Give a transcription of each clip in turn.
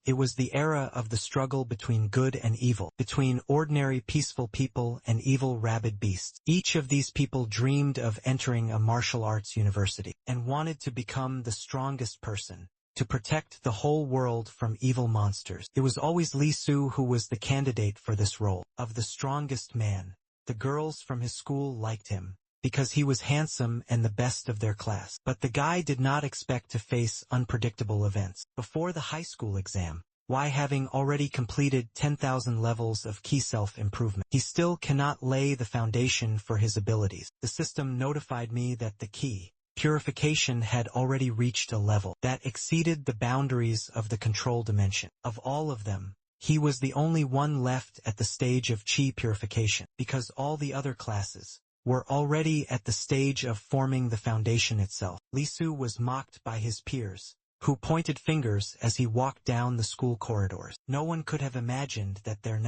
It was the era of the struggle between good and evil, between ordinary peaceful people and evil rabid beasts. Each of these people dreamed of entering a martial arts university and wanted to become the strongest person, to protect the whole world from evil monsters. It was always Li Su who was the candidate for this role, of the strongest man. The girls from his school liked him, because he was handsome and the best of their class. But the guy did not expect to face unpredictable events. Before the high school exam, why, having already completed 10,000 levels of key self-improvement, he still cannot lay the foundation for his abilities. The system notified me that the key purification had already reached a level that exceeded the boundaries of the control dimension. Of all of them, he was the only one left at the stage of chi purification, because all the other classes were already at the stage of forming the foundation itself. Li Su was mocked by his peers, who pointed fingers as he walked down the school corridors. No one could have imagined that their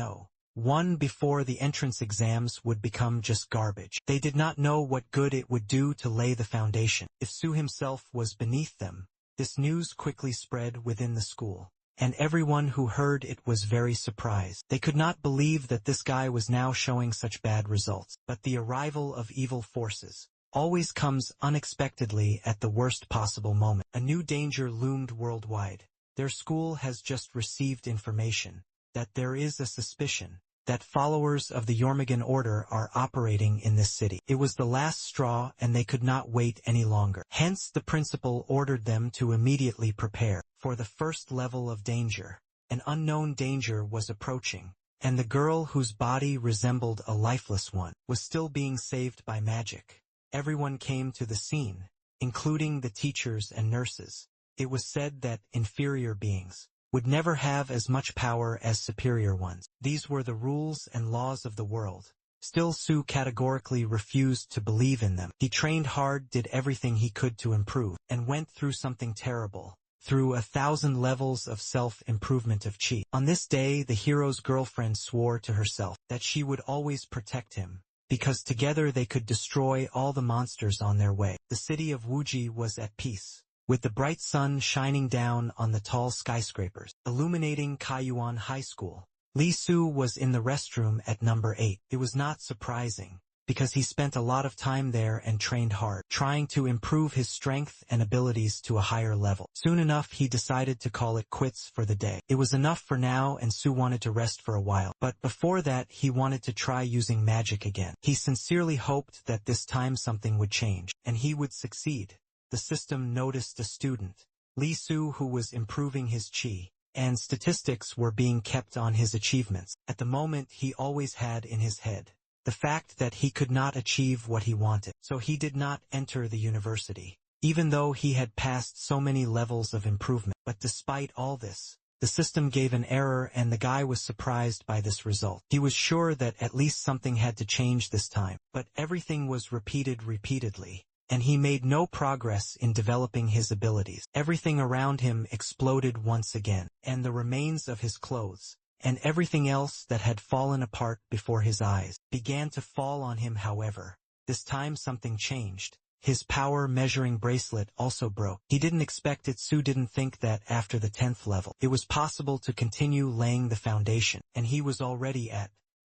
one before the entrance exams would become just garbage. They did not know what good it would do to lay the foundation. If Su himself was beneath them, this news quickly spread within the school, and everyone who heard it was very surprised. They could not believe that this guy was now showing such bad results. But the arrival of evil forces always comes unexpectedly at the worst possible moment. A new danger loomed worldwide. Their school has just received information that there is a suspicion that followers of the Yormungand order are operating in this city. It was the last straw, and they could not wait any longer. Hence the principal ordered them to immediately prepare for the first level of danger. An unknown danger was approaching, and the girl whose body resembled a lifeless one was still being saved by magic. Everyone came to the scene, including the teachers and nurses. It was said that inferior beings would never have as much power as superior ones. These were the rules and laws of the world. Still, Su categorically refused to believe in them. He trained hard, did everything he could to improve, and went through something terrible, through 1,000 levels of self-improvement of chi. On this day, the hero's girlfriend swore to herself that she would always protect him, because together they could destroy all the monsters on their way. The city of Wuji was at peace, with the bright sun shining down on the tall skyscrapers, illuminating Kaiyuan High School. Li Su was in the restroom at number 8. It was not surprising, because he spent a lot of time there and trained hard, trying to improve his strength and abilities to a higher level. Soon enough, he decided to call it quits for the day. It was enough for now, and Su wanted to rest for a while. But before that, he wanted to try using magic again. He sincerely hoped that this time something would change, and he would succeed. The system noticed a student, Li Su, who was improving his chi, and statistics were being kept on his achievements. At the moment, he always had in his head the fact that he could not achieve what he wanted, so he did not enter the university, even though he had passed so many levels of improvement. But despite all this, the system gave an error, and the guy was surprised by this result. He was sure that at least something had to change this time, but everything was repeated repeatedly, and he made no progress in developing his abilities. Everything around him exploded once again, and the remains of his clothes, and everything else that had fallen apart before his eyes, began to fall on him. However, this time something changed. His power measuring bracelet also broke. He didn't expect it. Su didn't think that after the 10th level, it was possible to continue laying the foundation, and he was already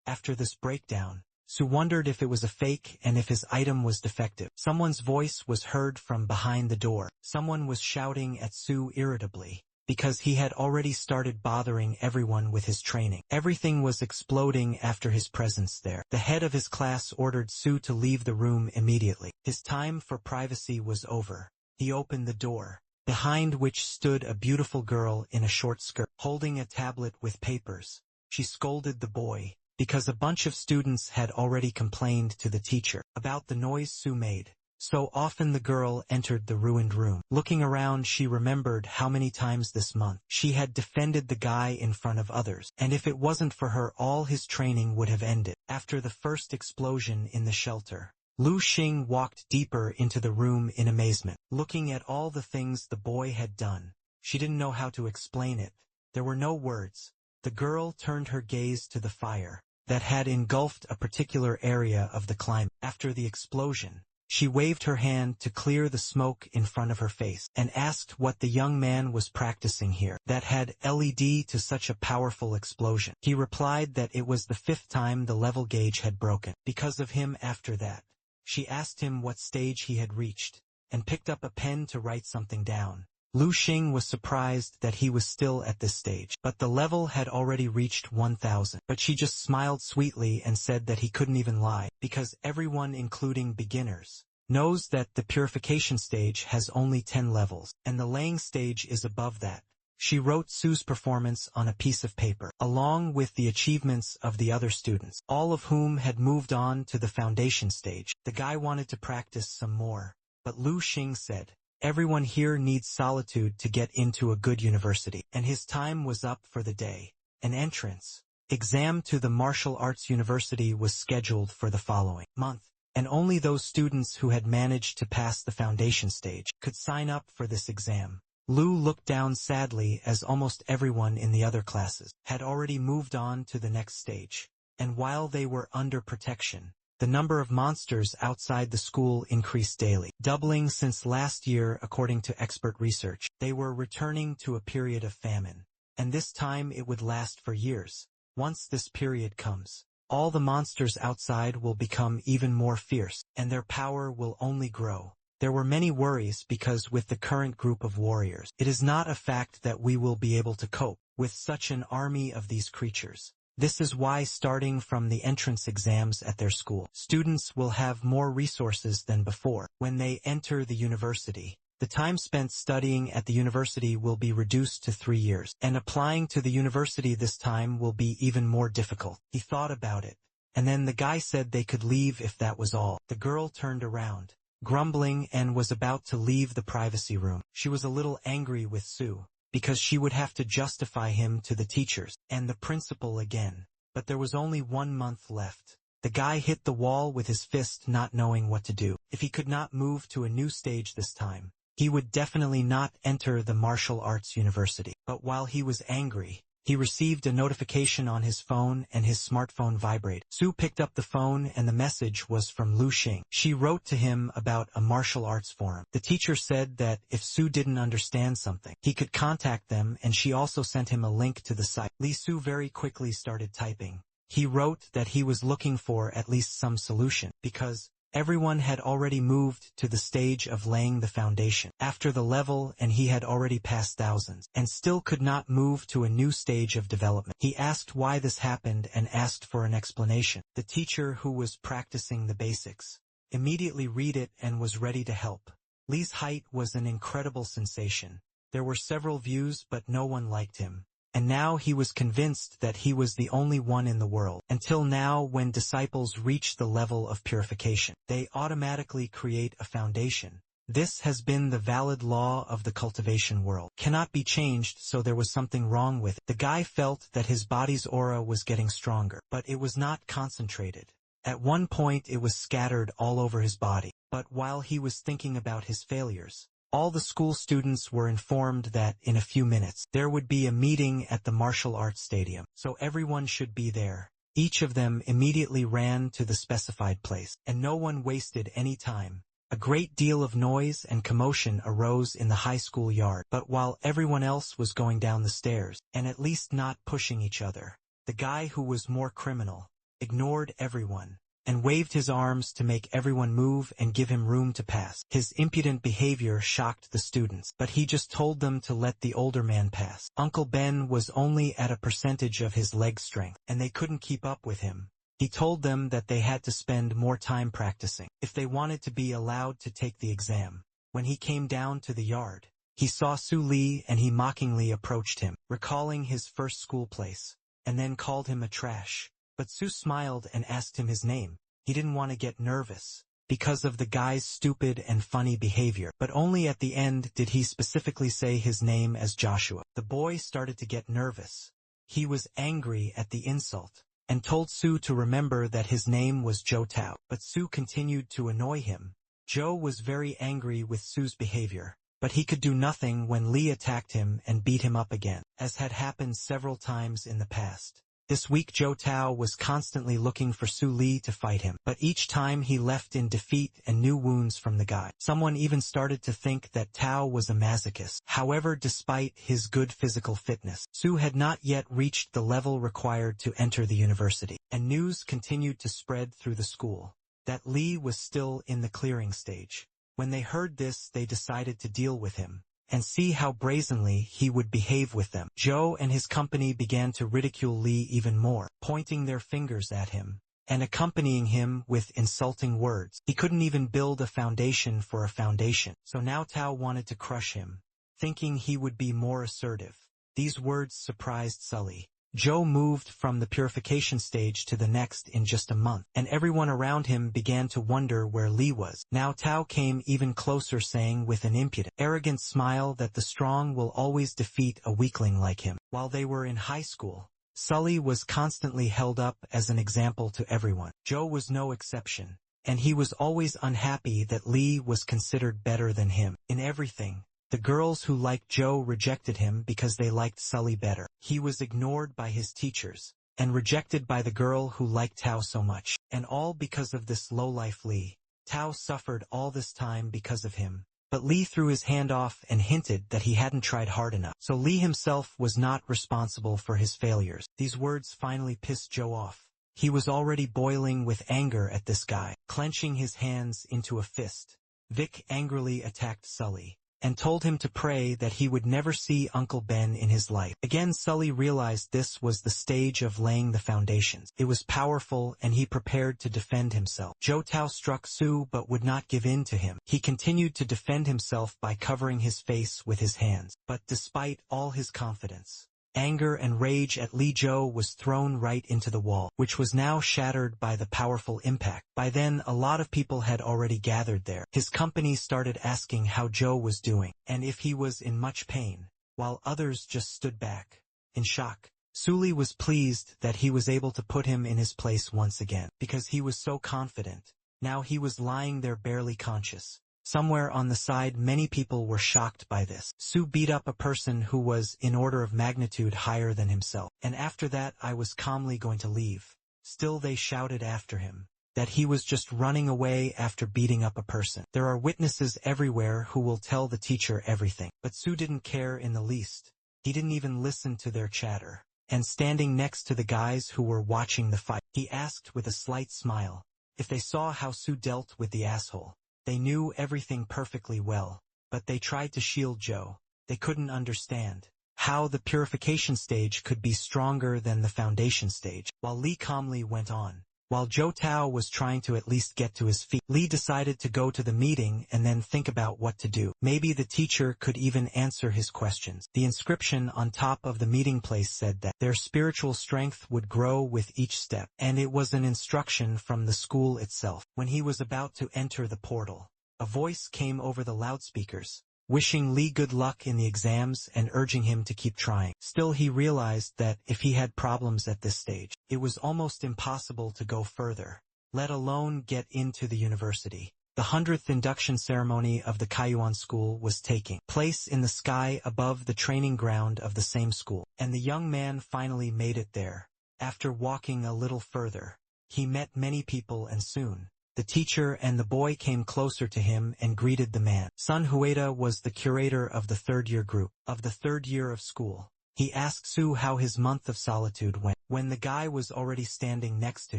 after this breakdown. Su wondered if it was a fake and if his item was defective. Someone's voice was heard from behind the door. Someone was shouting at Su irritably, because he had already started bothering everyone with his training. Everything was exploding after his presence there. The head of his class ordered Su to leave the room immediately. His time for privacy was over. He opened the door, behind which stood a beautiful girl in a short skirt, holding a tablet with papers. She scolded the boy, because a bunch of students had already complained to the teacher about the noise Su made. So often the girl entered the ruined room. Looking around, she remembered how many times this month she had defended the guy in front of others, and if it wasn't for her, all his training would have ended. After the first explosion in the shelter, Lu Xing walked deeper into the room in amazement, looking at all the things the boy had done. She didn't know how to explain it. There were no words. The girl turned her gaze to the fire that had engulfed a particular area of the climate. After the explosion, She waved her hand to clear the smoke in front of her face, and asked what the young man was practicing here that had led to such a powerful explosion. He replied that it was the 5th time the level gauge had broken because of him after that. She asked him what stage he had reached, and picked up a pen to write something down. Lu Xing was surprised that he was still at this stage, but the level had already reached 1000. But she just smiled sweetly and said that he couldn't even lie, because everyone, including beginners, knows that the purification stage has only 10 levels, and the laying stage is above that. She wrote Su's performance on a piece of paper, along with the achievements of the other students, all of whom had moved on to the foundation stage. The guy wanted to practice some more, but Lu Xing said, "Everyone here needs solitude to get into a good university," and his time was up for the day. An entrance exam to the martial arts university was scheduled for the following month, and only those students who had managed to pass the foundation stage could sign up for this exam. Lu looked down sadly as almost everyone in the other classes had already moved on to the next stage, and while they were under protection, the number of monsters outside the school increased daily, doubling since last year according to expert research. They were returning to a period of famine, and this time it would last for years. Once this period comes, all the monsters outside will become even more fierce, and their power will only grow. There were many worries because with the current group of warriors, it is not a fact that we will be able to cope with such an army of these creatures. This is why starting from the entrance exams at their school, students will have more resources than before. When they enter the university, the time spent studying at the university will be reduced to 3 years, and applying to the university this time will be even more difficult. He thought about it, and then the guy said they could leave if that was all. The girl turned around, grumbling, and was about to leave the privacy room. She was a little angry with Su, because she would have to justify him to the teachers and the principal again. But there was only 1 month left. The guy hit the wall with his fist, not knowing what to do. If he could not move to a new stage this time, he would definitely not enter the martial arts university. But while he was angry, he received a notification on his phone and his smartphone vibrated. Su picked up the phone and the message was from Lu Xing. She wrote to him about a martial arts forum. The teacher said that if Su didn't understand something, he could contact them, and she also sent him a link to the site. Su very quickly started typing. He wrote that he was looking for at least some solution, because everyone had already moved to the stage of laying the foundation after the level, and he had already passed thousands, and still could not move to a new stage of development. He asked why this happened and asked for an explanation. The teacher, who was practicing the basics, immediately read it and was ready to help. Lee's height was an incredible sensation. There were several views, but no one liked him. And now he was convinced that he was the only one in the world. Until now, when disciples reach the level of purification, they automatically create a foundation. This has been the valid law of the cultivation world. Cannot be changed, so there was something wrong with it. The guy felt that his body's aura was getting stronger, but it was not concentrated. At one point it was scattered all over his body. But while he was thinking about his failures, all the school students were informed that in a few minutes there would be a meeting at the martial arts stadium, so everyone should be there. Each of them immediately ran to the specified place, and no one wasted any time. A great deal of noise and commotion arose in the high school yard, but while everyone else was going down the stairs, and at least not pushing each other, the guy who was more criminal ignored everyone and waved his arms to make everyone move and give him room to pass. His impudent behavior shocked the students, but he just told them to let the older man pass. Uncle Ben was only at a percentage of his leg strength, and they couldn't keep up with him. He told them that they had to spend more time practicing if they wanted to be allowed to take the exam. When he came down to the yard, he saw Su Li, and he mockingly approached him, recalling his first school place, and then called him a trash. But Su smiled and asked him his name. He didn't want to get nervous because of the guy's stupid and funny behavior, but only at the end did he specifically say his name as Joshua. The boy started to get nervous. He was angry at the insult and told Su to remember that his name was Joe Tao, but Su continued to annoy him. Joe was very angry with Su's behavior, but he could do nothing when Lee attacked him and beat him up again, as had happened several times in the past. This weak Zhou Tao was constantly looking for Su Li to fight him, but each time he left in defeat and new wounds from the guy. Someone even started to think that Tao was a masochist. However, despite his good physical fitness, Su had not yet reached the level required to enter the university, and news continued to spread through the school that Li was still in the clearing stage. When they heard this, they decided to deal with him and see how brazenly he would behave with them. Zhou and his company began to ridicule Li even more, pointing their fingers at him and accompanying him with insulting words. He couldn't even build a foundation for a foundation, so now Tao wanted to crush him, thinking he would be more assertive. These words surprised Sully. Zhou moved from the purification stage to the next in just a month, and everyone around him began to wonder where Li was. Now Tao came even closer, saying with an impudent, arrogant smile that the strong will always defeat a weakling like him. While they were in high school, Sully was constantly held up as an example to everyone. Zhou was no exception, and he was always unhappy that Li was considered better than him in everything. The girls who liked Zhou rejected him because they liked Sully better. He was ignored by his teachers and rejected by the girl who liked Tao so much. And all because of this lowlife Li. Tao suffered all this time because of him. But Li threw his hand off and hinted that he hadn't tried hard enough. So Li himself was not responsible for his failures. These words finally pissed Zhou off. He was already boiling with anger at this guy. Clenching his hands into a fist, Vic angrily attacked Sully and told him to pray that he would never see Uncle Ben in his life. Again, Sully realized this was the stage of laying the foundations. It was powerful, and he prepared to defend himself. Zhou Tao struck Su but would not give in to him. He continued to defend himself by covering his face with his hands. But despite all his confidence, anger and rage at Li Zhou was thrown right into the wall, which was now shattered by the powerful impact. By then, a lot of people had already gathered there. His company started asking how Zhou was doing, and if he was in much pain, while others just stood back in shock. Suli was pleased that he was able to put him in his place once again, because he was so confident. Now he was lying there barely conscious. Somewhere on the side, many people were shocked by this. Su beat up a person who was in order of magnitude higher than himself, and after that I was calmly going to leave. Still they shouted after him that he was just running away after beating up a person. There are witnesses everywhere who will tell the teacher everything. But Su didn't care in the least. He didn't even listen to their chatter. And standing next to the guys who were watching the fight, he asked with a slight smile if they saw how Su dealt with the asshole. They knew everything perfectly well, but they tried to shield Zhou. They couldn't understand how the purification stage could be stronger than the foundation stage. While Li calmly went on, while Zhou Tao was trying to at least get to his feet, Li decided to go to the meeting and then think about what to do. Maybe the teacher could even answer his questions. The inscription on top of the meeting place said that their spiritual strength would grow with each step, and it was an instruction from the school itself. When he was about to enter the portal, a voice came over the loudspeakers, wishing Li good luck in the exams and urging him to keep trying. Still, he realized that if he had problems at this stage, it was almost impossible to go further, let alone get into the university. The 100th induction ceremony of the Kaiyuan school was taking place in the sky above the training ground of the same school, and the young man finally made it there. After walking a little further, he met many people, and soon the teacher and the boy came closer to him and greeted the man. Sun Hueda was the curator of the third-year group, of the third year of school. He asked Su how his month of solitude went. When the guy was already standing next to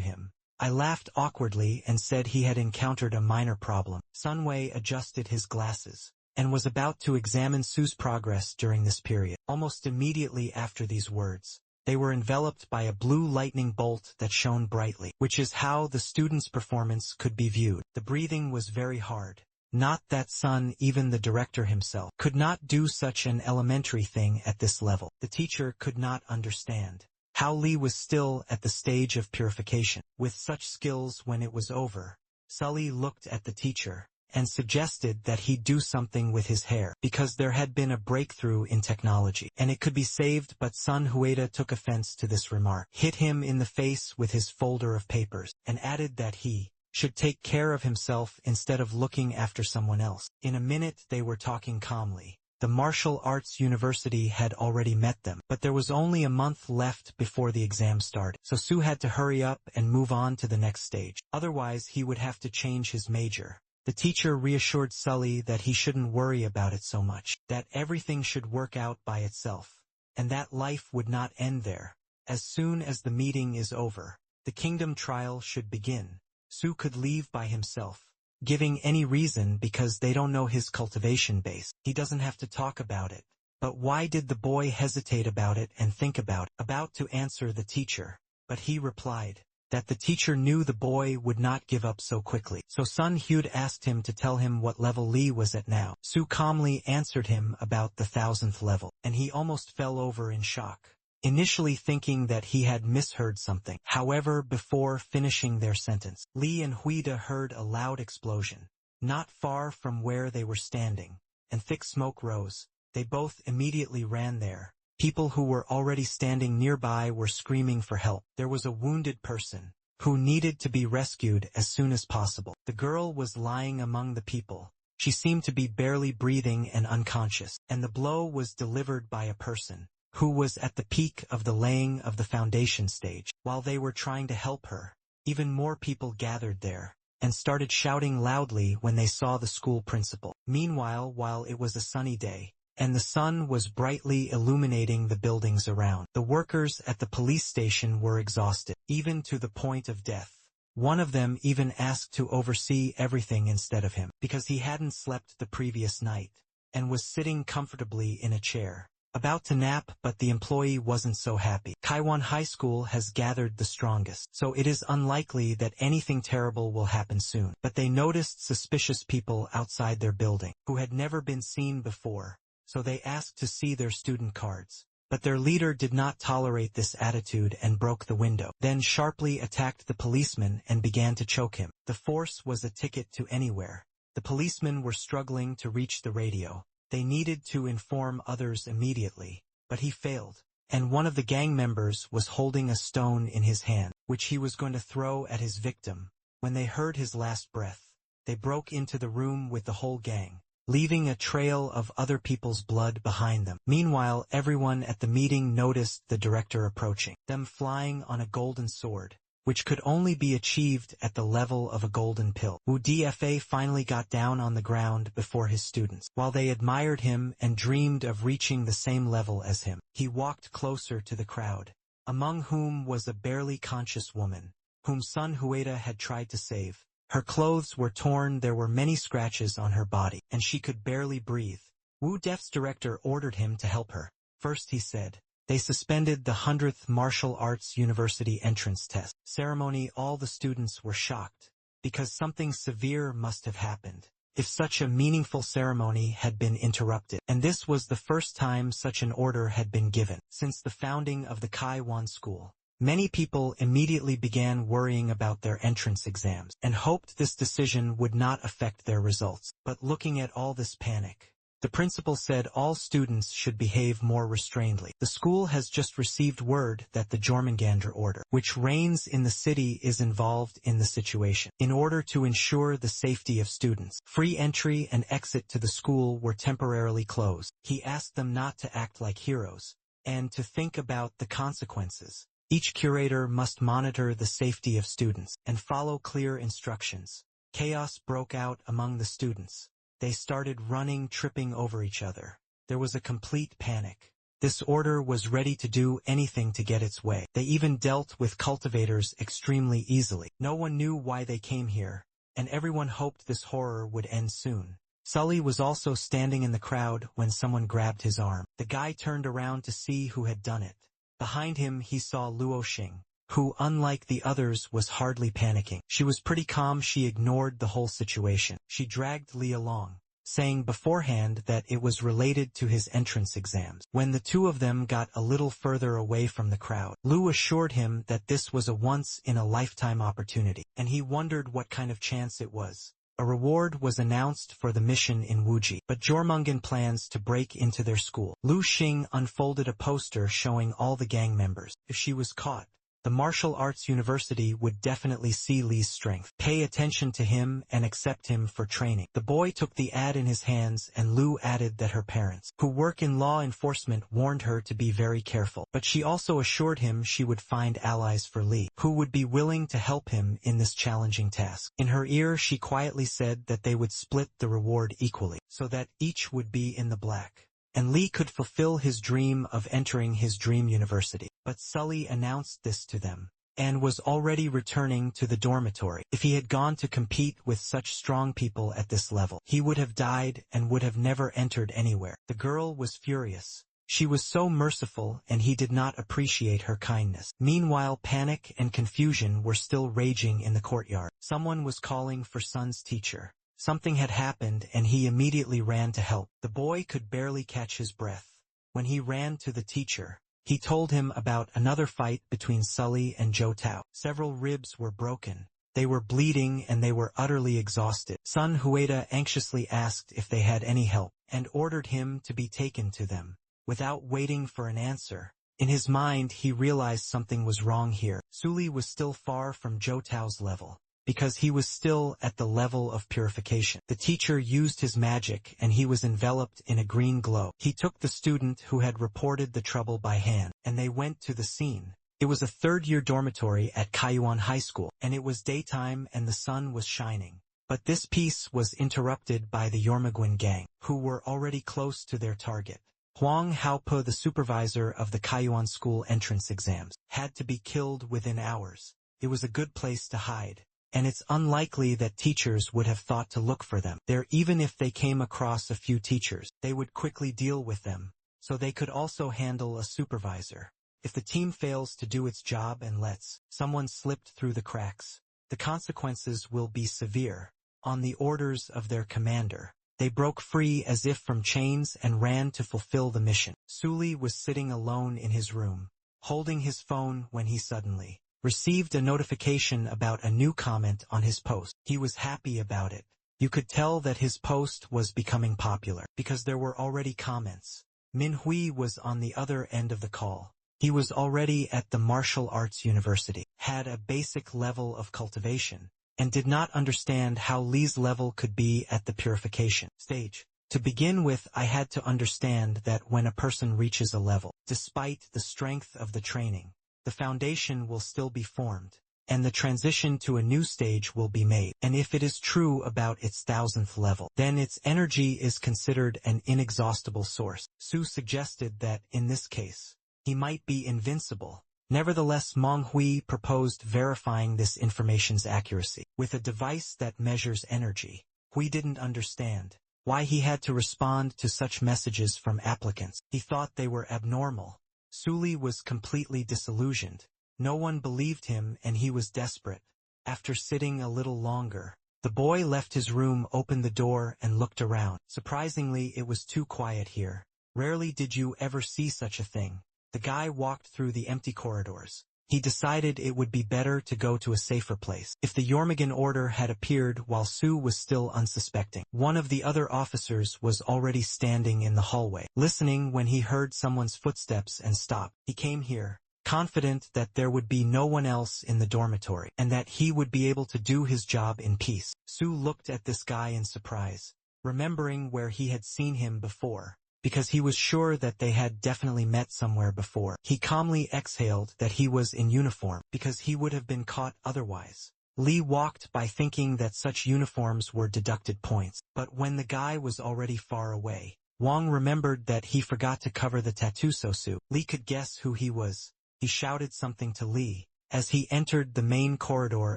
him, I laughed awkwardly and said he had encountered a minor problem. Sun Wei adjusted his glasses and was about to examine Su's progress during this period. Almost immediately after these words, they were enveloped by a blue lightning bolt that shone brightly, which is how the student's performance could be viewed. The breathing was very hard. Not that Sun, even the director himself, could not do such an elementary thing at this level. The teacher could not understand how Li was still at the stage of purification with such skills when it was over. Sully looked at the teacher and suggested that he do something with his hair, because there had been a breakthrough in technology, and it could be saved. But Sun Hueda took offense to this remark, hit him in the face with his folder of papers, and added that he should take care of himself instead of looking after someone else. In a minute they were talking calmly, The martial arts university had already met them, but there was only a month left before the exam started, so Su had to hurry up and move on to the next stage. Otherwise, he would have to change his major. The teacher reassured Sully that he shouldn't worry about it so much, that everything should work out by itself, and that life would not end there. As soon as the meeting is over, the kingdom trial should begin. Su could leave by himself, giving any reason because they don't know his cultivation base. He doesn't have to talk about it. But why did the boy hesitate about it and think about to answer the teacher? But he replied that the teacher knew the boy would not give up so quickly. So Sun Hyud asked him to tell him what level Lee was at now. Su calmly answered him about the 1000th level, and he almost fell over in shock, initially thinking that he had misheard something. However, before finishing their sentence, Lee and Huida heard a loud explosion, not far from where they were standing, and thick smoke rose. They both immediately ran there. People who were already standing nearby were screaming for help. There was a wounded person who needed to be rescued as soon as possible. The girl was lying among the people. She seemed to be barely breathing and unconscious, and the blow was delivered by a person who was at the peak of the laying of the foundation stage. While they were trying to help her, even more people gathered there and started shouting loudly when they saw the school principal. Meanwhile, while it was a sunny day, and the sun was brightly illuminating the buildings around, the workers at the police station were exhausted, even to the point of death. One of them even asked to oversee everything instead of him, because he hadn't slept the previous night, and was sitting comfortably in a chair, about to nap, but the employee wasn't so happy. Kaiwan High School has gathered the strongest, so it is unlikely that anything terrible will happen soon. But they noticed suspicious people outside their building, who had never been seen before. So they asked to see their student cards. But their leader did not tolerate this attitude and broke the window, then sharply attacked the policeman and began to choke him. The force was a ticket to anywhere. The policemen were struggling to reach the radio. They needed to inform others immediately, but he failed. And one of the gang members was holding a stone in his hand, which he was going to throw at his victim. When they heard his last breath, they broke into the room with the whole gang, leaving a trail of other people's blood behind them. Meanwhile, everyone at the meeting noticed the director approaching, them flying on a golden sword, which could only be achieved at the level of a golden pill. Wu Dfa finally got down on the ground before his students. While they admired him and dreamed of reaching the same level as him, he walked closer to the crowd, among whom was a barely conscious woman, whom Sun Hueda had tried to save. Her clothes were torn, there were many scratches on her body, and she could barely breathe. Wu Def's director ordered him to help her. First, he said, they suspended the 100th Martial Arts University entrance test ceremony. All the students were shocked, because something severe must have happened if such a meaningful ceremony had been interrupted. And this was the first time such an order had been given since the founding of the Kaiwan School. Many people immediately began worrying about their entrance exams, and hoped this decision would not affect their results. But looking at all this panic, the principal said all students should behave more restrainedly. The school has just received word that the Jormungandr order, which reigns in the city, is involved in the situation. In order to ensure the safety of students, free entry and exit to the school were temporarily closed. He asked them not to act like heroes, and to think about the consequences. Each curator must monitor the safety of students and follow clear instructions. Chaos broke out among the students. They started running, tripping over each other. There was a complete panic. This order was ready to do anything to get its way. They even dealt with cultivators extremely easily. No one knew why they came here, and everyone hoped this horror would end soon. Sully was also standing in the crowd when someone grabbed his arm. The guy turned around to see who had done it. Behind him he saw Luo Xing, who, unlike the others, was hardly panicking. She was pretty calm. She ignored the whole situation. She dragged Li along, saying beforehand that it was related to his entrance exams. When the two of them got a little further away from the crowd, Lu assured him that this was a once-in-a-lifetime opportunity, and he wondered what kind of chance it was. A reward was announced for the mission in Wuji, but Jormungand plans to break into their school. Lu Xing unfolded a poster showing all the gang members. If she was caught, The martial arts university would definitely see Li's strength, pay attention to him, and accept him for training. The boy took the ad in his hands, and Lu added that her parents, who work in law enforcement, warned her to be very careful. But she also assured him she would find allies for Li, who would be willing to help him in this challenging task. In her ear, she quietly said that they would split the reward equally, so that each would be in the black, and Li could fulfill his dream of entering his dream university. But Sully announced this to them, and was already returning to the dormitory. If he had gone to compete with such strong people at this level, he would have died and would have never entered anywhere. The girl was furious. She was so merciful, and he did not appreciate her kindness. Meanwhile, panic and confusion were still raging in the courtyard. Someone was calling for Sun's teacher. Something had happened, and he immediately ran to help. The boy could barely catch his breath. When he ran to the teacher, he told him about another fight between Sully and Zhou Tao. Several ribs were broken. They were bleeding and they were utterly exhausted. Sun Hueda anxiously asked if they had any help, and ordered him to be taken to them. Without waiting for an answer, in his mind he realized something was wrong here. Sully was still far from Zhou Tao's level, because he was still at the level of purification. The teacher used his magic, and he was enveloped in a green glow. He took the student who had reported the trouble by hand, and they went to the scene. It was a third-year dormitory at Kaiyuan High School, and it was daytime and the sun was shining. But this piece was interrupted by the Yormaguin gang, who were already close to their target. Huang Haope, the supervisor of the Kaiyuan school entrance exams, had to be killed within hours. It was a good place to hide, and it's unlikely that teachers would have thought to look for them there. Even if they came across a few teachers, they would quickly deal with them, so they could also handle a supervisor. If the team fails to do its job and lets someone slip through the cracks, the consequences will be severe. On the orders of their commander, they broke free as if from chains and ran to fulfill the mission. Sully was sitting alone in his room, holding his phone, when he suddenly received a notification about a new comment on his post. He was happy about it. You could tell that his post was becoming popular, because there were already comments. Minhui was on the other end of the call. He was already at the martial arts university, had a basic level of cultivation, and did not understand how Li's level could be at the purification stage. To begin with, I had to understand that when a person reaches a level, despite the strength of the training, the foundation will still be formed, and the transition to a new stage will be made. And if it is true about its 1000th level, then its energy is considered an inexhaustible source. Su suggested that, in this case, he might be invincible. Nevertheless, Menghui proposed verifying this information's accuracy with a device that measures energy. Hui didn't understand why he had to respond to such messages from applicants. He thought they were abnormal. Sully was completely disillusioned. No one believed him, and he was desperate. After sitting a little longer, the boy left his room, opened the door, and looked around. Surprisingly, it was too quiet here. Rarely did you ever see such a thing. The guy walked through the empty corridors. He decided it would be better to go to a safer place. If the Yormaguin order had appeared while Su was still unsuspecting, one of the other officers was already standing in the hallway, listening when he heard someone's footsteps and stopped. He came here, confident that there would be no one else in the dormitory, and that he would be able to do his job in peace. Su looked at this guy in surprise, remembering where he had seen him before, because he was sure that they had definitely met somewhere before. He calmly exhaled that he was in uniform, because he would have been caught otherwise. Li walked by thinking that such uniforms were deducted points, but when the guy was already far away, Wang remembered that he forgot to cover the tattoo. So Su. Li could guess who he was. He shouted something to Li as he entered the main corridor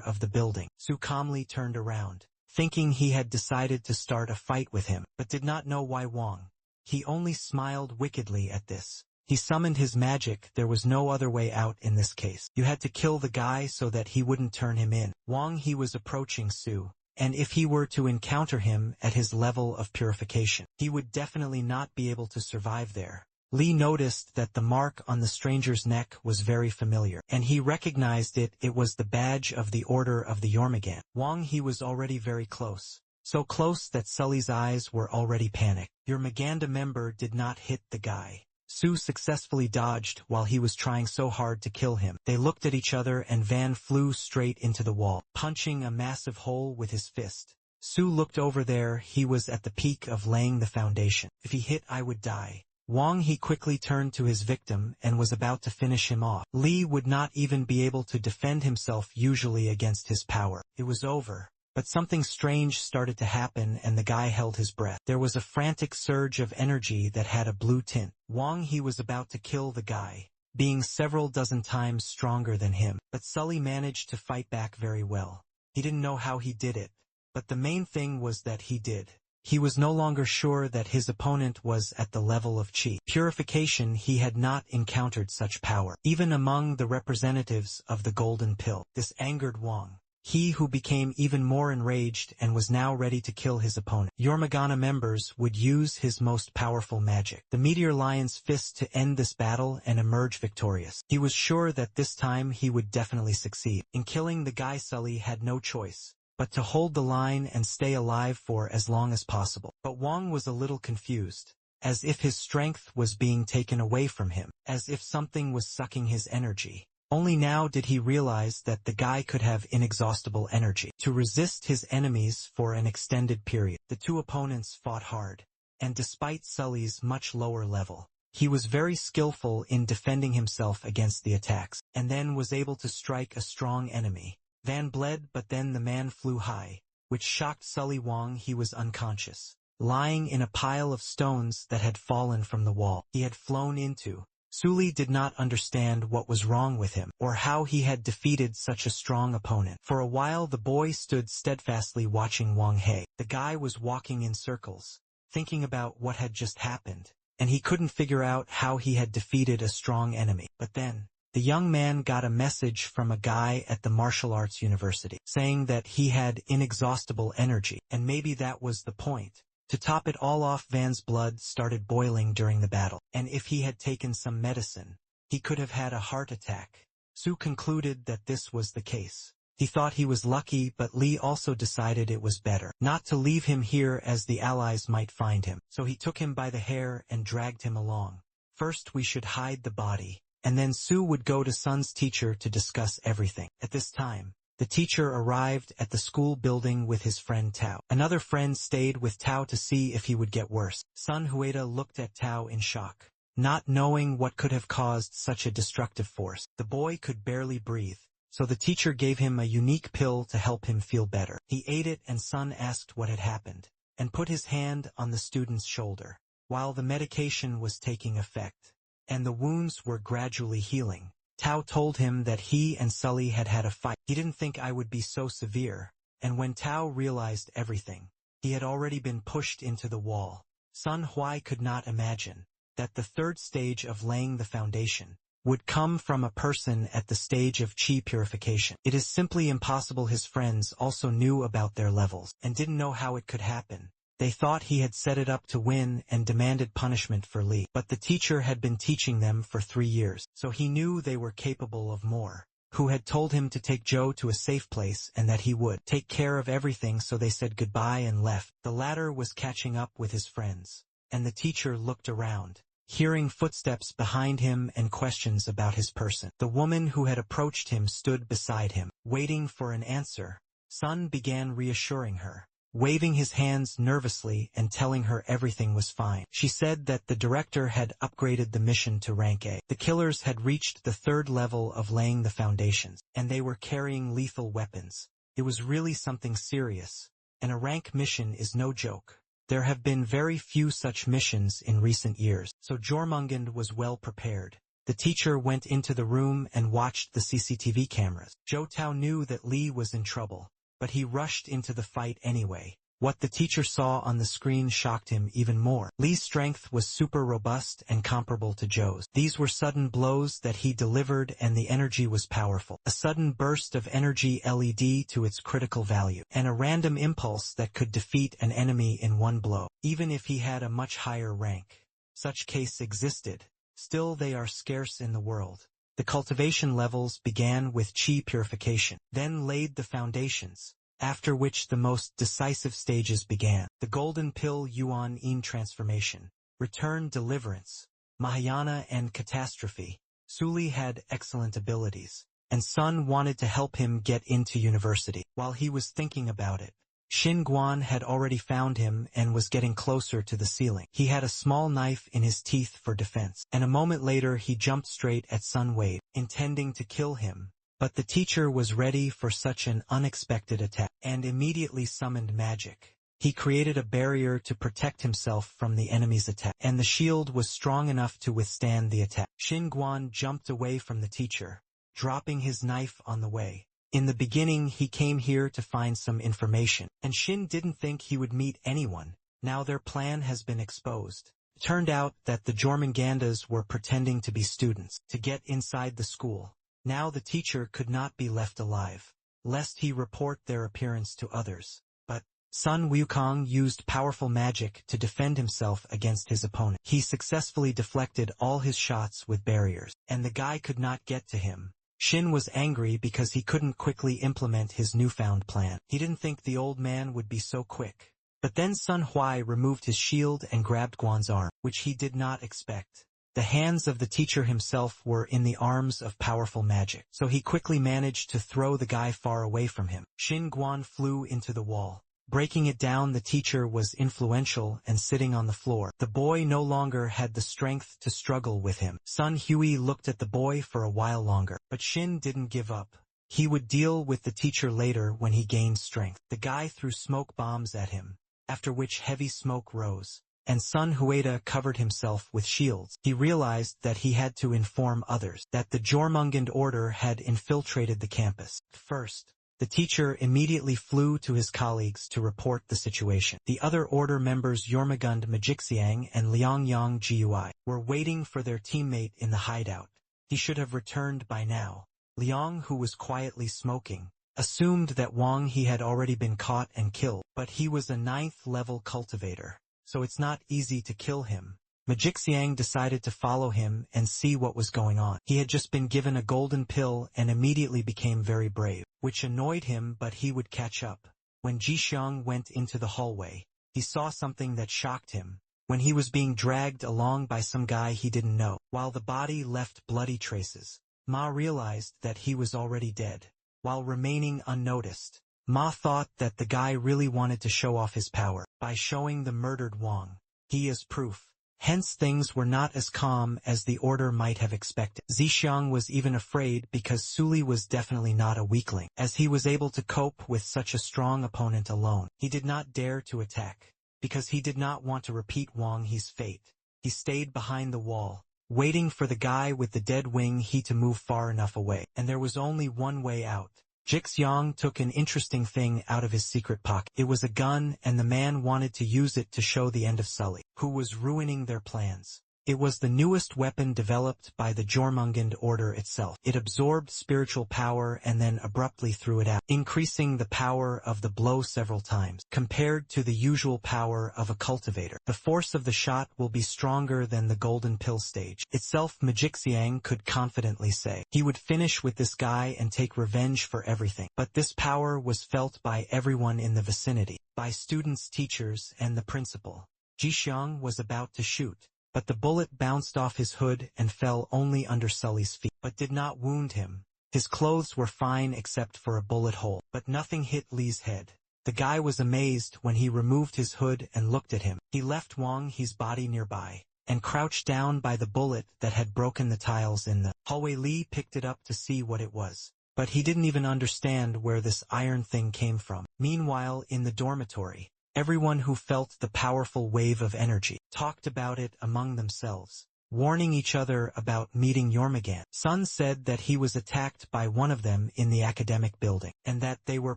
of the building. Su calmly turned around, thinking he had decided to start a fight with him, but did not know why Wang. He only smiled wickedly at this. He summoned his magic. There was no other way out in this case. You had to kill the guy so that he wouldn't turn him in. Wang, he was approaching Su, and if he were to encounter him at his level of purification, he would definitely not be able to survive there. Li noticed that the mark on the stranger's neck was very familiar, and he recognized it. It was the badge of the Order of the Yormaguin. Wang, he was already very close. So close that Sully's eyes were already panicked. Your Maganda member did not hit the guy. Su successfully dodged while he was trying so hard to kill him. They looked at each other and Van flew straight into the wall, punching a massive hole with his fist. Su looked over there. He was at the peak of laying the foundation. If he hit, I would die. Wang He quickly turned to his victim and was about to finish him off. Li would not even be able to defend himself usually against his power. It was over. But something strange started to happen and the guy held his breath. There was a frantic surge of energy that had a blue tint. Wang He was about to kill the guy, being several dozen times stronger than him. But Sully managed to fight back very well. He didn't know how he did it, but the main thing was that he did. He was no longer sure that his opponent was at the level of chi purification. He had not encountered such power, even among the representatives of the Golden Pill. This angered Wang He, who became even more enraged and was now ready to kill his opponent. Yormagana members would use his most powerful magic, the Meteor Lion's Fist, to end this battle and emerge victorious. He was sure that this time he would definitely succeed. In killing the guy, Sully had no choice but to hold the line and stay alive for as long as possible. But Wang was a little confused, as if his strength was being taken away from him, as if something was sucking his energy. Only now did he realize that the guy could have inexhaustible energy to resist his enemies for an extended period. The two opponents fought hard, and despite Sully's much lower level, he was very skillful in defending himself against the attacks, and then was able to strike a strong enemy. Van bled, but then the man flew high, which shocked Sully. Wang He was unconscious, lying in a pile of stones that had fallen from the wall he had flown into. Sully did not understand what was wrong with him, or how he had defeated such a strong opponent. For a while the boy stood steadfastly watching Wang He. The guy was walking in circles, thinking about what had just happened, and he couldn't figure out how he had defeated a strong enemy. But then, the young man got a message from a guy at the martial arts university, saying that he had inexhaustible energy, and maybe that was the point. To top it all off, Van's blood started boiling during the battle, and if he had taken some medicine, he could have had a heart attack. Su concluded that this was the case. He thought he was lucky, but Li also decided it was better not to leave him here, as the allies might find him. So he took him by the hair and dragged him along. First we should hide the body, and then Su would go to Sun's teacher to discuss everything. At this time, the teacher arrived at the school building with his friend Tao. Another friend stayed with Tao to see if he would get worse. Sun Hueda looked at Tao in shock, not knowing what could have caused such a destructive force. The boy could barely breathe, so the teacher gave him a unique pill to help him feel better. He ate it, and Sun asked what had happened, and put his hand on the student's shoulder, while the medication was taking effect, and the wounds were gradually healing. Tao told him that he and Sully had had a fight. He didn't think I would be so severe, and when Tao realized everything, he had already been pushed into the wall. Sun Huai could not imagine that the third stage of laying the foundation would come from a person at the stage of chi purification. It is simply impossible. His friends also knew about their levels, and didn't know how it could happen. They thought he had set it up to win and demanded punishment for Li. But the teacher had been teaching them for 3 years, so he knew they were capable of more. Who had told him to take Joe to a safe place and that he would take care of everything, so they said goodbye and left. The latter was catching up with his friends, and the teacher looked around, hearing footsteps behind him and questions about his person. The woman who had approached him stood beside him, waiting for an answer. Sun began reassuring her, waving his hands nervously and telling her everything was fine. She said that the director had upgraded the mission to rank A. The killers had reached the 3rd level of laying the foundations, and they were carrying lethal weapons. It was really something serious, and a rank mission is no joke. There have been very few such missions in recent years, so Jormungand was well prepared. The teacher went into the room and watched the CCTV cameras. Zhou Tao knew that Li was in trouble, but he rushed into the fight anyway. What the teacher saw on the screen shocked him even more. Li's strength was super robust and comparable to Zhou's. These were sudden blows that he delivered, and the energy was powerful. A sudden burst of energy LED to its critical value, and a random impulse that could defeat an enemy in one blow, even if he had a much higher rank. Such case existed. Still, they are scarce in the world. The cultivation levels began with chi purification, then laid the foundations, after which the most decisive stages began. The golden pill Yuan Yin transformation, return deliverance. Mahayana and catastrophe. Sully had excellent abilities, and Sun wanted to help him get into university. While he was thinking about it, Shin Guan had already found him and was getting closer to the ceiling. He had a small knife in his teeth for defense, and a moment later he jumped straight at Sun Wave, intending to kill him. But the teacher was ready for such an unexpected attack, and immediately summoned magic. He created a barrier to protect himself from the enemy's attack, and the shield was strong enough to withstand the attack. Shin Guan jumped away from the teacher, dropping his knife on the way. In the beginning he came here to find some information, and Shin didn't think he would meet anyone. Now their plan has been exposed. It turned out that the Jormungandrs were pretending to be students, to get inside the school. Now the teacher could not be left alive, lest he report their appearance to others. But Sun Wukong used powerful magic to defend himself against his opponent. He successfully deflected all his shots with barriers, and the guy could not get to him. Shin was angry because he couldn't quickly implement his newfound plan. He didn't think the old man would be so quick. But then Sun Huai removed his shield and grabbed Guan's arm, which he did not expect. The hands of the teacher himself were in the arms of powerful magic, so he quickly managed to throw the guy far away from him. Shin Guan flew into the wall. Breaking it down, the teacher was influential and sitting on the floor. The boy no longer had the strength to struggle with him. Sun Hui looked at the boy for a while longer, but Shin didn't give up. He would deal with the teacher later when he gained strength. The guy threw smoke bombs at him, after which heavy smoke rose, and Sun Hueda covered himself with shields. He realized that he had to inform others that the Jormungand order had infiltrated the campus. First, the teacher immediately flew to his colleagues to report the situation. The other order members Jormungand Majixiang and Liangyang Gui were waiting for their teammate in the hideout. He should have returned by now. Liang, who was quietly smoking, assumed that Wang He had already been caught and killed, but he was a 9th level cultivator, so it's not easy to kill him. Majixiang decided to follow him and see what was going on. He had just been given a golden pill and immediately became very brave, which annoyed him, but he would catch up. When Jixiang went into the hallway, he saw something that shocked him. When he was being dragged along by some guy he didn't know, while the body left bloody traces, Ma realized that he was already dead. While remaining unnoticed, Ma thought that the guy really wanted to show off his power by showing the murdered Wang He as proof. Hence things were not as calm as the order might have expected. Zixiang was even afraid because Sully was definitely not a weakling, as he was able to cope with such a strong opponent alone. He did not dare to attack, because he did not want to repeat Wang He's fate. He stayed behind the wall, waiting for the guy with the dead Wing He to move far enough away, and there was only one way out. Jixiang took an interesting thing out of his secret pocket. It was a gun, and the man wanted to use it to show the end of Sully, who was ruining their plans. It was the newest weapon developed by the Jormungand order itself. It absorbed spiritual power and then abruptly threw it out, increasing the power of the blow several times, compared to the usual power of a cultivator. The force of the shot will be stronger than the golden pill stage itself, Majixiang could confidently say. He would finish with this guy and take revenge for everything. But this power was felt by everyone in the vicinity, by students, teachers, and the principal. Jixiang was about to shoot, but the bullet bounced off his hood and fell only under Sully's feet, but did not wound him. His clothes were fine except for a bullet hole, but nothing hit Li's head. The guy was amazed when he removed his hood and looked at him. He left Wang He's body nearby, and crouched down by the bullet that had broken the tiles in the hallway. Li picked it up to see what it was, but he didn't even understand where this iron thing came from. Meanwhile, in the dormitory, everyone who felt the powerful wave of energy talked about it among themselves, warning each other about meeting Jormungand. Sun said that he was attacked by one of them in the academic building, and that they were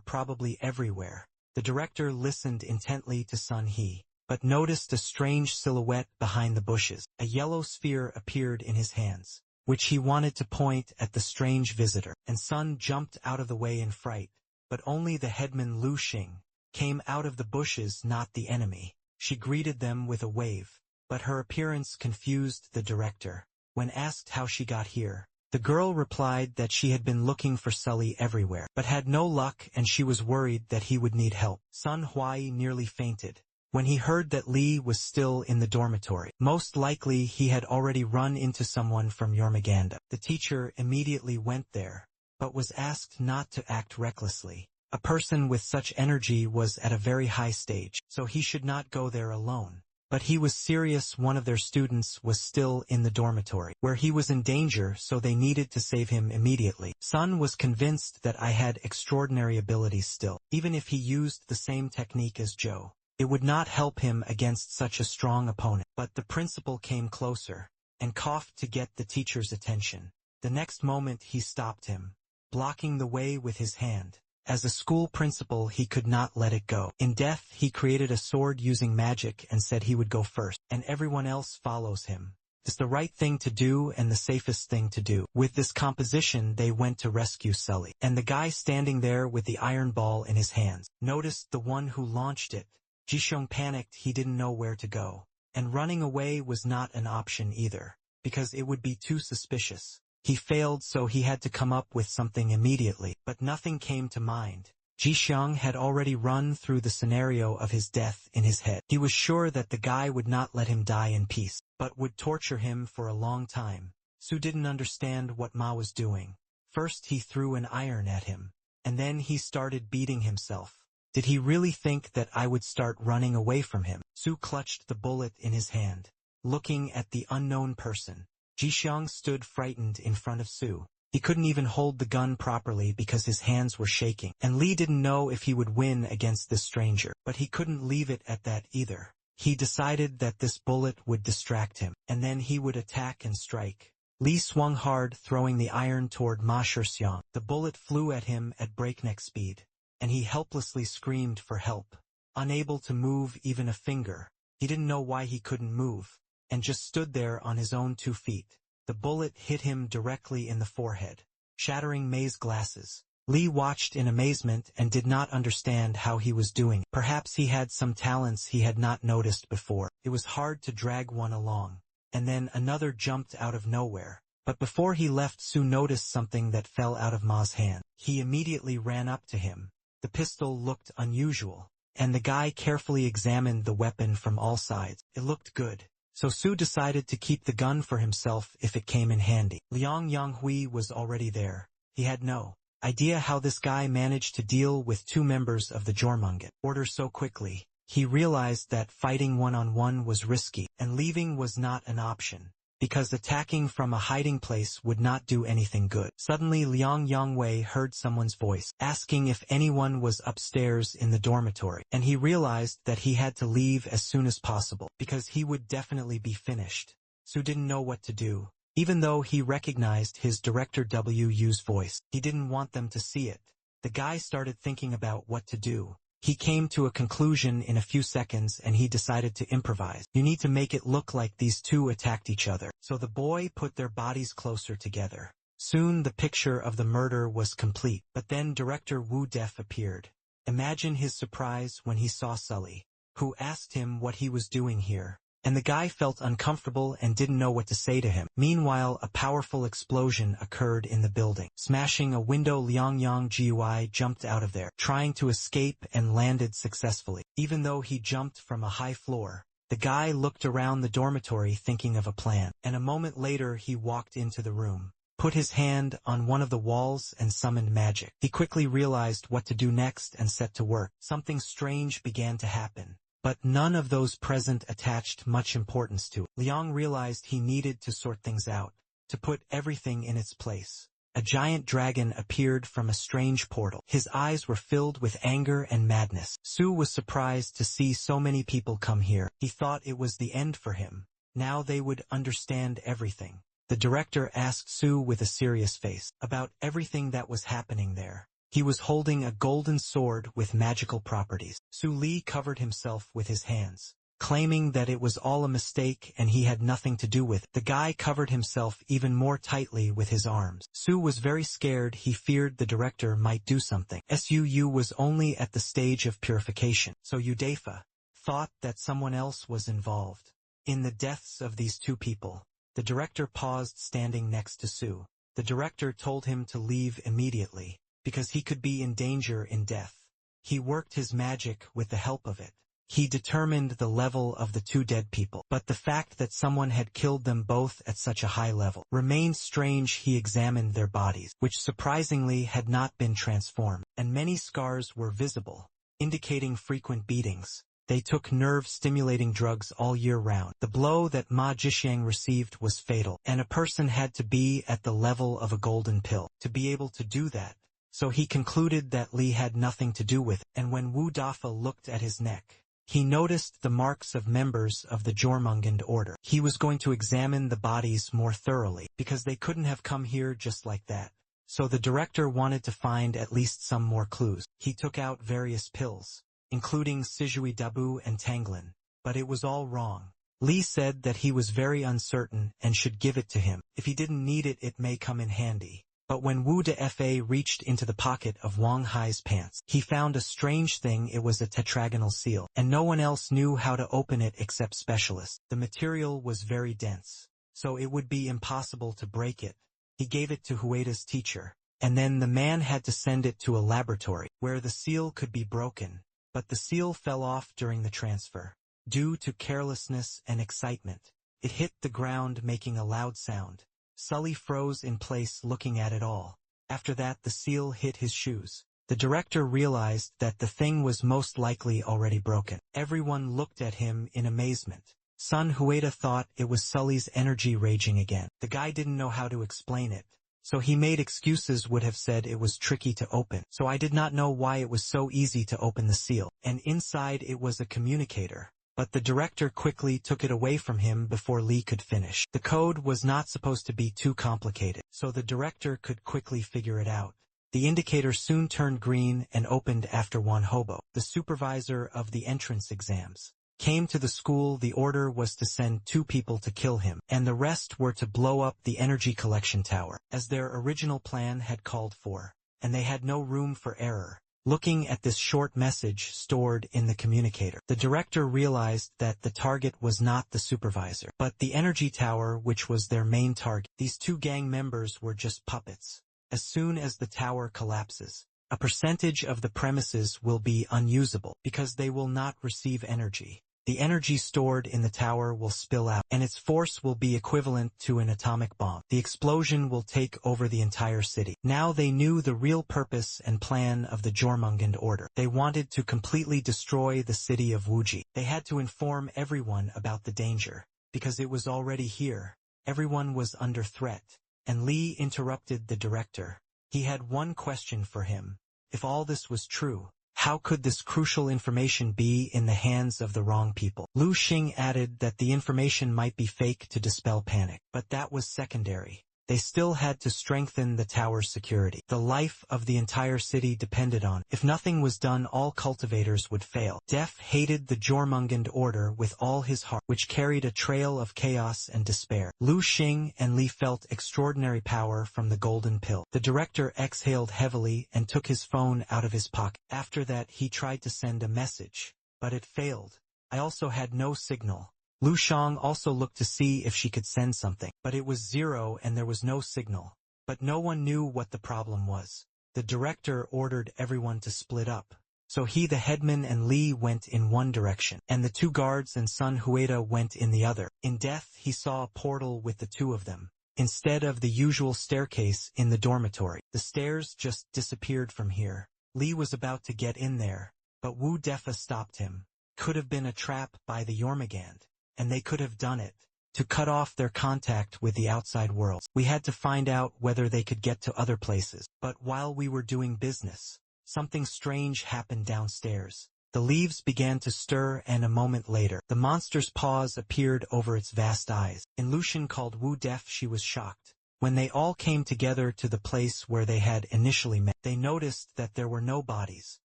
probably everywhere. The director listened intently to Sun He, but noticed a strange silhouette behind the bushes. A yellow sphere appeared in his hands, which he wanted to point at the strange visitor, and Sun jumped out of the way in fright, but only the headman Lu Xing came out of the bushes, not the enemy. She greeted them with a wave, but her appearance confused the director. When asked how she got here, the girl replied that she had been looking for Sully everywhere, but had no luck, and she was worried that he would need help. Sun Huai nearly fainted when he heard that Lee was still in the dormitory. Most likely he had already run into someone from Jormungandr. The teacher immediately went there, but was asked not to act recklessly. A person with such energy was at a very high stage, so he should not go there alone. But he was serious. One of their students was still in the dormitory, where he was in danger, so they needed to save him immediately. Sun was convinced that I had extraordinary abilities still. Even if he used the same technique as Joe, it would not help him against such a strong opponent. But the principal came closer, and coughed to get the teacher's attention. The next moment he stopped him, blocking the way with his hand. As a school principal, he could not let it go. In death, he created a sword using magic and said he would go first, and everyone else follows him. It's the right thing to do and the safest thing to do. With this composition, they went to rescue Sully, and the guy standing there with the iron ball in his hands noticed the one who launched it. Jishong panicked. He didn't know where to go, and running away was not an option either, because it would be too suspicious. He failed, so he had to come up with something immediately, but nothing came to mind. Jishong had already run through the scenario of his death in his head. He was sure that the guy would not let him die in peace, but would torture him for a long time. Su didn't understand what Ma was doing. First he threw an iron at him, and then he started beating himself. Did he really think that I would start running away from him? Su clutched the bullet in his hand, looking at the unknown person. Jishong stood frightened in front of Su. He couldn't even hold the gun properly because his hands were shaking, and Lee didn't know if he would win against this stranger, but he couldn't leave it at that either. He decided that this bullet would distract him, and then he would attack and strike. Lee swung hard, throwing the iron toward Ma Shixiang. The bullet flew at him at breakneck speed, and he helplessly screamed for help. Unable to move even a finger, he didn't know why he couldn't move, and just stood there on his own 2 feet. The bullet hit him directly in the forehead, shattering May's glasses. Lee watched in amazement and did not understand how he was doing. Perhaps he had some talents he had not noticed before. It was hard to drag one along, and then another jumped out of nowhere. But before he left, Su noticed something that fell out of Ma's hand. He immediately ran up to him. The pistol looked unusual, and the guy carefully examined the weapon from all sides. It looked good. So Su decided to keep the gun for himself if it came in handy. Liang Yanghui was already there. He had no idea how this guy managed to deal with 2 members of the Jormungandr order so quickly. He realized that fighting one-on-one was risky, and leaving was not an option, because attacking from a hiding place would not do anything good. Suddenly Liang Yangwei heard someone's voice, asking if anyone was upstairs in the dormitory, and he realized that he had to leave as soon as possible, because he would definitely be finished. Su didn't know what to do. Even though he recognized his director Wu's voice, he didn't want them to see it. The guy started thinking about what to do. He came to a conclusion in a few seconds, and he decided to improvise. You need to make it look like these 2 attacked each other. So the boy put their bodies closer together. Soon the picture of the murder was complete, but then director Wu Def appeared. Imagine his surprise when he saw Sully, who asked him what he was doing here. And the guy felt uncomfortable and didn't know what to say to him. Meanwhile, a powerful explosion occurred in the building. Smashing a window, Liang Yanggui jumped out of there, trying to escape, and landed successfully. Even though he jumped from a high floor, the guy looked around the dormitory thinking of a plan, and a moment later he walked into the room, put his hand on one of the walls and summoned magic. He quickly realized what to do next and set to work. Something strange began to happen, but none of those present attached much importance to it. Liang realized he needed to sort things out, to put everything in its place. A giant dragon appeared from a strange portal. His eyes were filled with anger and madness. Su was surprised to see so many people come here. He thought it was the end for him. Now they would understand everything. The director asked Su with a serious face about everything that was happening there. He was holding a golden sword with magical properties. Su Li covered himself with his hands, claiming that it was all a mistake and he had nothing to do with it. The guy covered himself even more tightly with his arms. Su was very scared. He feared the director might do something. Suu was only at the stage of purification, so Udafa thought that someone else was involved in the deaths of these 2 people. The director paused, standing next to Su. The director told him to leave immediately, because he could be in danger in death. He worked his magic with the help of it. He determined the level of the two dead people, but the fact that someone had killed them both at such a high level remained strange. He examined their bodies, which surprisingly had not been transformed, and many scars were visible, indicating frequent beatings. They took nerve-stimulating drugs all year round. The blow that Ma Jixiang received was fatal, and a person had to be at the level of a golden pill to be able to do that. So he concluded that Li had nothing to do with it, and when Wu Dafa looked at his neck, he noticed the marks of members of the Jormungand order. He was going to examine the bodies more thoroughly, because they couldn't have come here just like that. So the director wanted to find at least some more clues. He took out various pills, including Sijui Dabu and Tanglin, but it was all wrong. Li said that he was very uncertain and should give it to him. If he didn't need it, it may come in handy. But when Wu Dafa reached into the pocket of Wang Hai's pants, he found a strange thing. It was a tetragonal seal, and no one else knew how to open it except specialists. The material was very dense, so it would be impossible to break it. He gave it to Hueda's teacher, and then the man had to send it to a laboratory, where the seal could be broken. But the seal fell off during the transfer. Due to carelessness and excitement, it hit the ground making a loud sound. Sully froze in place looking at it all. After that the seal hit his shoes. The director realized that the thing was most likely already broken. Everyone looked at him in amazement. Sun Hueda thought it was Sully's energy raging again. The guy didn't know how to explain it, so he made excuses. Would have said it was tricky to open, so I did not know why it was so easy to open the seal, and inside it was a communicator. But the director quickly took it away from him before Li could finish. The code was not supposed to be too complicated, so the director could quickly figure it out. The indicator soon turned green and opened after Wan Hobo, the supervisor of the entrance exams, came to the school. The order was to send 2 people to kill him, and the rest were to blow up the energy collection tower, as their original plan had called for, and they had no room for error. Looking at this short message stored in the communicator, the director realized that the target was not the supervisor, but the energy tower, which was their main target. These 2 gang members were just puppets. As soon as the tower collapses, a percentage of the premises will be unusable because they will not receive energy. The energy stored in the tower will spill out, and its force will be equivalent to an atomic bomb. The explosion will take over the entire city. Now they knew the real purpose and plan of the Jormungand order. They wanted to completely destroy the city of Wuji. They had to inform everyone about the danger, because it was already here. Everyone was under threat. And Li interrupted the director. He had one question for him. If all this was true, how could this crucial information be in the hands of the wrong people? Lu Xing added that the information might be fake to dispel panic, but that was secondary. They still had to strengthen the tower's security. The life of the entire city depended on it. If nothing was done, all cultivators would fail. Def hated the Jormungand order with all his heart, which carried a trail of chaos and despair. Lu Xing and Li felt extraordinary power from the golden pill. The director exhaled heavily and took his phone out of his pocket. After that he tried to send a message, but it failed. I also had no signal. Lu Shang also looked to see if she could send something, but it was 0 and there was no signal. But no one knew what the problem was. The director ordered everyone to split up. So he, the headman, and Li went in one direction, and the 2 guards and Sun Hueda went in the other. In death he saw a portal with the 2 of them. Instead of the usual staircase in the dormitory, the stairs just disappeared from here. Li was about to get in there, but Wu Defa stopped him. Could have been a trap by the Jormungand. And they could have done it to cut off their contact with the outside world. We had to find out whether they could get to other places. But while we were doing business, something strange happened downstairs. The leaves began to stir, and a moment later, the monster's paws appeared over its vast eyes. In Lucian called Wu Def, she was shocked. When they all came together to the place where they had initially met, they noticed that there were no bodies.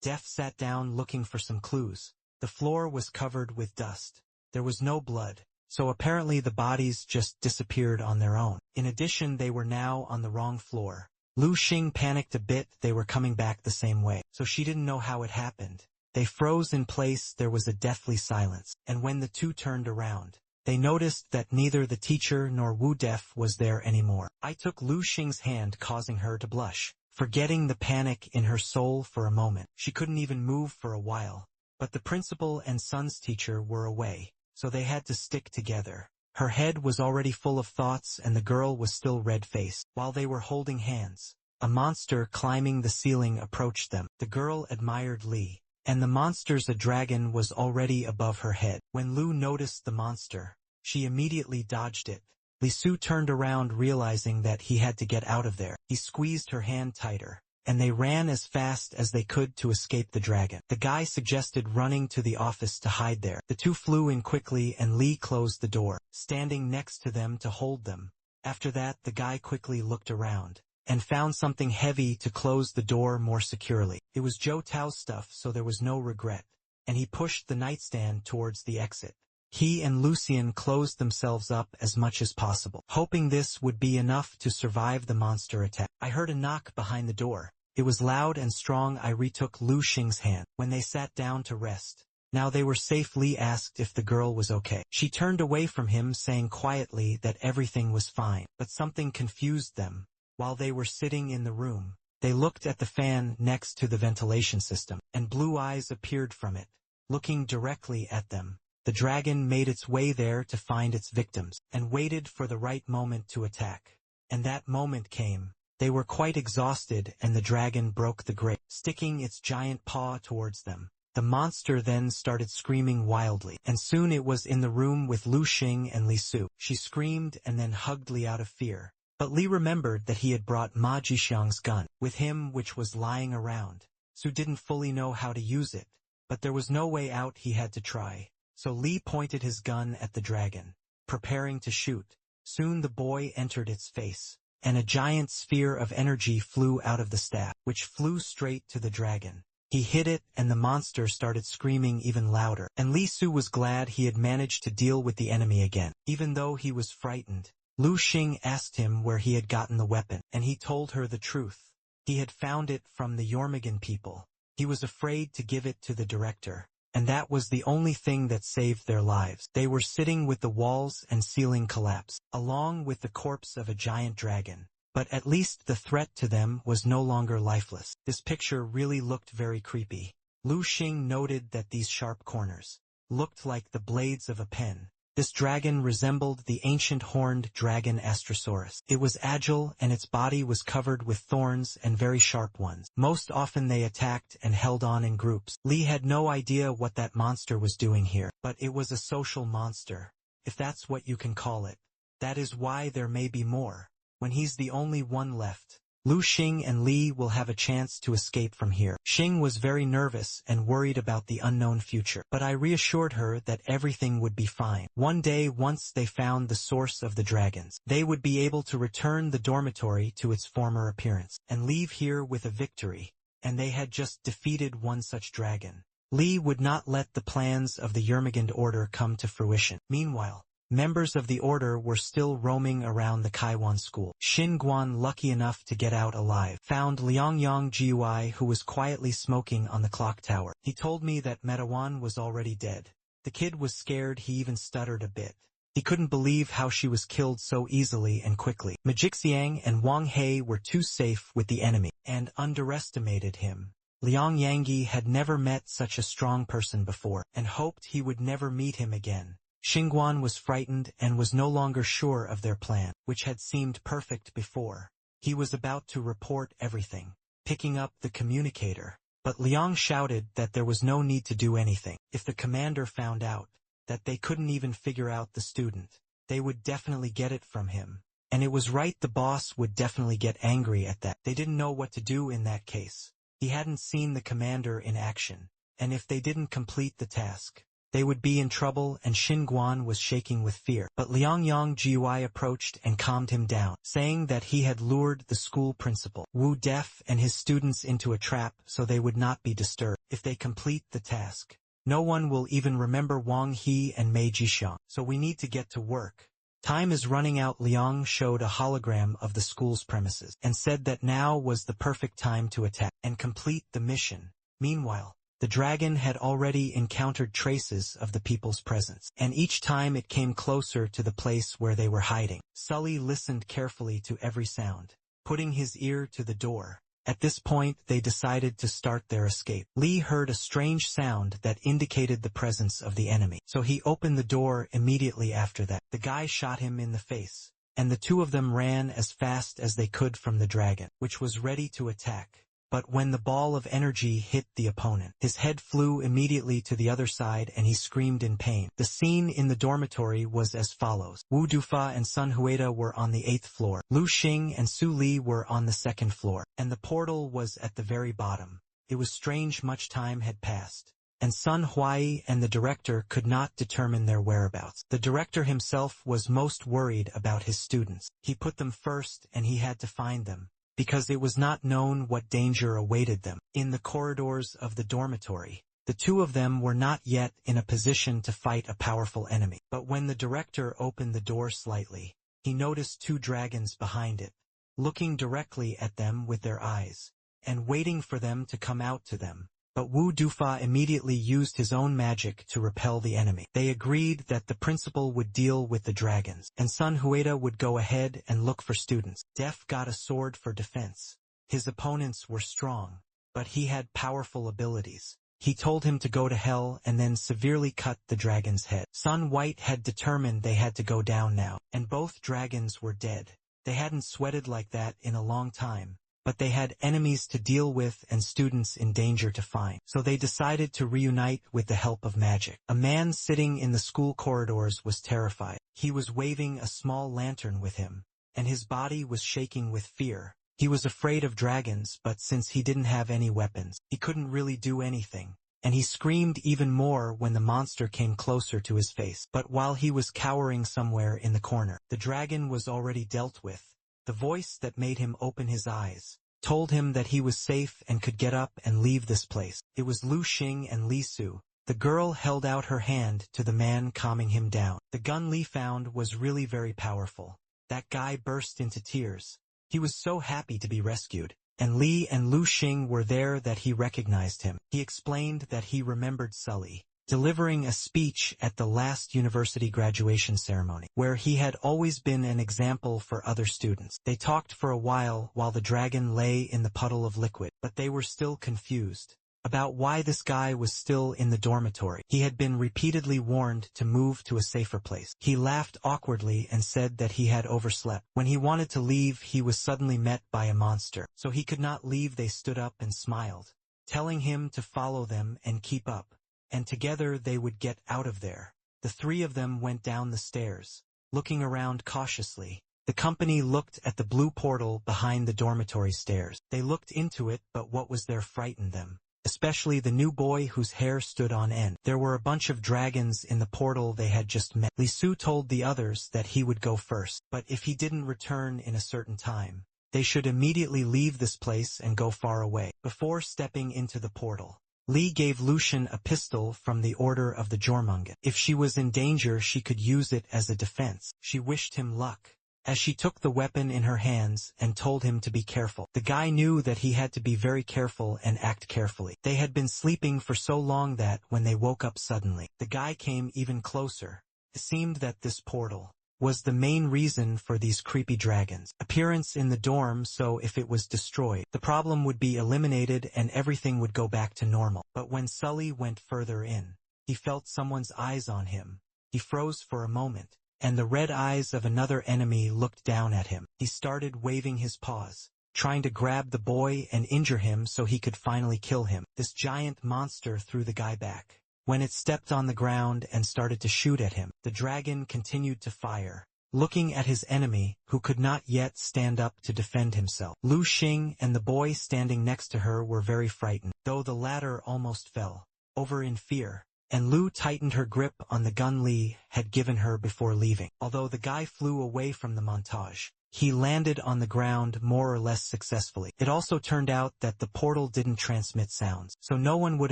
Def sat down looking for some clues. The floor was covered with dust. There was no blood, so apparently the bodies just disappeared on their own. In addition, they were now on the wrong floor. Lu Xing panicked a bit. They were coming back the same way, so she didn't know how it happened. They froze in place. There was a deathly silence, and when the 2 turned around, they noticed that neither the teacher nor Wu Def was there anymore. I took Lu Xing's hand, causing her to blush, forgetting the panic in her soul for a moment. She couldn't even move for a while. But the principal and son's teacher were away, so they had to stick together. Her head was already full of thoughts and the girl was still red-faced. While they were holding hands, a monster climbing the ceiling approached them. The girl admired Lee, and the monster's a dragon was already above her head. When Lu noticed the monster, she immediately dodged it. Li Su turned around realizing that he had to get out of there. He squeezed her hand tighter, and they ran as fast as they could to escape the dragon. The guy suggested running to the office to hide there. The two flew in quickly and Lee closed the door, standing next to them to hold them. After that, the guy quickly looked around and found something heavy to close the door more securely. It was Zhou Tao's stuff, so there was no regret, and he pushed the nightstand towards the exit. He and Lucien closed themselves up as much as possible, hoping this would be enough to survive the monster attack. I heard a knock behind the door. It was loud and strong. I retook Lu Xing's hand. When they sat down to rest, now they were safe, Li asked if the girl was okay. She turned away from him, saying quietly that everything was fine, but something confused them. While they were sitting in the room, they looked at the fan next to the ventilation system, and blue eyes appeared from it, looking directly at them. The dragon made its way there to find its victims, and waited for the right moment to attack. And that moment came. They were quite exhausted and the dragon broke the grate, sticking its giant paw towards them. The monster then started screaming wildly, and soon it was in the room with Lu Xing and Li Su. She screamed and then hugged Li out of fear. But Li remembered that he had brought Ma Jixiang's gun with him, which was lying around. Su didn't fully know how to use it, but there was no way out. He had to try. So Li pointed his gun at the dragon, preparing to shoot. Soon the boy entered its face, and a giant sphere of energy flew out of the staff, which flew straight to the dragon. He hit it and the monster started screaming even louder, and Li Su was glad he had managed to deal with the enemy again. Even though he was frightened, Lu Xing asked him where he had gotten the weapon, and he told her the truth. He had found it from the Yormigan people. He was afraid to give it to the director, and that was the only thing that saved their lives. They were sitting with the walls and ceiling collapse, along with the corpse of a giant dragon. But at least the threat to them was no longer lifeless. This picture really looked very creepy. Lu Xing noted that these sharp corners looked like the blades of a pen. This dragon resembled the ancient horned dragon Astrosaurus. It was agile and its body was covered with thorns and very sharp ones. Most often they attacked and held on in groups. Li had no idea what that monster was doing here, but it was a social monster, if that's what you can call it. That is why there may be more. When he's the only one left, Lu Xing and Li will have a chance to escape from here. Xing was very nervous and worried about the unknown future, but I reassured her that everything would be fine. One day, once they found the source of the dragons, they would be able to return the dormitory to its former appearance, and leave here with a victory, and they had just defeated one such dragon. Li would not let the plans of the Yermagand order come to fruition. Meanwhile, members of the order were still roaming around the Kaiwan school. Xin Guan, lucky enough to get out alive, found Liangyang Jiui, who was quietly smoking on the clock tower. He told me that Metawan was already dead. The kid was scared. He even stuttered a bit. He couldn't believe how she was killed so easily and quickly. Majixiang and Wang He were too safe with the enemy, and underestimated him. Liang Yangyi had never met such a strong person before, and hoped he would never meet him again. Xingguan was frightened and was no longer sure of their plan, which had seemed perfect before. He was about to report everything, picking up the communicator, but Liang shouted that there was no need to do anything. If the commander found out that they couldn't even figure out the student, they would definitely get it from him. And it was right, the boss would definitely get angry at that. They didn't know what to do in that case. He hadn't seen the commander in action, and if they didn't complete the task, they would be in trouble, and Xinguan was shaking with fear. But Liangyang Jiui approached and calmed him down, saying that he had lured the school principal, Wu Def, and his students into a trap so they would not be disturbed. If they complete the task, no one will even remember Wang He and Mei Jixiang, so we need to get to work. Time is running out. Liang showed a hologram of the school's premises, and said that now was the perfect time to attack and complete the mission. Meanwhile, the dragon had already encountered traces of the people's presence, and each time it came closer to the place where they were hiding. Sully listened carefully to every sound, putting his ear to the door, At this point, they decided to start their escape. Lee heard a strange sound that indicated the presence of the enemy, so he opened the door immediately after that. The guy shot him in the face, and the two of them ran as fast as they could from the dragon, which was ready to attack. But when the ball of energy hit the opponent, his head flew immediately to the other side and he screamed in pain. The scene in the dormitory was as follows. Wu Dufa and Sun Huida were on the 8th floor. Lu Xing and Su Li were on the 2nd floor. And the portal was at the very bottom. It was strange much time had passed. And Sun Huai and the director could not determine their whereabouts. The director himself was most worried about his students. He put them first and he had to find them, because it was not known what danger awaited them. In the corridors of the dormitory, the two of them were not yet in a position to fight a powerful enemy. But when the director opened the door slightly, he noticed two dragons behind it, looking directly at them with their eyes, and waiting for them to come out to them. But Wu Dufa immediately used his own magic to repel the enemy. They agreed that the principal would deal with the dragons, and Sun Huida would go ahead and look for students. Def got a sword for defense. His opponents were strong, but he had powerful abilities. He told him to go to hell and then severely cut the dragon's head. Sun White had determined they had to go down now, and both dragons were dead. They hadn't sweated like that in a long time, but they had enemies to deal with and students in danger to find. So they decided to reunite with the help of magic. A man sitting in the school corridors was terrified. He was waving a small lantern with him, and his body was shaking with fear. He was afraid of dragons, but since he didn't have any weapons, he couldn't really do anything. And he screamed even more when the monster came closer to his face. But while he was cowering somewhere in the corner, the dragon was already dealt with. The voice that made him open his eyes told him that he was safe and could get up and leave this place. It was Lu Xing and Li Su. The girl held out her hand to the man, calming him down. The gun Li found was really very powerful. That guy burst into tears. He was so happy to be rescued. And Li and Lu Xing were there that he recognized him. He explained that he remembered Sully delivering a speech at the last university graduation ceremony, where he had always been an example for other students. They talked for a while the dragon lay in the puddle of liquid, but they were still confused about why this guy was still in the dormitory. He had been repeatedly warned to move to a safer place. He laughed awkwardly and said that he had overslept. When he wanted to leave, he was suddenly met by a monster. So he could not leave. They stood up and smiled, telling him to follow them and keep up, and together they would get out of there. The three of them went down the stairs, looking around cautiously. The company looked at the blue portal behind the dormitory stairs. They looked into it, but what was there frightened them, especially the new boy whose hair stood on end. There were a bunch of dragons in the portal they had just met. Li Su told the others that he would go first, but if he didn't return in a certain time, they should immediately leave this place and go far away. Before stepping into the portal, Li gave Lucian a pistol from the Order of the Jormungand. If she was in danger, she could use it as a defense. She wished him luck as she took the weapon in her hands and told him to be careful. The guy knew that he had to be very careful and act carefully. They had been sleeping for so long that when they woke up suddenly, the guy came even closer. It seemed that this portal was the main reason for these creepy dragons' appearance in the dorm, so if it was destroyed, the problem would be eliminated and everything would go back to normal. But when Sully went further in, he felt someone's eyes on him. He froze for a moment, and the red eyes of another enemy looked down at him. He started waving his paws, trying to grab the boy and injure him so he could finally kill him. This giant monster threw the guy back. When it stepped on the ground and started to shoot at him, the dragon continued to fire, looking at his enemy, who could not yet stand up to defend himself. Lu Xing and the boy standing next to her were very frightened, though the latter almost fell over in fear, and Lu tightened her grip on the gun Li had given her before leaving. Although the guy flew away from the montage, he landed on the ground more or less successfully. It also turned out that the portal didn't transmit sounds, so no one would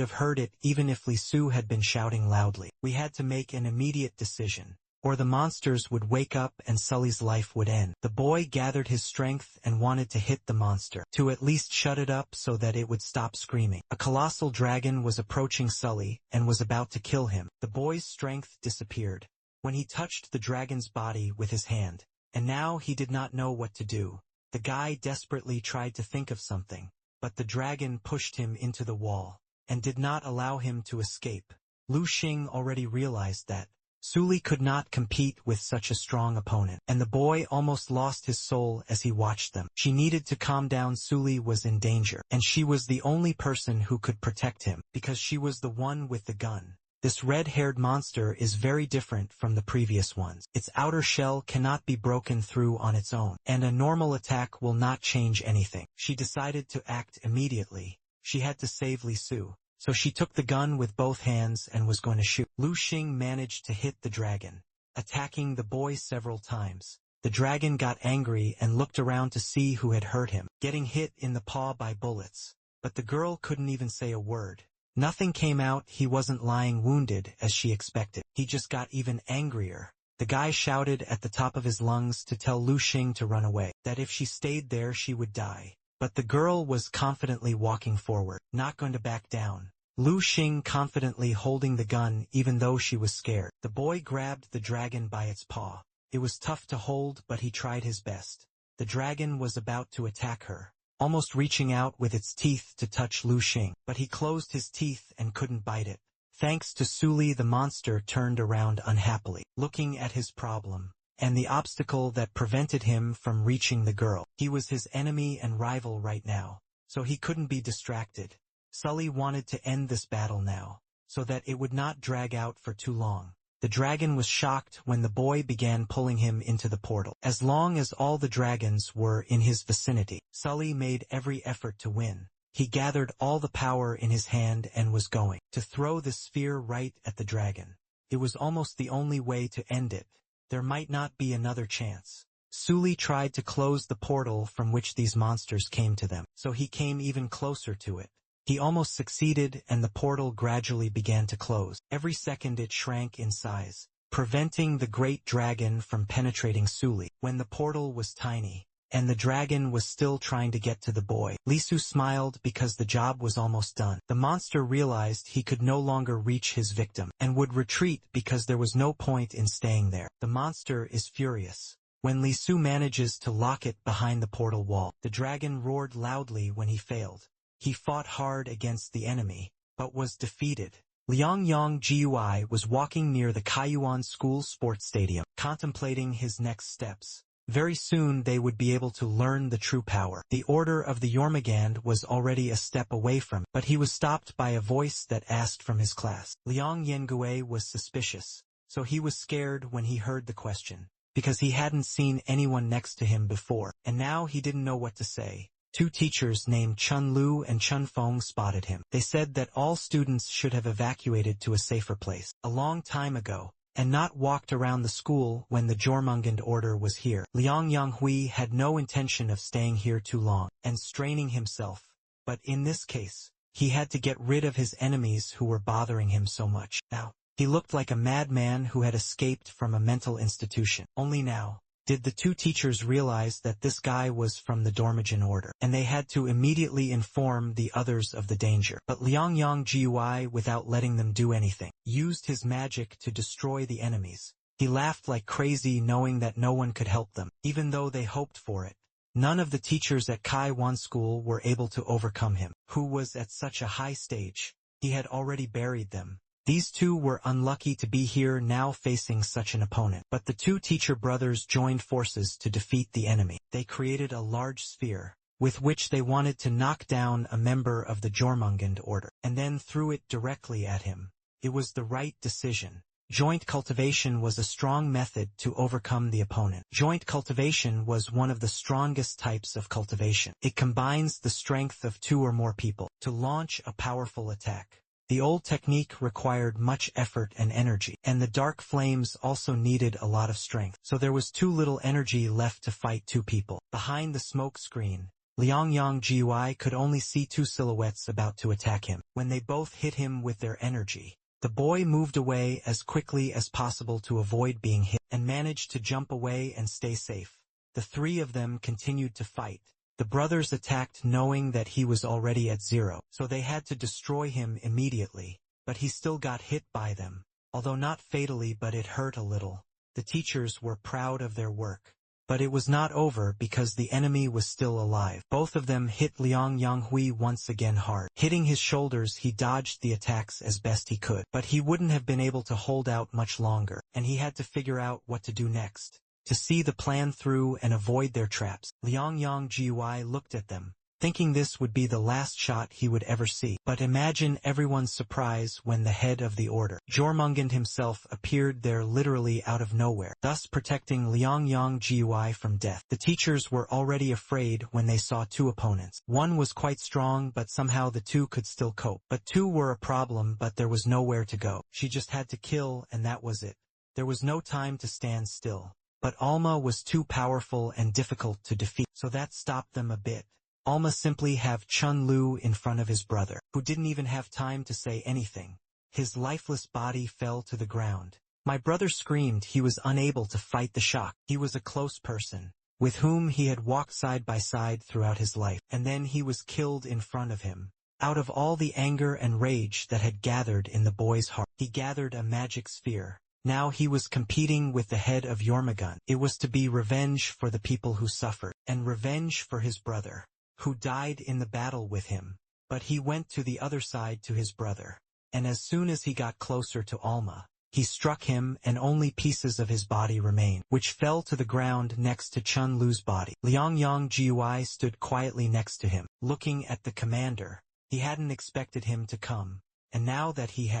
have heard it even if Li Su had been shouting loudly. We had to make an immediate decision, or the monsters would wake up and Sully's life would end. The boy gathered his strength and wanted to hit the monster, to at least shut it up so that it would stop screaming. A colossal dragon was approaching Sully and was about to kill him. The boy's strength disappeared when he touched the dragon's body with his hand, and now he did not know what to do. The guy desperately tried to think of something, but the dragon pushed him into the wall, and did not allow him to escape. Lu Xing already realized that Suli could not compete with such a strong opponent, and the boy almost lost his soul as he watched them. She needed to calm down. Suli was in danger, and she was the only person who could protect him, because she was the one with the gun. This red-haired monster is very different from the previous ones. Its outer shell cannot be broken through on its own, and a normal attack will not change anything. She decided to act immediately. She had to save Li Su. So she took the gun with both hands and was going to shoot. Lu Xing managed to hit the dragon, attacking the boy several times. The dragon got angry and looked around to see who had hurt him, getting hit in the paw by bullets. But the girl couldn't even say a word. Nothing came out. He wasn't lying wounded as she expected. He just got even angrier. The guy shouted at the top of his lungs to tell Lu Xing to run away, that if she stayed there she would die. But the girl was confidently walking forward, not going to back down. Lu Xing confidently holding the gun even though she was scared. The boy grabbed the dragon by its paw. It was tough to hold, but he tried his best. The dragon was about to attack her, almost reaching out with its teeth to touch Lu Xing, but he closed his teeth and couldn't bite it. Thanks to Suli, the monster turned around unhappily, looking at his problem and the obstacle that prevented him from reaching the girl. He was his enemy and rival right now, so he couldn't be distracted. Sully wanted to end this battle now, so that it would not drag out for too long. The dragon was shocked when the boy began pulling him into the portal. As long as all the dragons were in his vicinity, Sully made every effort to win. He gathered all the power in his hand and was going to throw the sphere right at the dragon. It was almost the only way to end it. There might not be another chance. Suli tried to close the portal from which these monsters came to them, so he came even closer to it. He almost succeeded, and the portal gradually began to close. Every second it shrank in size, preventing the great dragon from penetrating Suli. When the portal was tiny, and the dragon was still trying to get to the boy, Li Su smiled because the job was almost done. The monster realized he could no longer reach his victim, and would retreat because there was no point in staying there. The monster is furious. When Li Su manages to lock it behind the portal wall, the dragon roared loudly when he failed. He fought hard against the enemy, but was defeated. Liang Yang Gui was walking near the Kaiyuan School Sports Stadium, contemplating his next steps. Very soon they would be able to learn the true power. The order of the Jormungand was already a step away from him, but he was stopped by a voice that asked from his class. Liang Yengui was suspicious, so he was scared when he heard the question, because he hadn't seen anyone next to him before, and now he didn't know what to say. Two teachers named Chun Lu and Chun Feng spotted him. They said that all students should have evacuated to a safer place a long time ago, and not walked around the school when the Jormungand order was here. Liang Yanghui had no intention of staying here too long and straining himself, but in this case, he had to get rid of his enemies who were bothering him so much. Now, he looked like a madman who had escaped from a mental institution. Only now did the two teachers realize that this guy was from the Dormigan order, and they had to immediately inform the others of the danger. But Liang Yang Gui, without letting them do anything, used his magic to destroy the enemies. He laughed like crazy, knowing that no one could help them, even though they hoped for it. None of the teachers at Kaiyuan School were able to overcome him, who was at such a high stage. He had already buried them. These two were unlucky to be here now facing such an opponent. But the two teacher brothers joined forces to defeat the enemy. They created a large sphere, with which they wanted to knock down a member of the Jormungand order, and then threw it directly at him. It was the right decision. Joint cultivation was a strong method to overcome the opponent. Joint cultivation was one of the strongest types of cultivation. It combines the strength of two or more people to launch a powerful attack. The old technique required much effort and energy, and the dark flames also needed a lot of strength, so there was too little energy left to fight two people. Behind the smoke screen, Liang Yang Gui could only see two silhouettes about to attack him. When they both hit him with their energy, the boy moved away as quickly as possible to avoid being hit, and managed to jump away and stay safe. The three of them continued to fight. The brothers attacked knowing that he was already at zero, so they had to destroy him immediately, but he still got hit by them, although not fatally, but it hurt a little. The teachers were proud of their work. But it was not over because the enemy was still alive. Both of them hit Liang Yanghui once again hard. Hitting his shoulders, he dodged the attacks as best he could. But he wouldn't have been able to hold out much longer, and he had to figure out what to do next. To see the plan through and avoid their traps, Liang Yanghui looked at them, thinking this would be the last shot he would ever see. But imagine everyone's surprise when the head of the order, Jormungand himself, appeared there literally out of nowhere, thus protecting Liang Yanghui from death. The teachers were already afraid when they saw two opponents. One was quite strong, but somehow the two could still cope. But two were a problem, but there was nowhere to go. She just had to kill, and that was it. There was no time to stand still. But Alma was too powerful and difficult to defeat, so that stopped them a bit. Alma simply have Chun Lu in front of his brother, who didn't even have time to say anything. His lifeless body fell to the ground. My brother screamed. He was unable to fight the shock. He was a close person, with whom he had walked side by side throughout his life, and then he was killed in front of him. Out of all the anger and rage that had gathered in the boy's heart, he gathered a magic sphere. Now he was competing with the head of Jormungand. It was to be revenge for the people who suffered, and revenge for his brother, who died in the battle with him. But he went to the other side to his brother, and as soon as he got closer to Alma, he struck him and only pieces of his body remained, which fell to the ground next to Chun Lu's body. Liang Yanghui stood quietly next to him, looking at the commander. He hadn't expected him to come, and now that he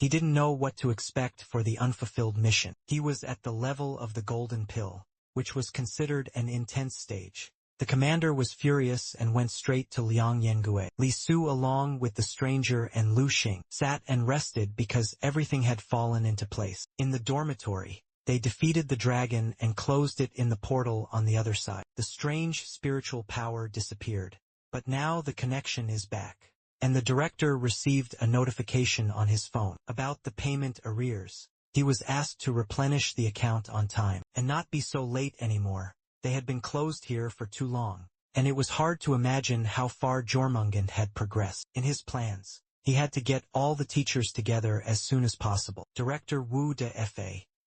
didn't know what to expect for the unfulfilled mission. He was at the level of the golden pill, which was considered an intense stage. The commander was furious and went straight to Liang Yanghui. Li Su, along with the stranger and Lu Xing, sat and rested because everything had fallen into place. In the dormitory, they defeated the dragon and closed it in the portal on the other side. The strange spiritual power disappeared, but now the connection is back. And the director received a notification on his phone about the payment arrears. He was asked to replenish the account on time and not be so late anymore. They had been closed here for too long, and it was hard to imagine how far Jormungand had progressed. In his plans, he had to get all the teachers together as soon as possible. Director Wu De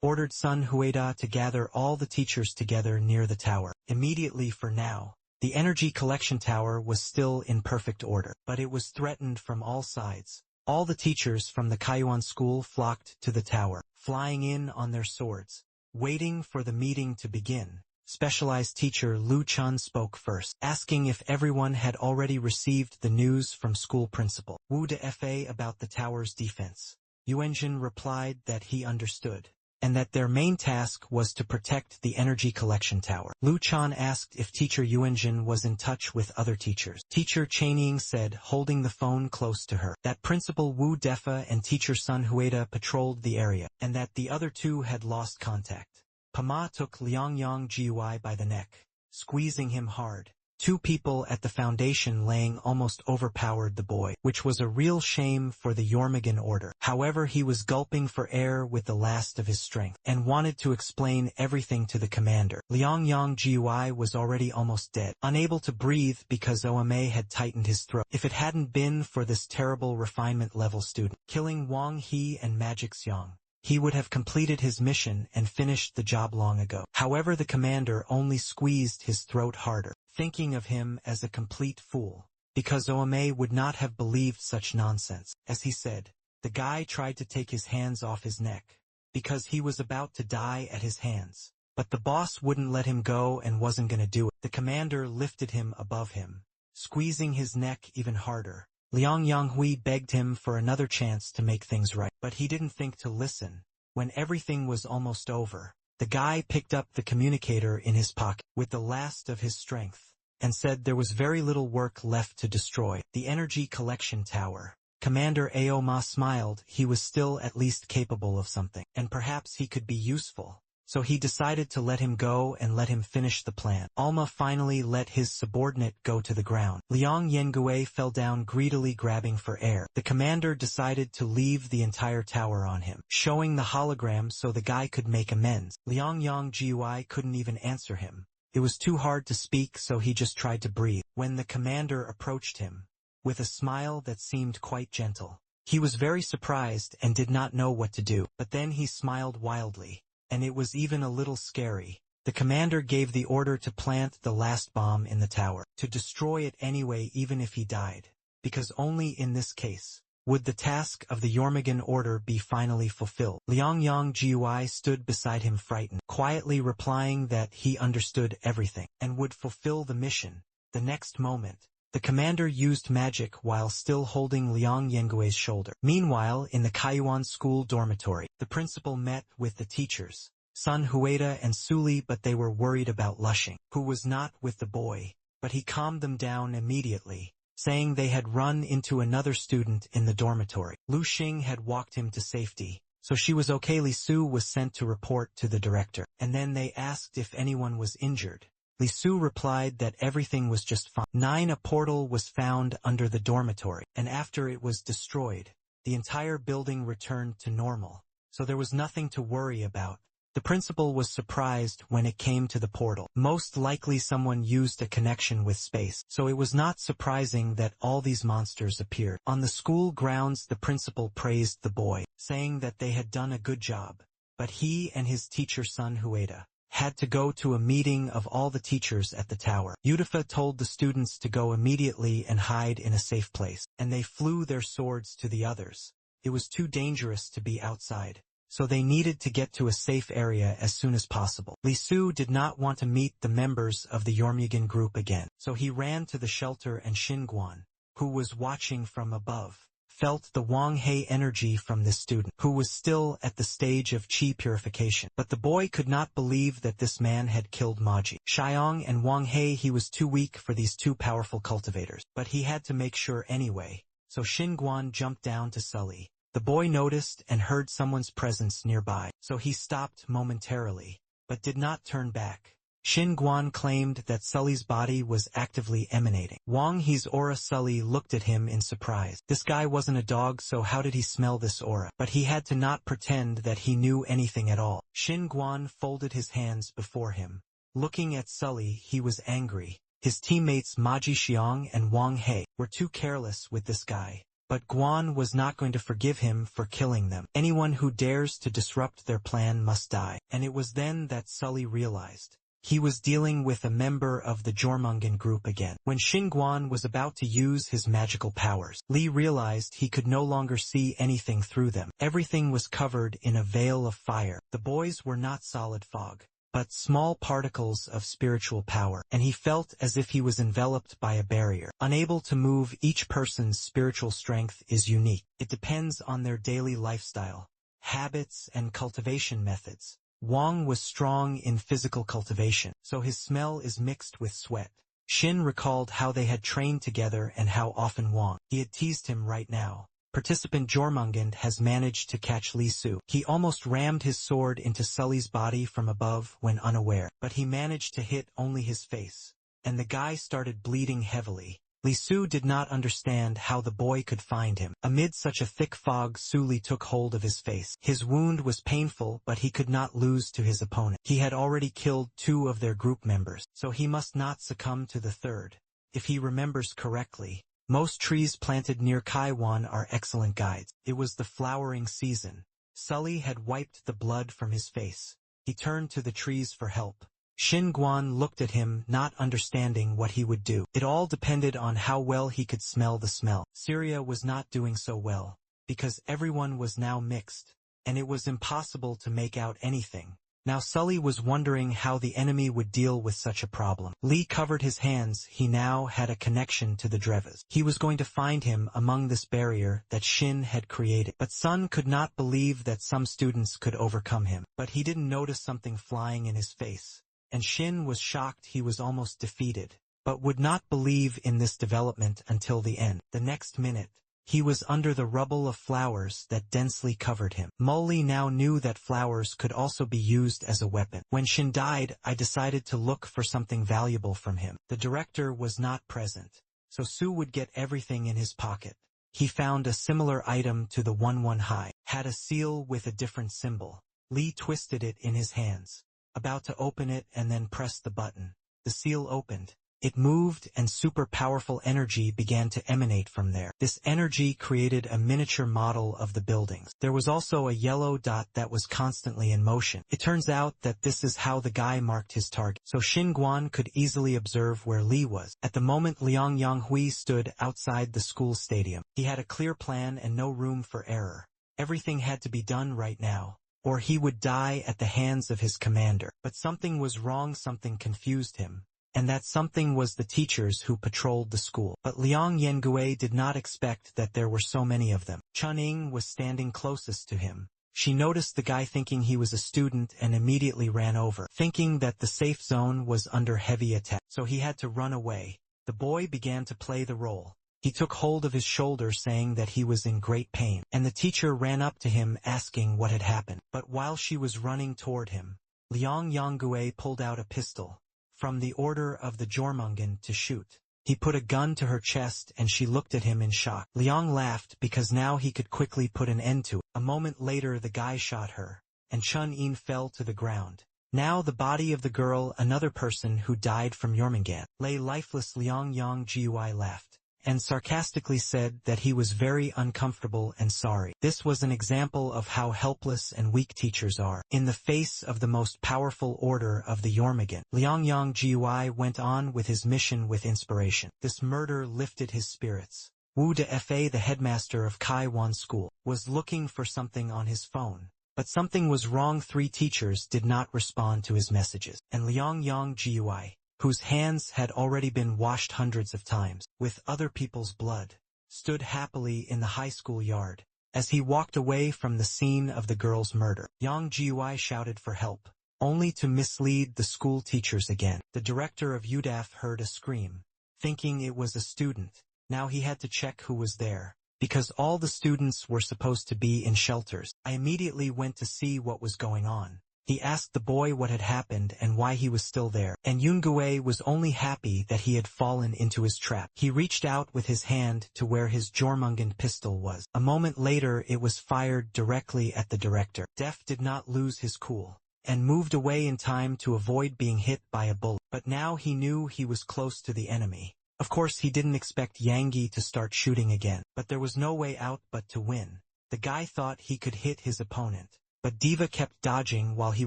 ordered Sun Huida to gather all the teachers together near the tower immediately. For now, the energy collection tower was still in perfect order, but it was threatened from all sides. All the teachers from the Kaiyuan school flocked to the tower, flying in on their swords, waiting for the meeting to begin. Specialized teacher Lu Chun spoke first, asking if everyone had already received the news from school principal Wu De about the tower's defense. Yuanjin replied that he understood, and that their main task was to protect the energy collection tower. Lu Chan asked if teacher Yuanjin was in touch with other teachers. Teacher Chanying said, holding the phone close to her, that Principal Wu Defa and teacher Sun Huida patrolled the area, and that the other two had lost contact. Pama took Liang Yanghui by the neck, squeezing him hard. Two people at the foundation laying almost overpowered the boy, which was a real shame for the Jormungand order. However, he was gulping for air with the last of his strength, and wanted to explain everything to the commander. Liang Yanghui was already almost dead, unable to breathe because OMA had tightened his throat. If it hadn't been for this terrible refinement level student, killing Wang He and Magic Xiang, he would have completed his mission and finished the job long ago. However, the commander only squeezed his throat harder, thinking of him as a complete fool, because OMA would not have believed such nonsense. As he said, the guy tried to take his hands off his neck, because he was about to die at his hands. But the boss wouldn't let him go and wasn't gonna do it. The commander lifted him above him, squeezing his neck even harder. Liang Yanghui begged him for another chance to make things right, but he didn't think to listen. When everything was almost over, the guy picked up the communicator in his pocket with the last of his strength, and said there was very little work left to destroy the energy collection tower. Commander Aoma smiled. He was still at least capable of something, and perhaps he could be useful. So he decided to let him go and let him finish the plan. Alma finally let his subordinate go to the ground. Liang Yanghui fell down greedily, grabbing for air. The commander decided to leave the entire tower on him, showing the hologram so the guy could make amends. Liang Yanghui couldn't even answer him. It was too hard to speak, so he just tried to breathe. When the commander approached him, with a smile that seemed quite gentle, he was very surprised and did not know what to do. But then he smiled wildly, and it was even a little scary. The commander gave the order to plant the last bomb in the tower, to destroy it anyway even if he died, because only in this case would the task of the Jormungand order be finally fulfilled. Liang Yang Gui stood beside him frightened, quietly replying that he understood everything, and would fulfill the mission. The next moment, the commander used magic while still holding Liang Yengui's shoulder. Meanwhile, in the Kaiyuan school dormitory, the principal met with the teachers, Sun Hueda and Suli, but they were worried about Lushing, who was not with the boy, but he calmed them down immediately, saying they had run into another student in the dormitory. Lu Xing had walked him to safety, so she was okay. Li Su was sent to report to the director, and then they asked if anyone was injured. Li Su replied that everything was just fine. A portal was found under the dormitory, and after it was destroyed, the entire building returned to normal, so there was nothing to worry about. The principal was surprised when it came to the portal. Most likely someone used a connection with space, so it was not surprising that all these monsters appeared. On the school grounds, the principal praised the boy, saying that they had done a good job, but he and his teacher Sun Hueda had to go to a meeting of all the teachers at the tower. Yudifa told the students to go immediately and hide in a safe place, and they flew their swords to the others. It was too dangerous to be outside, so they needed to get to a safe area as soon as possible. Li Su did not want to meet the members of the Jormungand group again, so he ran to the shelter, and Xinguan, who was watching from above, felt the Wang He energy from this student, who was still at the stage of qi purification. But the boy could not believe that this man had killed Maji, Xiong and Wang He. He was too weak for these two powerful cultivators, but he had to make sure anyway, so Xinguan jumped down to Sully. The boy noticed and heard someone's presence nearby, so he stopped momentarily, but did not turn back. Xinguan claimed that Sully's body was actively emanating Wang He's aura. Sully looked at him in surprise. This guy wasn't a dog, so how did he smell this aura? But he had to not pretend that he knew anything at all. Xinguan folded his hands before him. Looking at Sully, he was angry. His teammates Maji Xiong and Wang He were too careless with this guy. But Guan was not going to forgive him for killing them. Anyone who dares to disrupt their plan must die. And it was then that Sully realized he was dealing with a member of the Jormungand group again. When Xinguan was about to use his magical powers, Li realized he could no longer see anything through them. Everything was covered in a veil of fire. The boys were not solid fog, but small particles of spiritual power, and he felt as if he was enveloped by a barrier. Unable to move, each person's spiritual strength is unique. It depends on their daily lifestyle, habits, and cultivation methods. Wang was strong in physical cultivation, so his smell is mixed with sweat. Xin recalled how they had trained together and how often Wang had teased him. Right now, participant Jormungand has managed to catch Li Su. He almost rammed his sword into Sully's body from above when unaware, but he managed to hit only his face, and the guy started bleeding heavily. Li Su did not understand how the boy could find him. Amid such a thick fog, Suli took hold of his face. His wound was painful, but he could not lose to his opponent. He had already killed 2 of their group members, so he must not succumb to the third. If he remembers correctly, most trees planted near Kaiwan are excellent guides. It was the flowering season. Sully had wiped the blood from his face. He turned to the trees for help. Xinguan looked at him, not understanding what he would do. It all depended on how well he could smell the smell. Syria was not doing so well, because everyone was now mixed, and it was impossible to make out anything. Now Sully was wondering how the enemy would deal with such a problem. Li covered his hands. He now had a connection to the Drevas. He was going to find him among this barrier that Xin had created. But Sun could not believe that some students could overcome him. But he didn't notice something flying in his face, and Xin was shocked. He was almost defeated, but would not believe in this development until the end. The next minute, he was under the rubble of flowers that densely covered him. Molly now knew that flowers could also be used as a weapon. When Xin died, I decided to look for something valuable from him. The director was not present, so Su would get everything in his pocket. He found a similar item to the one Hai, had a seal with a different symbol. Li twisted it in his hands, about to open it and then pressed the button. The seal opened, It moved and super powerful energy began to emanate from there. This energy created a miniature model of the buildings. There was also a yellow dot that was constantly in motion. It turns out that this is how the guy marked his target. So Xin Guan could easily observe where Li was. At the moment Liang Yanghui stood outside the school stadium. He had a clear plan and no room for error. Everything had to be done right now, or he would die at the hands of his commander. But something was wrong, something confused him. And that something was the teachers who patrolled the school. But Liang Yangui did not expect that there were so many of them. Chuning was standing closest to him. She noticed the guy thinking he was a student and immediately ran over, thinking that the safe zone was under heavy attack. So he had to run away. The boy began to play the role. He took hold of his shoulder saying that he was in great pain. And the teacher ran up to him asking what had happened. But while she was running toward him, Liang Yangui pulled out a pistol from the order of the Jormungand to shoot. He put a gun to her chest and she looked at him in shock. Liang laughed because now he could quickly put an end to it. A moment later the guy shot her, and Chun-In fell to the ground. Now the body of the girl, another person who died from Jormungand, lay lifeless. Liang Yangui laughed and sarcastically said that he was very uncomfortable and sorry. This was an example of how helpless and weak teachers are in the face of the most powerful order of the Jormungand. Liang Yangui went on with his mission with inspiration. This murder lifted his spirits. Wu Defa, the headmaster of Kaiwan School, was looking for something on his phone. But something was wrong. 3 teachers did not respond to his messages. And Liang Yangui, whose hands had already been washed hundreds of times with other people's blood, stood happily in the high school yard. As he walked away from the scene of the girl's murder, Yang Jiui shouted for help, only to mislead the school teachers again. The director of UDAF heard a scream, thinking it was a student. Now he had to check who was there, because all the students were supposed to be in shelters. I immediately went to see what was going on. He asked the boy what had happened and why he was still there, and Yungue was only happy that he had fallen into his trap. He reached out with his hand to where his Jormungand pistol was. A moment later it was fired directly at the director. Def did not lose his cool, and moved away in time to avoid being hit by a bullet. But now he knew he was close to the enemy. Of course he didn't expect Yangi to start shooting again, but there was no way out but to win. The guy thought he could hit his opponent, but Diva kept dodging while he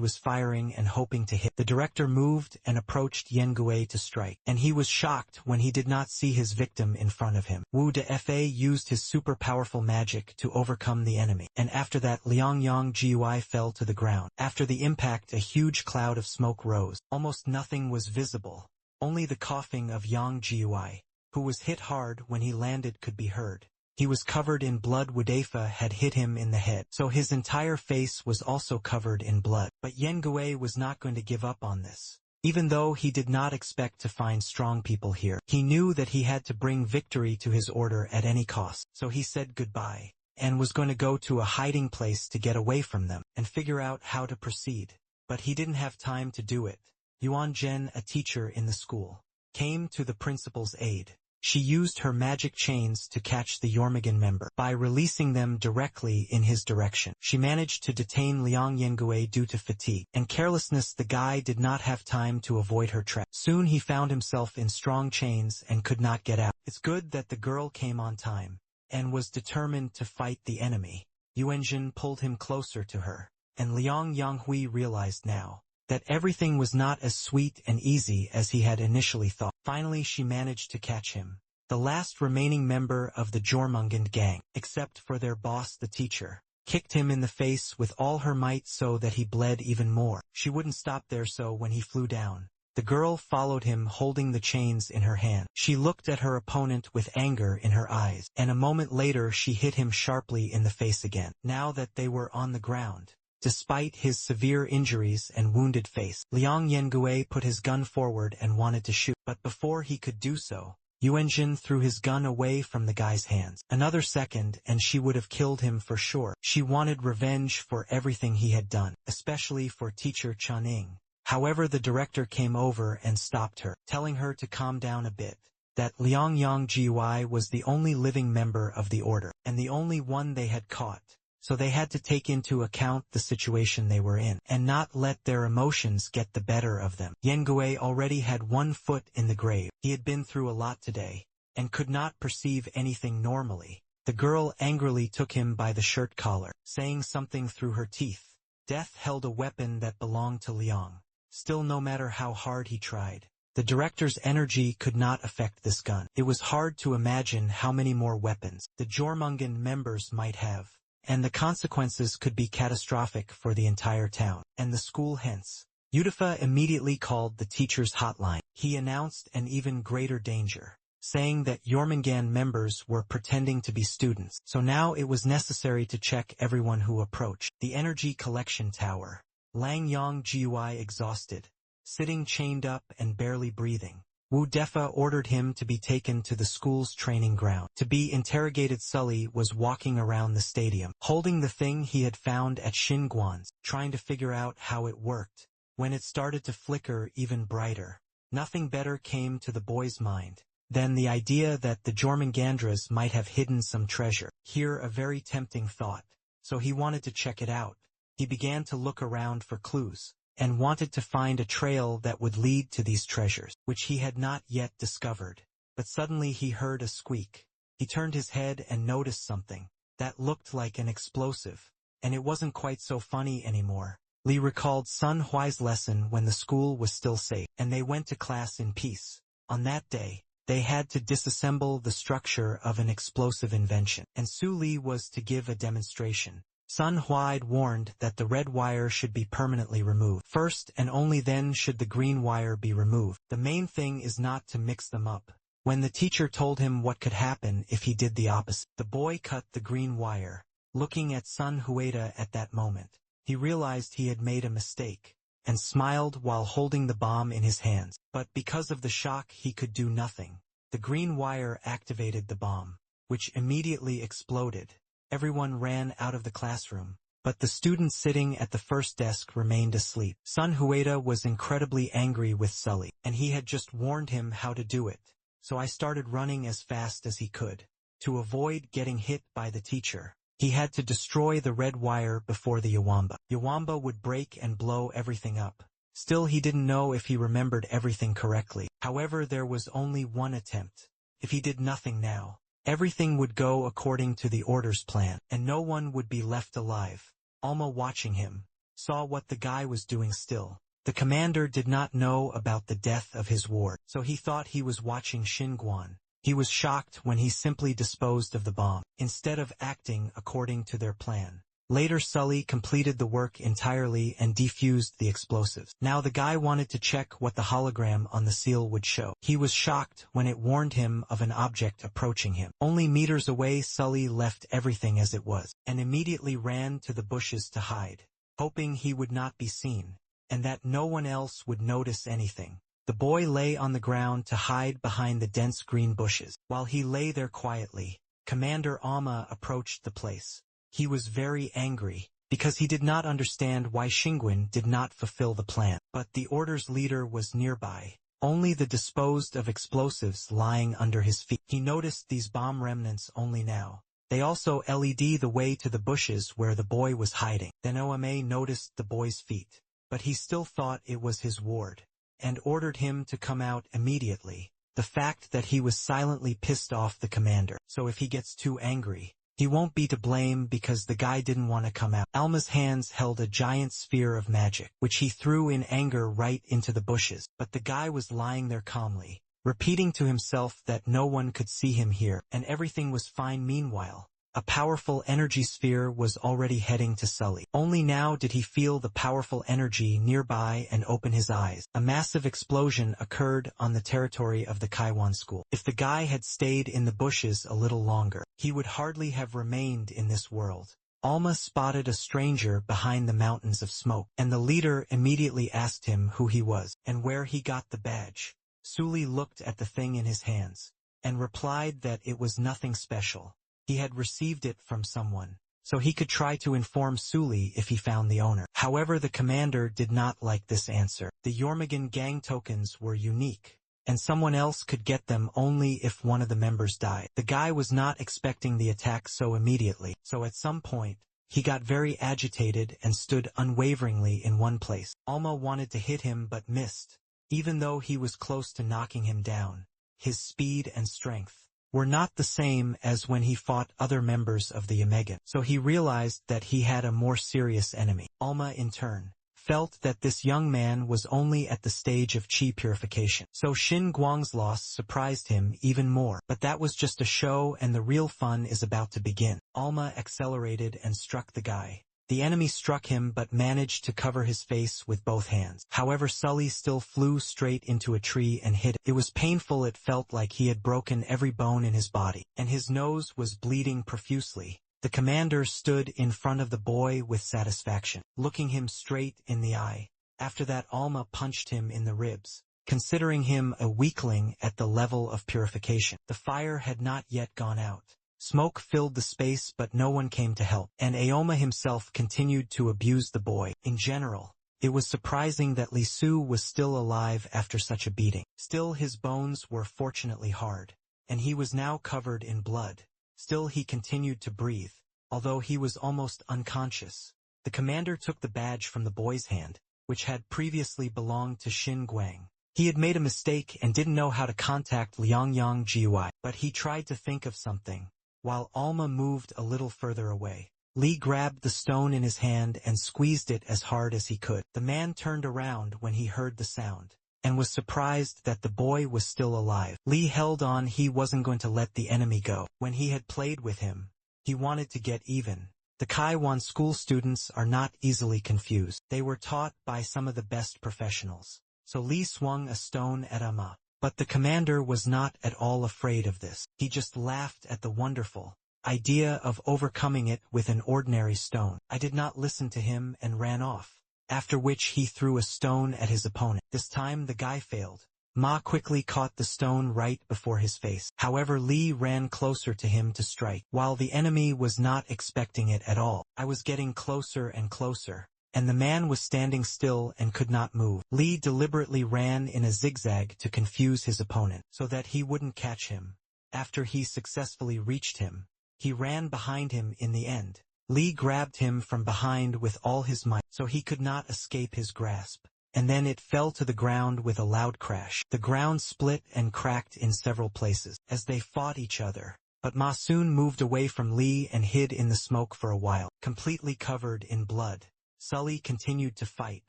was firing and hoping to hit. The director moved and approached Yengue to strike, and he was shocked when he did not see his victim in front of him. Wu Defa used his super powerful magic to overcome the enemy, and after that Liang Yangui fell to the ground. After the impact a huge cloud of smoke rose. Almost nothing was visible. Only the coughing of Yang Jiui, who was hit hard when he landed, could be heard. He was covered in blood. Wudefa had hit him in the head, so his entire face was also covered in blood. But Yengue was not going to give up on this. Even though he did not expect to find strong people here, he knew that he had to bring victory to his order at any cost. So he said goodbye, and was going to go to a hiding place to get away from them, and figure out how to proceed. But he didn't have time to do it. Yuan Zhen, a teacher in the school, came to the principal's aid. She used her magic chains to catch the Jormungand member. By releasing them directly in his direction, she managed to detain Liang Yengue due to fatigue and carelessness. The guy did not have time to avoid her trap. Soon he found himself in strong chains and could not get out. It's good that the girl came on time and was determined to fight the enemy. Yuanjin pulled him closer to her, and Liang Yanghui realized now that everything was not as sweet and easy as he had initially thought. Finally she managed to catch him, the last remaining member of the Jormungand gang, except for their boss the teacher, kicked him in the face with all her might so that he bled even more. She wouldn't stop there, so when he flew down, the girl followed him holding the chains in her hand. She looked at her opponent with anger in her eyes, and a moment later she hit him sharply in the face again. Now that they were on the ground, despite his severe injuries and wounded face, Liang Yengue put his gun forward and wanted to shoot, but before he could do so, Yuanjin threw his gun away from the guy's hands. Another second and she would have killed him for sure. She wanted revenge for everything he had done, especially for teacher Chuning. However, the director came over and stopped her, telling her to calm down a bit, that Liang Yangui was the only living member of the order, and the only one they had caught. so they had to take into account the situation they were in, and not let their emotions get the better of them. Yengue already had 1 foot in the grave. He had been through a lot today, and could not perceive anything normally. The girl angrily took him by the shirt collar, saying something through her teeth. Death held a weapon that belonged to Liang. Still, no matter how hard he tried, the director's energy could not affect this gun. It was hard to imagine how many more weapons the Jormungand members might have, and the consequences could be catastrophic for the entire town, and the school hence. Yudifa immediately called the teacher's hotline. He announced an even greater danger, saying that Jormungand members were pretending to be students, so now it was necessary to check everyone who approached the energy collection tower. Lang Yang Gui exhausted, sitting chained up and barely breathing. Wu Defa ordered him to be taken to the school's training ground. To be interrogated. Sully was walking around the stadium, holding the thing he had found at Xinguan's, trying to figure out how it worked. When it started to flicker even brighter, nothing better came to the boy's mind than the idea that the Jormungandras might have hidden some treasure. Here, a very tempting thought, so he wanted to check it out. He began to look around for clues, and wanted to find a trail that would lead to these treasures, which he had not yet discovered. But suddenly he heard a squeak. He turned his head and noticed something that looked like an explosive, and it wasn't quite so funny anymore. Li recalled Sun Huai's lesson when the school was still safe, and they went to class in peace. On that day, they had to disassemble the structure of an explosive invention, and Su Li was to give a demonstration. Sun Huai warned that the red wire should be permanently removed first, and only then should the green wire be removed. The main thing is not to mix them up. When the teacher told him what could happen if he did the opposite, the boy cut the green wire. Looking at Sun Hueda at that moment, he realized he had made a mistake, and smiled while holding the bomb in his hands. But because of the shock, he could do nothing. The green wire activated the bomb, which immediately exploded. Everyone ran out of the classroom, but the student sitting at the first desk remained asleep. Sun Hueda was incredibly angry with Sully, and he had just warned him how to do it. So I started running as fast as he could. To avoid getting hit by the teacher, he had to destroy the red wire before the Yawamba. Yawamba would break and blow everything up. Still, he didn't know if he remembered everything correctly. However, there was only one attempt. If he did nothing now, everything would go according to the order's plan, and no one would be left alive. Alma, watching him, saw what the guy was doing still. The commander did not know about the death of his ward, so he thought he was watching Xinguan. He was shocked when he simply disposed of the bomb, instead of acting according to their plan. Later, Sully completed the work entirely and defused the explosives. Now the guy wanted to check what the hologram on the seal would show. He was shocked when it warned him of an object approaching him. Only meters away, Sully left everything as it was, and immediately ran to the bushes to hide, hoping he would not be seen, and that no one else would notice anything. The boy lay on the ground to hide behind the dense green bushes. While he lay there quietly, Commander Alma approached the place. He was very angry, because he did not understand why Xinguan did not fulfill the plan. But the order's leader was nearby, only the disposed of explosives lying under his feet. He noticed these bomb remnants only now. They also led the way to the bushes where the boy was hiding. Then Oame noticed the boy's feet, but he still thought it was his ward, and ordered him to come out immediately. The fact that he was silently pissed off the commander, so if he gets too angry, he won't be to blame because the guy didn't want to come out. Alma's hands held a giant sphere of magic, which he threw in anger right into the bushes, but the guy was lying there calmly, repeating to himself that no one could see him here, and everything was fine. Meanwhile, a powerful energy sphere was already heading to Sully. Only now did he feel the powerful energy nearby and open his eyes. A massive explosion occurred on the territory of the Kaiwan school. If the guy had stayed in the bushes a little longer, he would hardly have remained in this world. Alma spotted a stranger behind the mountains of smoke, and the leader immediately asked him who he was and where he got the badge. Suli looked at the thing in his hands, and replied that it was nothing special. He had received it from someone, so he could try to inform Suli if he found the owner. However, the commander did not like this answer. The Jormungand gang tokens were unique, and someone else could get them only if one of the members died. The guy was not expecting the attack so immediately, so at some point, He got very agitated and stood unwaveringly in one place. Alma wanted to hit him but missed. Even though he was close to knocking him down, his speed and strength were not the same as when he fought other members of the Yamegan. So he realized that he had a more serious enemy. Alma, in turn, felt that this young man was only at the stage of chi purification. So Shin Guang's loss surprised him even more. But that was just a show and the real fun is about to begin. Alma accelerated and struck the guy. The enemy struck him but managed to cover his face with both hands. However, Sully still flew straight into a tree and hit it. It was painful. It felt like he had broken every bone in his body, and his nose was bleeding profusely. The commander stood in front of the boy with satisfaction, looking him straight in the eye. After that, Alma punched him in the ribs, considering him a weakling at the level of purification. The fire had not yet gone out. Smoke filled the space but no one came to help, and Aoma himself continued to abuse the boy. In general, it was surprising that Li Su was still alive after such a beating. Still, his bones were fortunately hard, and he was now covered in blood. Still, he continued to breathe, although he was almost unconscious. The commander took the badge from the boy's hand, which had previously belonged to Shin Guang. He had made a mistake and didn't know how to contact Liang Yang Gui, but he tried to think of something. While Alma moved a little further away, Li grabbed the stone in his hand and squeezed it as hard as he could. The man turned around when he heard the sound, and was surprised that the boy was still alive. Li held on. He wasn't going to let the enemy go. When he had played with him, he wanted to get even. The Kaiwan school students are not easily confused. They were taught by some of the best professionals. So Li swung a stone at Alma. But the commander was not at all afraid of this. He just laughed at the wonderful idea of overcoming it with an ordinary stone. I did not listen to him and ran off, after which he threw a stone at his opponent. This time the guy failed. Ma quickly caught the stone right before his face. However, Li ran closer to him to strike, while the enemy was not expecting it at all. I was getting closer and closer, and the man was standing still and could not move. Li deliberately ran in a zigzag to confuse his opponent, so that he wouldn't catch him. After he successfully reached him, he ran behind him in the end. Li grabbed him from behind with all his might, so he could not escape his grasp, and then it fell to the ground with a loud crash. The ground split and cracked in several places as they fought each other. But Ma soon moved away from Li and hid in the smoke for a while, completely covered in blood. Sully continued to fight.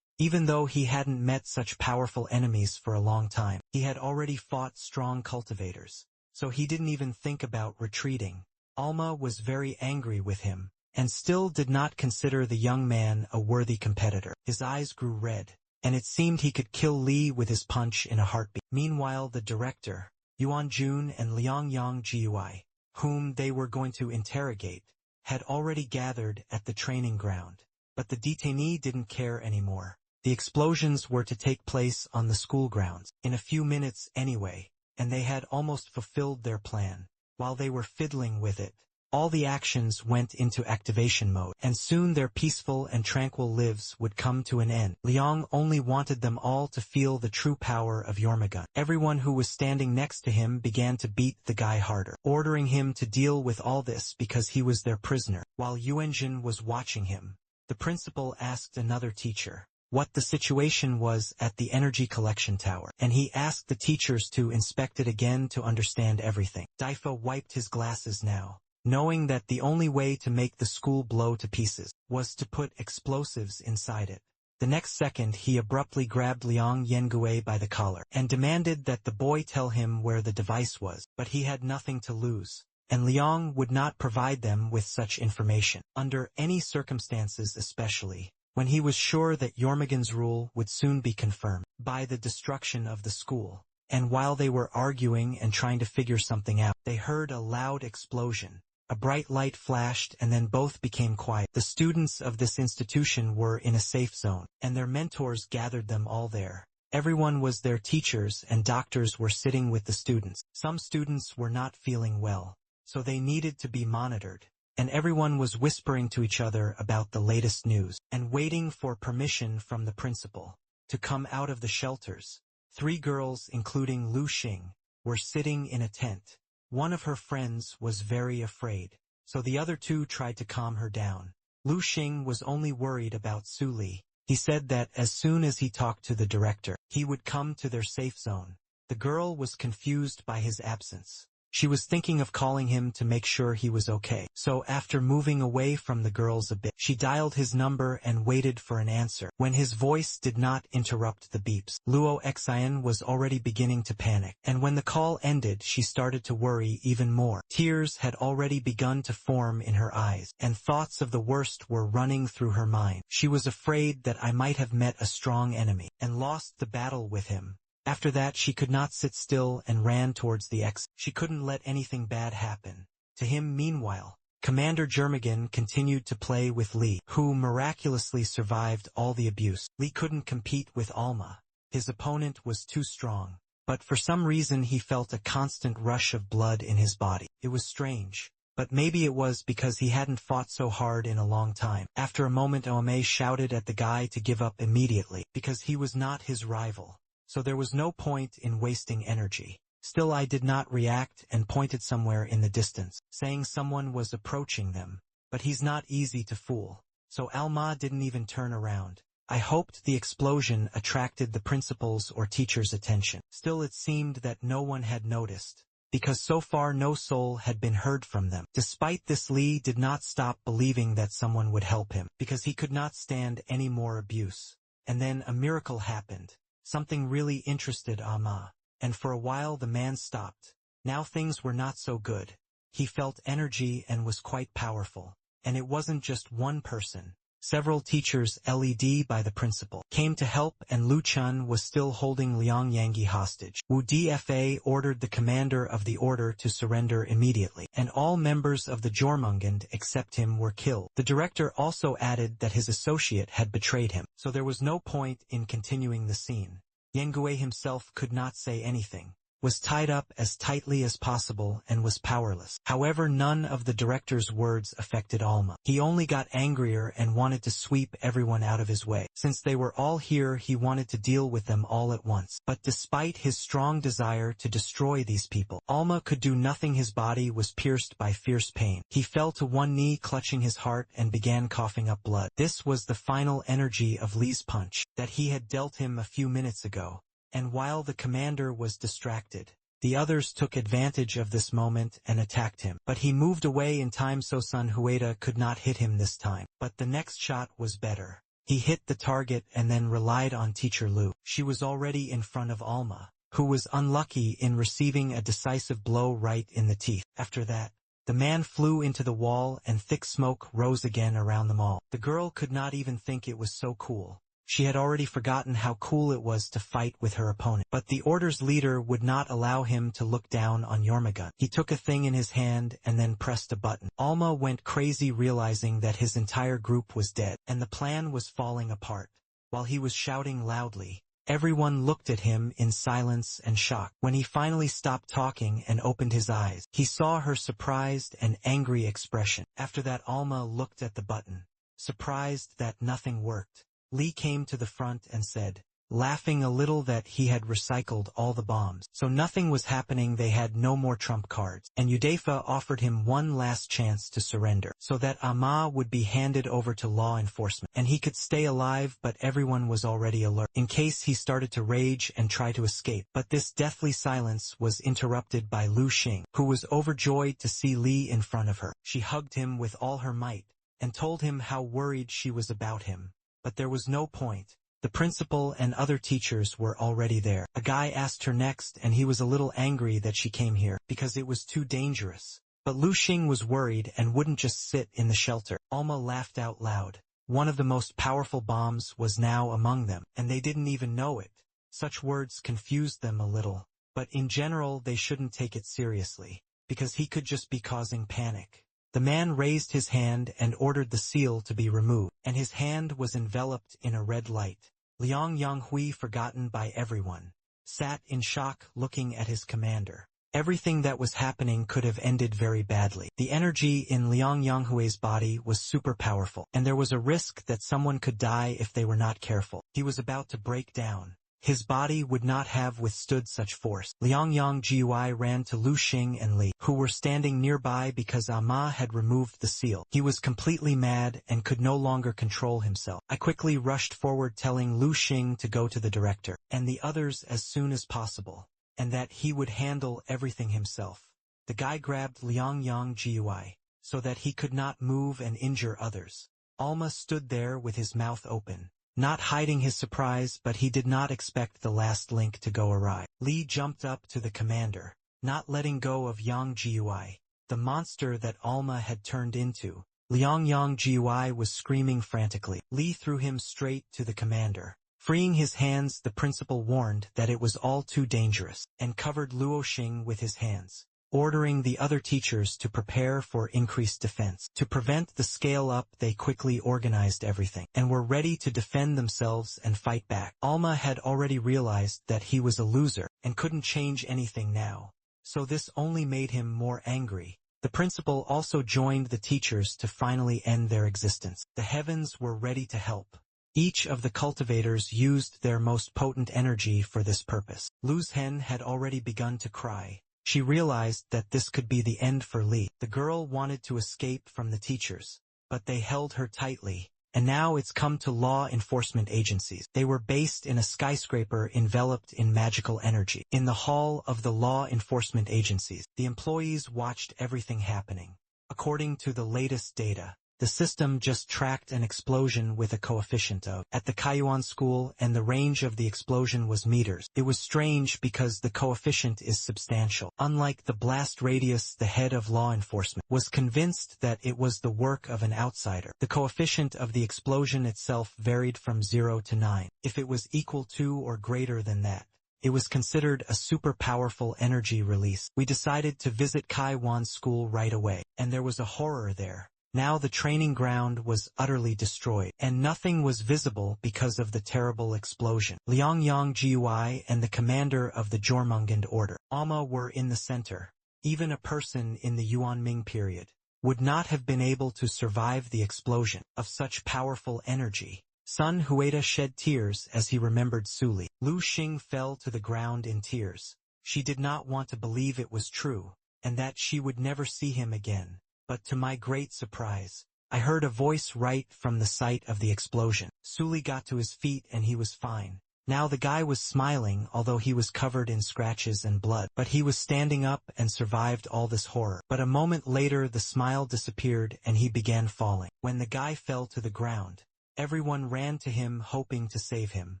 Even though he hadn't met such powerful enemies for a long time, he had already fought strong cultivators, so he didn't even think about retreating. Alma was very angry with him, and still did not consider the young man a worthy competitor. His eyes grew red, and it seemed he could kill Li with his punch in a heartbeat. Meanwhile, the director, Yuan Jun and Liang Yang Gui, whom they were going to interrogate, had already gathered at the training ground. But the detainee didn't care anymore. The explosions were to take place on the school grounds, in a few minutes anyway, and they had almost fulfilled their plan. While they were fiddling with it, all the actions went into activation mode, and soon their peaceful and tranquil lives would come to an end. Liang only wanted them all to feel the true power of Yormagun. Everyone who was standing next to him began to beat the guy harder, ordering him to deal with all this because he was their prisoner. While Yuanjin was watching him, the principal asked another teacher what the situation was at the energy collection tower, and he asked the teachers to inspect it again to understand everything. Daifa wiped his glasses now, knowing that the only way to make the school blow to pieces was to put explosives inside it. The next second he abruptly grabbed Liang Yengue by the collar and demanded that the boy tell him where the device was, but he had nothing to lose, and Liang would not provide them with such information, under any circumstances, especially when he was sure that Yormagan's rule would soon be confirmed by the destruction of the school. And while they were arguing and trying to figure something out, they heard a loud explosion. A bright light flashed and then both became quiet. The students of this institution were in a safe zone, and their mentors gathered them all there. Everyone was their teachers, and doctors were sitting with the students. Some students were not feeling well, so they needed to be monitored, and everyone was whispering to each other about the latest news, and waiting for permission from the principal to come out of the shelters. 3 girls, including Lu Xing, were sitting in a tent. One of her friends was very afraid, so the other 2 tried to calm her down. Lu Xing was only worried about Su Li. He said that as soon as he talked to the director, he would come to their safe zone. The girl was confused by his absence. She was thinking of calling him to make sure he was okay. So after moving away from the girls a bit, she dialed his number and waited for an answer. When his voice did not interrupt the beeps, Luo Xian was already beginning to panic. And when the call ended, she started to worry even more. Tears had already begun to form in her eyes, and thoughts of the worst were running through her mind. She was afraid that I might have met a strong enemy and lost the battle with him. After that she could not sit still and ran towards the exit. She couldn't let anything bad happen to him. Meanwhile, Commander Jermigan continued to play with Li, who miraculously survived all the abuse. Li couldn't compete with Alma. His opponent was too strong. But for some reason he felt a constant rush of blood in his body. It was strange. But maybe it was because he hadn't fought so hard in a long time. After a moment Ome shouted at the guy to give up immediately, because he was not his rival. So there was no point in wasting energy. Still I did not react and pointed somewhere in the distance, saying someone was approaching them. But he's not easy to fool. So Alma didn't even turn around. I hoped the explosion attracted the principal's or teacher's attention. Still it seemed that no one had noticed, because so far no soul had been heard from them. Despite this, Li did not stop believing that someone would help him, because he could not stand any more abuse. And then a miracle happened. Something really interested Alma, and for a while the man stopped. Now things were not so good. He felt energy and was quite powerful. And it wasn't just one person. Several teachers led by the principal came to help, and Lu Chun was still holding Liang Yangi hostage. Wu Dfa ordered the commander of the order to surrender immediately, and all members of the Jormungand except him were killed. The director also added that his associate had betrayed him, so there was no point in continuing the scene. Yengue himself could not say anything, was tied up as tightly as possible, and was powerless. However, none of the director's words affected Alma. He only got angrier and wanted to sweep everyone out of his way. Since they were all here, he wanted to deal with them all at once. But despite his strong desire to destroy these people, Alma could do nothing. His body was pierced by fierce pain. He fell to one knee, clutching his heart, and began coughing up blood. This was the final energy of Li's punch that he had dealt him a few minutes ago. And while the commander was distracted, the others took advantage of this moment and attacked him. But he moved away in time, so Sun Hueda could not hit him this time. But the next shot was better. He hit the target and then relied on Teacher Lu. She was already in front of Alma, who was unlucky in receiving a decisive blow right in the teeth. After that, the man flew into the wall and thick smoke rose again around them all. The girl could not even think it was so cool. She had already forgotten how cool it was to fight with her opponent. But the order's leader would not allow him to look down on Yormagun. He took a thing in his hand and then pressed a button. Alma went crazy, realizing that his entire group was dead, and the plan was falling apart. While he was shouting loudly, everyone looked at him in silence and shock. When he finally stopped talking and opened his eyes, he saw her surprised and angry expression. After that, Alma looked at the button, surprised that nothing worked. Li came to the front and said, laughing a little, that he had recycled all the bombs. So nothing was happening. They had no more trump cards. And Udefa offered him one last chance to surrender, so that Ama would be handed over to law enforcement, and he could stay alive. But everyone was already alert, in case he started to rage and try to escape. But this deathly silence was interrupted by Lu Xing, who was overjoyed to see Li in front of her. She hugged him with all her might, and told him how worried she was about him. But there was no point. The principal and other teachers were already there. A guy asked her next, and he was a little angry that she came here, because it was too dangerous. But Lu Xing was worried and wouldn't just sit in the shelter. Alma laughed out loud. One of the most powerful bombs was now among them, and they didn't even know it. Such words confused them a little. But in general they shouldn't take it seriously, because he could just be causing panic. The man raised his hand and ordered the seal to be removed, and his hand was enveloped in a red light. Liang Yanghui, forgotten by everyone, sat in shock looking at his commander. Everything that was happening could have ended very badly. The energy in Liang Yanghui's body was super powerful, and there was a risk that someone could die if they were not careful. He was about to break down. His body would not have withstood such force. Liang Gui ran to Lu Xing and Li, who were standing nearby because Ama had removed the seal. He was completely mad and could no longer control himself. I quickly rushed forward telling Lu Xing to go to the director, and the others as soon as possible, and that he would handle everything himself. The guy grabbed Liang Gui, so that he could not move and injure others. Alma stood there with his mouth open, not hiding his surprise, but he did not expect the last link to go awry. Li jumped up to the commander, not letting go of Yang Gui, the monster that Alma had turned into. Liang Gui was screaming frantically. Li threw him straight to the commander. Freeing his hands, the principal warned that it was all too dangerous, and covered Luo Xing with his hands, ordering the other teachers to prepare for increased defense. To prevent the scale-up, they quickly organized everything, and were ready to defend themselves and fight back. Alma had already realized that he was a loser, and couldn't change anything now, so this only made him more angry. The principal also joined the teachers to finally end their existence. The heavens were ready to help. Each of the cultivators used their most potent energy for this purpose. Lu's hen had already begun to cry. She realized that this could be the end for Li. The girl wanted to escape from the teachers, but they held her tightly. And now it's come to law enforcement agencies. They were based in a skyscraper enveloped in magical energy. In the hall of the law enforcement agencies, the employees watched everything happening. According to the latest data, the system just tracked an explosion with a coefficient of at the Kaiyuan school, and the range of the explosion was meters. It was strange because the coefficient is substantial. Unlike the blast radius, the head of law enforcement was convinced that it was the work of an outsider. The coefficient of the explosion itself varied from 0 to 9. If it was equal to or greater than that, it was considered a super powerful energy release. We decided to visit Kaiyuan school right away, and there was a horror there. Now the training ground was utterly destroyed, and nothing was visible because of the terrible explosion. Liang Gui and the commander of the Jormungand order, Alma, were in the center. Even a person in the Yuan Ming period would not have been able to survive the explosion of such powerful energy. Sun Hueda shed tears as he remembered Suli. Lu Xing fell to the ground in tears. She did not want to believe it was true, and that she would never see him again. But to my great surprise, I heard a voice right from the site of the explosion. Suli got to his feet and he was fine. Now the guy was smiling, although he was covered in scratches and blood. But he was standing up and survived all this horror. But a moment later the smile disappeared and he began falling. When the guy fell to the ground, everyone ran to him hoping to save him.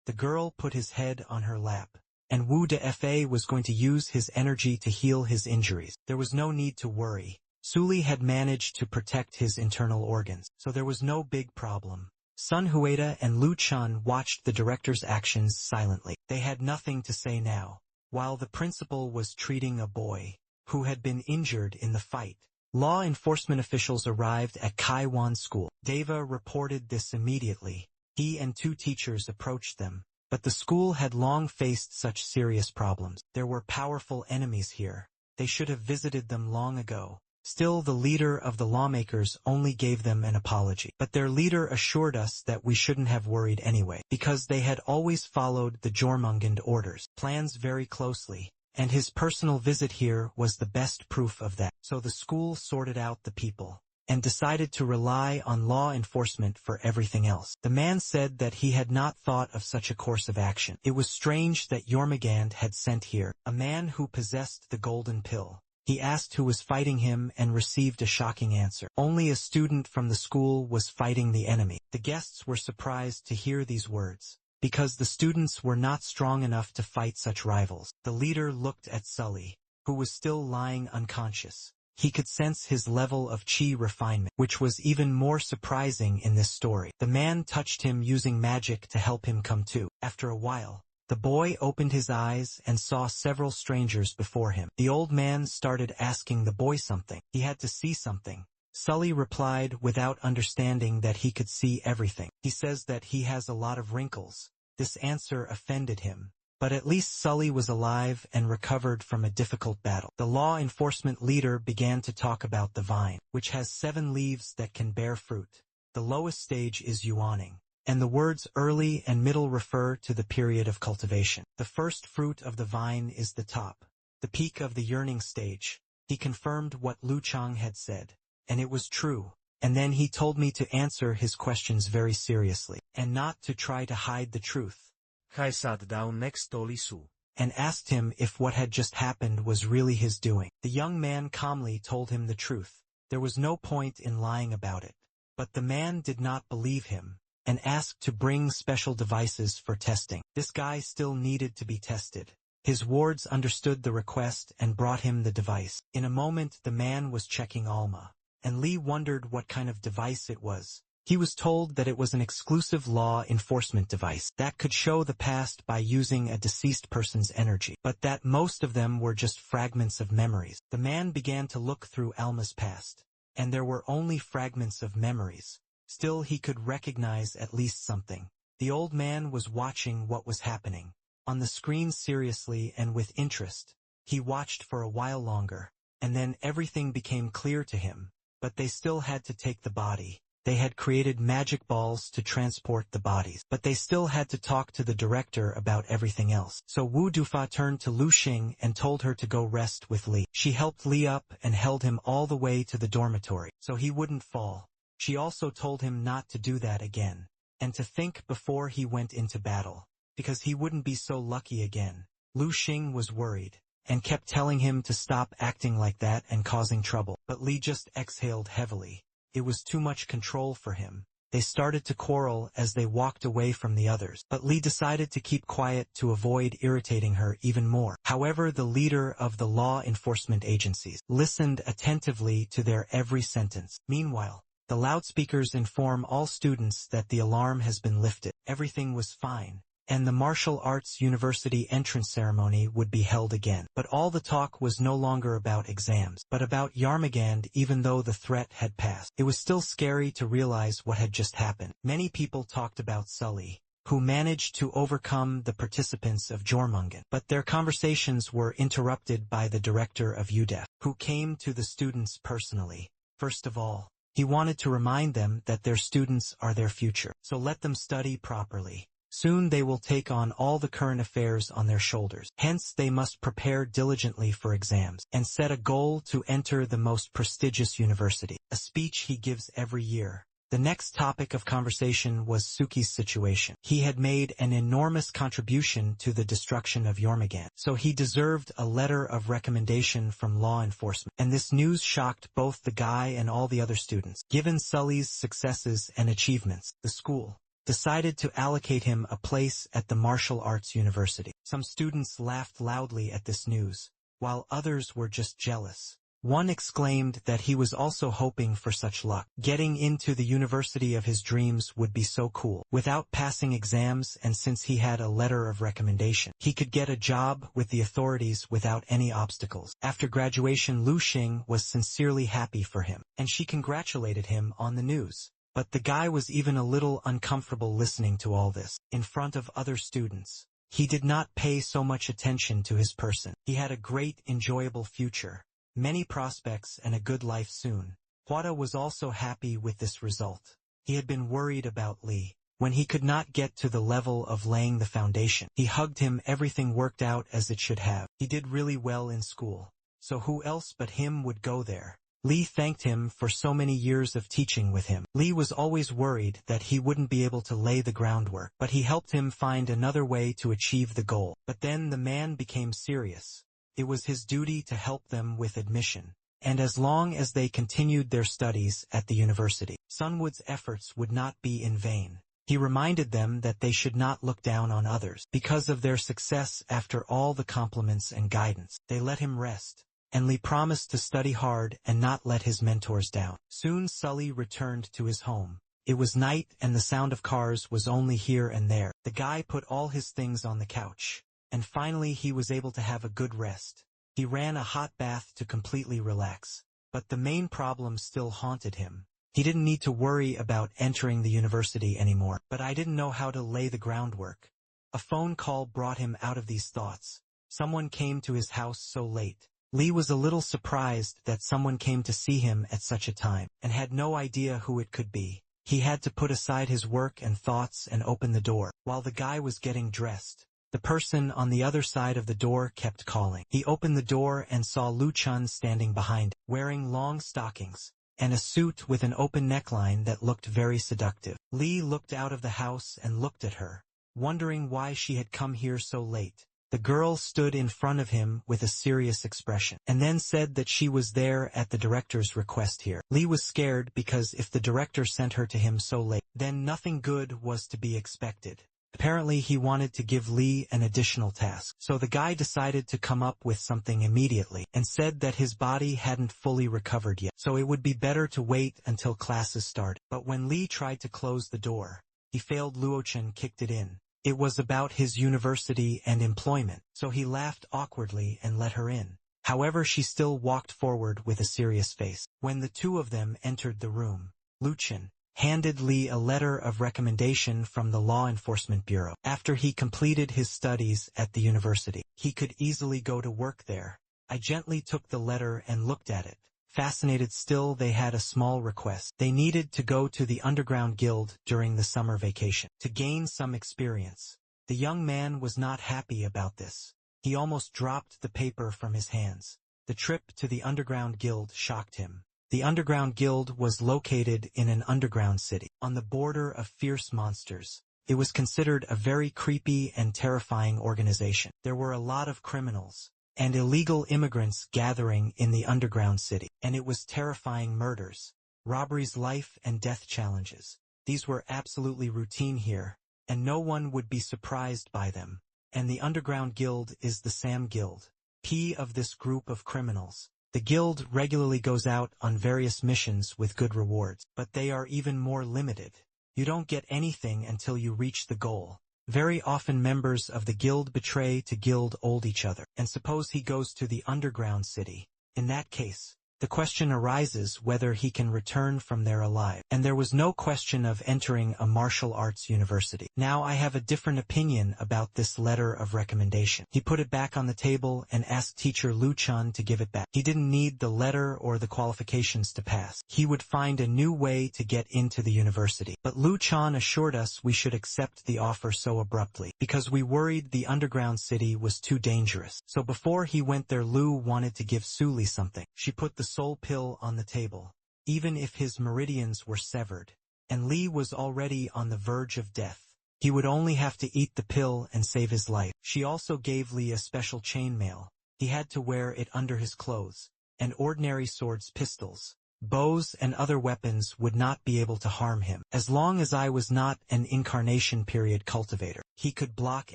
The girl put his head on her lap, and Wu Defa was going to use his energy to heal his injuries. There was no need to worry. Suli had managed to protect his internal organs, so there was no big problem. Sun Hueda and Lu Chun watched the director's actions silently. They had nothing to say now, while the principal was treating a boy who had been injured in the fight. Law enforcement officials arrived at Kaiyuan school. Deva reported this immediately. He and 2 teachers approached them, but the school had long faced such serious problems. There were powerful enemies here. They should have visited them long ago. Still, the leader of the lawmakers only gave them an apology. But their leader assured us that we shouldn't have worried anyway, because they had always followed the Jormungand orders plans very closely, and his personal visit here was the best proof of that. So the school sorted out the people, and decided to rely on law enforcement for everything else. The man said that he had not thought of such a course of action. It was strange that Jormungand had sent here a man who possessed the golden pill. He asked who was fighting him and received a shocking answer. Only a student from the school was fighting the enemy. The guests were surprised to hear these words, because the students were not strong enough to fight such rivals. The leader looked at Sully, who was still lying unconscious. He could sense his level of chi refinement, which was even more surprising in this story. The man touched him using magic to help him come to. After a while, the boy opened his eyes and saw several strangers before him. The old man started asking the boy something. He had to see something. Sully replied without understanding that he could see everything. He says that he has a lot of wrinkles. This answer offended him. But at least Sully was alive and recovered from a difficult battle. The law enforcement leader began to talk about the vine, which has 7 leaves that can bear fruit. The lowest stage is yuaning, and the words early and middle refer to the period of cultivation. The first fruit of the vine is the top, the peak of the yearning stage. He confirmed what Lu Chang had said, and it was true. And then he told me to answer his questions very seriously, and not to try to hide the truth. Kaj sad daw next Lisu? And asked him if what had just happened was really his doing. The young man calmly told him the truth. There was no point in lying about it. But the man did not believe him, and asked to bring special devices for testing. This guy still needed to be tested. His wards understood the request and brought him the device. In a moment the man was checking Alma, and Lee wondered what kind of device it was. He was told that it was an exclusive law enforcement device that could show the past by using a deceased person's energy, but that most of them were just fragments of memories. The man began to look through Alma's past, and there were only fragments of memories. Still he could recognize at least something. The old man was watching what was happening on the screen seriously and with interest. He watched for a while longer, and then everything became clear to him. But they still had to take the body. They had created magic balls to transport the bodies, but they still had to talk to the director about everything else. So Wu Dufa turned to Lu Xing and told her to go rest with Li. She helped Li up and held him all the way to the dormitory, so he wouldn't fall. She also told him not to do that again, and to think before he went into battle, because he wouldn't be so lucky again. Lu Xing was worried, and kept telling him to stop acting like that and causing trouble. But Li just exhaled heavily. It was too much control for him. They started to quarrel as they walked away from the others, but Li decided to keep quiet to avoid irritating her even more. However, the leader of the law enforcement agencies listened attentively to their every sentence. Meanwhile, the loudspeakers inform all students that the alarm has been lifted. Everything was fine, and the martial arts university entrance ceremony would be held again. But all the talk was no longer about exams, but about Yarmagand. Even though the threat had passed, it was still scary to realize what had just happened. Many people talked about Sully, who managed to overcome the participants of Jormungand, but their conversations were interrupted by the director of UDEF, who came to the students personally. First of all, he wanted to remind them that their students are their future, so let them study properly. Soon they will take on all the current affairs on their shoulders. Hence they must prepare diligently for exams, and set a goal to enter the most prestigious university. A speech he gives every year. The next topic of conversation was Suki's situation. He had made an enormous contribution to the destruction of Jormungand, so he deserved a letter of recommendation from law enforcement. And this news shocked both the guy and all the other students. Given Sully's successes and achievements, the school decided to allocate him a place at the martial arts university. Some students laughed loudly at this news, while others were just jealous. One exclaimed that he was also hoping for such luck. Getting into the university of his dreams would be so cool. Without passing exams, and since he had a letter of recommendation, he could get a job with the authorities without any obstacles. After graduation, Lu Xing was sincerely happy for him, and she congratulated him on the news. But the guy was even a little uncomfortable listening to all this in front of other students. He did not pay so much attention to his person. He had a great, enjoyable future, many prospects, and a good life soon. Huada was also happy with this result. He had been worried about Li. When he could not get to the level of laying the foundation, he hugged him. Everything worked out as it should have. He did really well in school, so who else but him would go there? Li thanked him for so many years of teaching with him. Li was always worried that he wouldn't be able to lay the groundwork, but he helped him find another way to achieve the goal. But then the man became serious. It was his duty to help them with admission, and as long as they continued their studies at the university, Sunwood's efforts would not be in vain. He reminded them that they should not look down on others because of their success. After all the compliments and guidance, they let him rest, and Li promised to study hard and not let his mentors down. Soon Sully returned to his home. It was night and the sound of cars was only here and there. The guy put all his things on the couch, and finally he was able to have a good rest. He ran a hot bath to completely relax. But the main problem still haunted him. He didn't need to worry about entering the university anymore. But I didn't know how to lay the groundwork. A phone call brought him out of these thoughts. Someone came to his house so late. Li was a little surprised that someone came to see him at such a time, and had no idea who it could be. He had to put aside his work and thoughts and open the door. While the guy was getting dressed, the person on the other side of the door kept calling. He opened the door and saw Lu Chun standing behind, wearing long stockings and a suit with an open neckline that looked very seductive. Lee looked out of the house and looked at her, wondering why she had come here so late. The girl stood in front of him with a serious expression, and then said that she was there at the director's request here. Lee was scared because if the director sent her to him so late, then nothing good was to be expected. Apparently he wanted to give Lee an additional task, so the guy decided to come up with something immediately, and said that his body hadn't fully recovered yet, so it would be better to wait until classes started. But when Lee tried to close the door, he failed. Luochen kicked it in. It was about his university and employment, so he laughed awkwardly and let her in. However, she still walked forward with a serious face. When the two of them entered the room, Luochen handed Lee a letter of recommendation from the Law Enforcement Bureau. After he completed his studies at the university, he could easily go to work there. I gently took the letter and looked at it. Fascinated still, they had a small request. They needed to go to the underground guild during the summer vacation to gain some experience. The young man was not happy about this. He almost dropped the paper from his hands. The trip to the underground guild shocked him. The underground guild was located in an underground city, on the border of fierce monsters. It was considered a very creepy and terrifying organization. There were a lot of criminals and illegal immigrants gathering in the underground city, and it was terrifying murders, robberies, life and death challenges. These were absolutely routine here, and no one would be surprised by them. And the underground guild is the Sam Guild, P of this group of criminals. The guild regularly goes out on various missions with good rewards, but they are even more limited. You don't get anything until you reach the goal. Very often members of the guild betray to guild old each other, and suppose he goes to the underground city. In that case, the question arises whether he can return from there alive, and there was no question of entering a martial arts university. Now I have a different opinion about this letter of recommendation. He put it back on the table and asked teacher Lu Chun to give it back. He didn't need the letter or the qualifications to pass. He would find a new way to get into the university. But Lu Chun assured us we should accept the offer so abruptly, because we worried the underground city was too dangerous. So before he went there, Lu wanted to give Suli something. She put the soul pill on the table, even if his meridians were severed, and Lee was already on the verge of death. He would only have to eat the pill and save his life. She also gave Lee a special chainmail. He had to wear it under his clothes, and ordinary swords, pistols, bows and other weapons would not be able to harm him. As long as I was not an incarnation period cultivator, he could block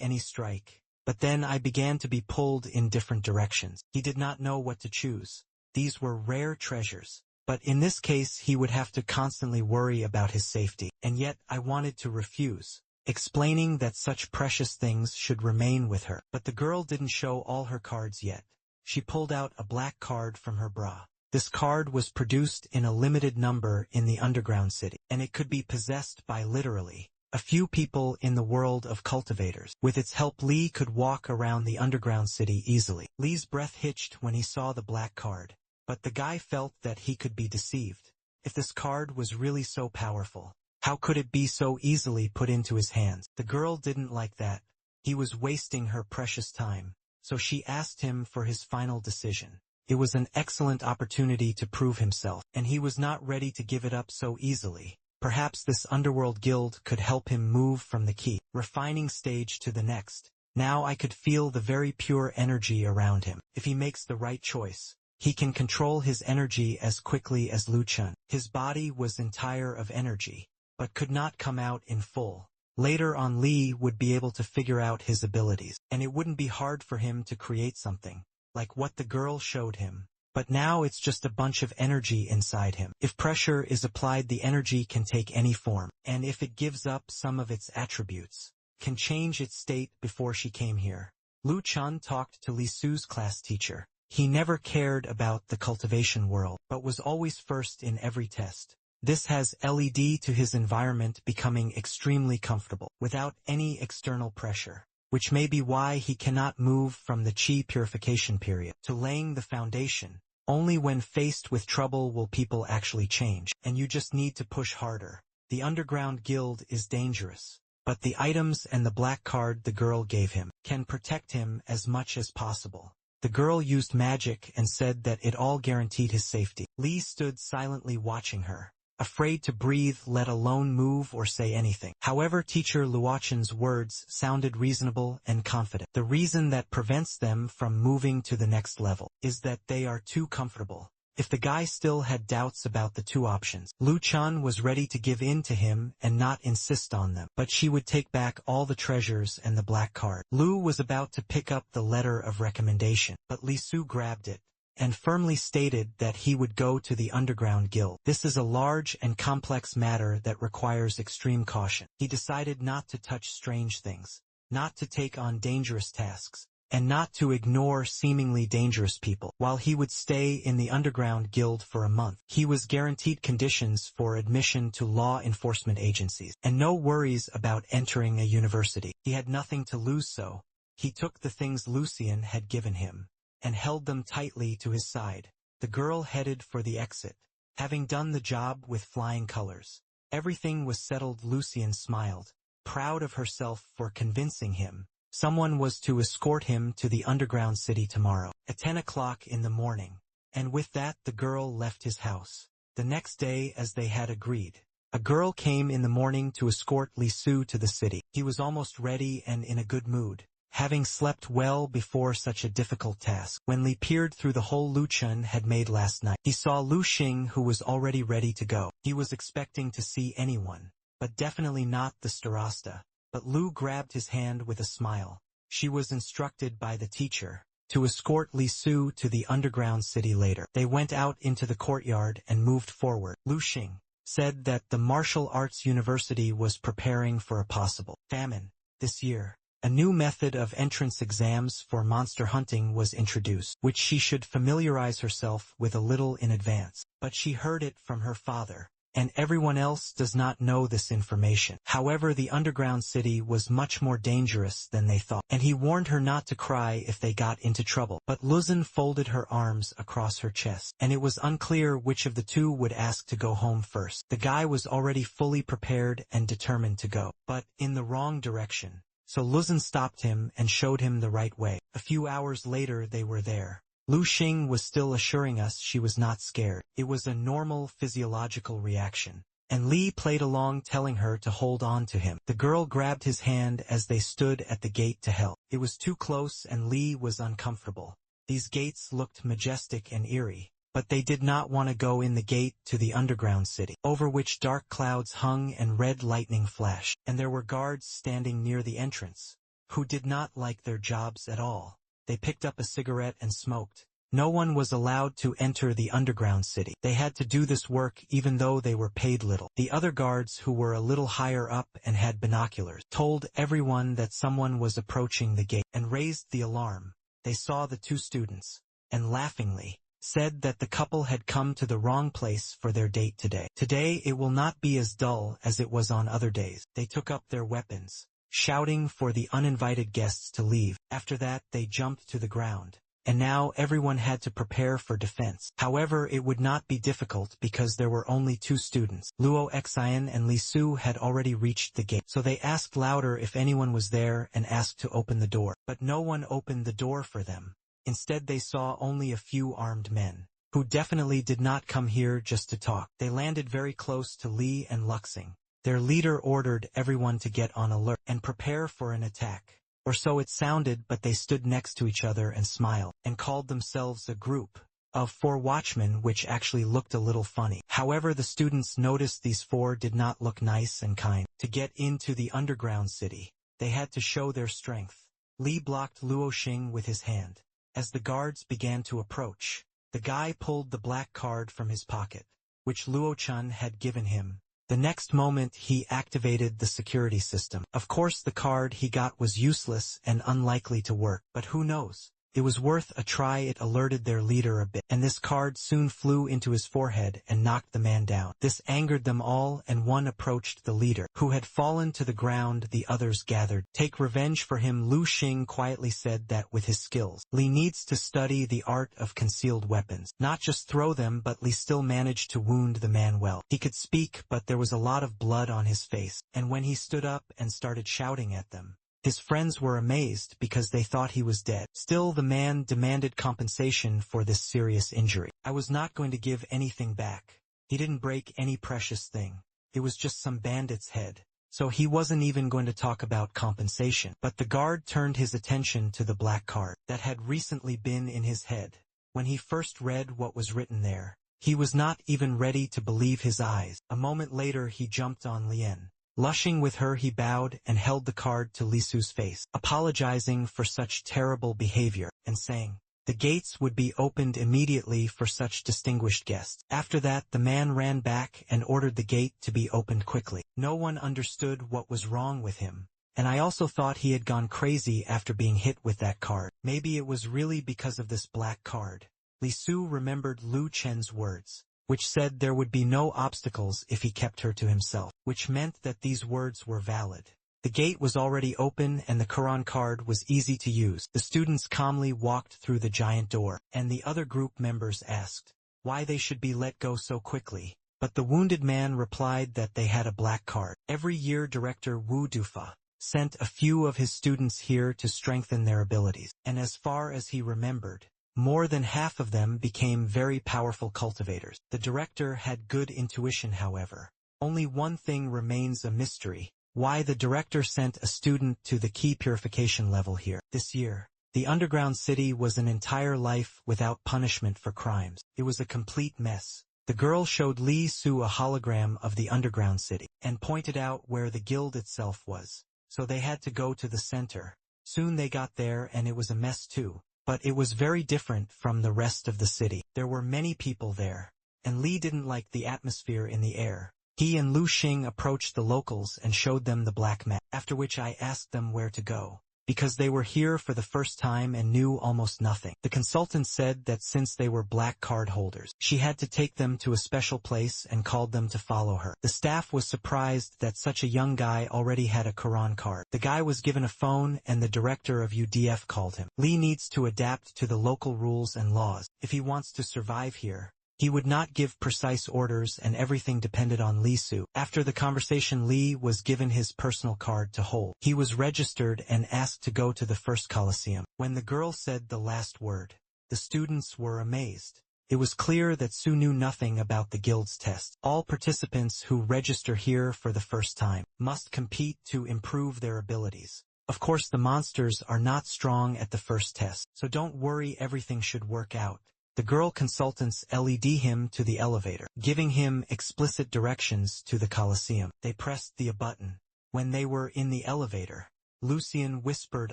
any strike. But then I began to be pulled in different directions. He did not know what to choose. These were rare treasures, but in this case he would have to constantly worry about his safety, and yet I wanted to refuse, explaining that such precious things should remain with her. But the girl didn't show all her cards yet. She pulled out a black card from her bra. This card was produced in a limited number in the underground city, and it could be possessed by literally a few people in the world of cultivators. With its help, Lee could walk around the underground city easily. Lee's breath hitched when he saw the black card. But the guy felt that he could be deceived. If this card was really so powerful, how could it be so easily put into his hands? The girl didn't like that. He was wasting her precious time, so she asked him for his final decision. It was an excellent opportunity to prove himself, and he was not ready to give it up so easily. Perhaps this underworld guild could help him move from the key, refining stage to the next. Now I could feel the very pure energy around him. If he makes the right choice, he can control his energy as quickly as Lu Chun. His body was entire of energy, but could not come out in full. Later on, Lee would be able to figure out his abilities, and it wouldn't be hard for him to create something, like what the girl showed him. But now it's just a bunch of energy inside him. If pressure is applied, the energy can take any form, and if it gives up some of its attributes, can change its state. Before she came here, Lu Chun talked to Li Su's class teacher. He never cared about the cultivation world, but was always first in every test. This has led to his environment becoming extremely comfortable, without any external pressure, which may be why he cannot move from the chi purification period to laying the foundation. Only when faced with trouble will people actually change, and you just need to push harder. The underground guild is dangerous, but the items and the black card the girl gave him can protect him as much as possible. The girl used magic and said that it all guaranteed his safety. Lee stood silently watching her, afraid to breathe, let alone move or say anything. However, teacher Luochen's words sounded reasonable and confident. The reason that prevents them from moving to the next level is that they are too comfortable. If the guy still had doubts about the two options, Lu Chun was ready to give in to him and not insist on them, but she would take back all the treasures and the black card. Lu was about to pick up the letter of recommendation, but Li Su grabbed it and firmly stated that he would go to the underground guild. This is a large and complex matter that requires extreme caution. He decided not to touch strange things, not to take on dangerous tasks, and not to ignore seemingly dangerous people. While he would stay in the underground guild for a month, he was guaranteed conditions for admission to law enforcement agencies, and no worries about entering a university. He had nothing to lose, so he took the things Lucien had given him and held them tightly to his side. The girl headed for the exit, having done the job with flying colors. Everything was settled. Lucien smiled, proud of herself for convincing him. Someone was to escort him to the underground city tomorrow, at 10 o'clock in the morning, and with that the girl left his house. The next day, as they had agreed, a girl came in the morning to escort Li Su to the city. He was almost ready and in a good mood, having slept well before such a difficult task. When Li peered through the hole Lu Chun had made last night, he saw Lu Xing, who was already ready to go. He was expecting to see anyone, but definitely not the Starasta. But Lu grabbed his hand with a smile. She was instructed by the teacher to escort Li Su to the underground city later. They went out into the courtyard and moved forward. Lu Xing said that the martial arts university was preparing for a possible famine this year. A new method of entrance exams for monster hunting was introduced, which she should familiarize herself with a little in advance. But she heard it from her father, and everyone else does not know this information. However, the underground city was much more dangerous than they thought, and he warned her not to cry if they got into trouble. But Luzin folded her arms across her chest, and it was unclear which of the two would ask to go home first. The guy was already fully prepared and determined to go, but in the wrong direction. So Luzin stopped him and showed him the right way. A few hours later they were there. Lu Xing was still assuring us she was not scared. It was a normal physiological reaction. And Li played along, telling her to hold on to him. The girl grabbed his hand as they stood at the gate to help. It was too close and Li was uncomfortable. These gates looked majestic and eerie, but they did not want to go in the gate to the underground city, over which dark clouds hung and red lightning flashed. And there were guards standing near the entrance, who did not like their jobs at all. They picked up a cigarette and smoked. No one was allowed to enter the underground city. They had to do this work even though they were paid little. The other guards, who were a little higher up and had binoculars, told everyone that someone was approaching the gate and raised the alarm. They saw the two students, and laughingly said that the couple had come to the wrong place for their date today. Today it will not be as dull as it was on other days. They took up their weapons, shouting for the uninvited guests to leave. After that they jumped to the ground, and now everyone had to prepare for defense. However, it would not be difficult because there were only two students. Luo Xian and Li Su had already reached the gate, so they asked louder if anyone was there and asked to open the door. But no one opened the door for them. Instead they saw only a few armed men, who definitely did not come here just to talk. They landed very close to Li and Luxing. Their leader ordered everyone to get on alert and prepare for an attack. Or so it sounded, but they stood next to each other and smiled, and called themselves a group of 4 watchmen, which actually looked a little funny. However, the students noticed these 4 did not look nice and kind. To get into the underground city, they had to show their strength. Li blocked Luo Xing with his hand. As the guards began to approach, the guy pulled the black card from his pocket, which Luo Chun had given him. The next moment he activated the security system. Of course the card he got was useless and unlikely to work, but who knows? It was worth a try. It alerted their leader a bit, and this card soon flew into his forehead and knocked the man down. This angered them all, and one approached the leader, who had fallen to the ground. The others gathered. Take revenge for him. Lu Xing quietly said that with his skills, Li needs to study the art of concealed weapons. Not just throw them, but Li still managed to wound the man well. He could speak, but there was a lot of blood on his face, and when he stood up and started shouting at them, his friends were amazed because they thought he was dead. Still, the man demanded compensation for this serious injury. I was not going to give anything back. He didn't break any precious thing. It was just some bandit's head. So he wasn't even going to talk about compensation. But the guard turned his attention to the black card that had recently been in his head. When he first read what was written there, he was not even ready to believe his eyes. A moment later he jumped on Lien. Blushing with her, he bowed and held the card to Li Su's face, apologizing for such terrible behavior, and saying, the gates would be opened immediately for such distinguished guests. After that, the man ran back and ordered the gate to be opened quickly. No one understood what was wrong with him, and I also thought he had gone crazy after being hit with that card. Maybe it was really because of this black card. Li Su remembered Lu Chen's words, which said there would be no obstacles if he kept her to himself, which meant that these words were valid. The gate was already open and the Quran card was easy to use. The students calmly walked through the giant door, and the other group members asked why they should be let go so quickly. But the wounded man replied that they had a black card. Every year Director Wu Dufa sent a few of his students here to strengthen their abilities, and as far as he remembered, more than half of them became very powerful cultivators. The director had good intuition, however. Only one thing remains a mystery: why the director sent a student to the key purification level here. This year, the underground city was an entire life without punishment for crimes. It was a complete mess. The girl showed Li Su a hologram of the underground city, and pointed out where the guild itself was. So they had to go to the center. Soon they got there and it was a mess too. But it was very different from the rest of the city. There were many people there, and Li didn't like the atmosphere in the air. He and Lu Xing approached the locals and showed them the black map, after which I asked them where to go, because they were here for the first time and knew almost nothing. The consultant said that since they were black card holders, she had to take them to a special place and called them to follow her. The staff was surprised that such a young guy already had a Quran card. The guy was given a phone and the director of UDF called him. Li needs to adapt to the local rules and laws. If he wants to survive here, he would not give precise orders and everything depended on Li Su. After the conversation, Li was given his personal card to hold. He was registered and asked to go to the first Colosseum. When the girl said the last word, the students were amazed. It was clear that Su knew nothing about the guild's test. All participants who register here for the first time must compete to improve their abilities. Of course, the monsters are not strong at the first test, so don't worry, everything should work out. The girl consultants led him to the elevator, giving him explicit directions to the Colosseum. They pressed the button. When they were in the elevator, Lucian whispered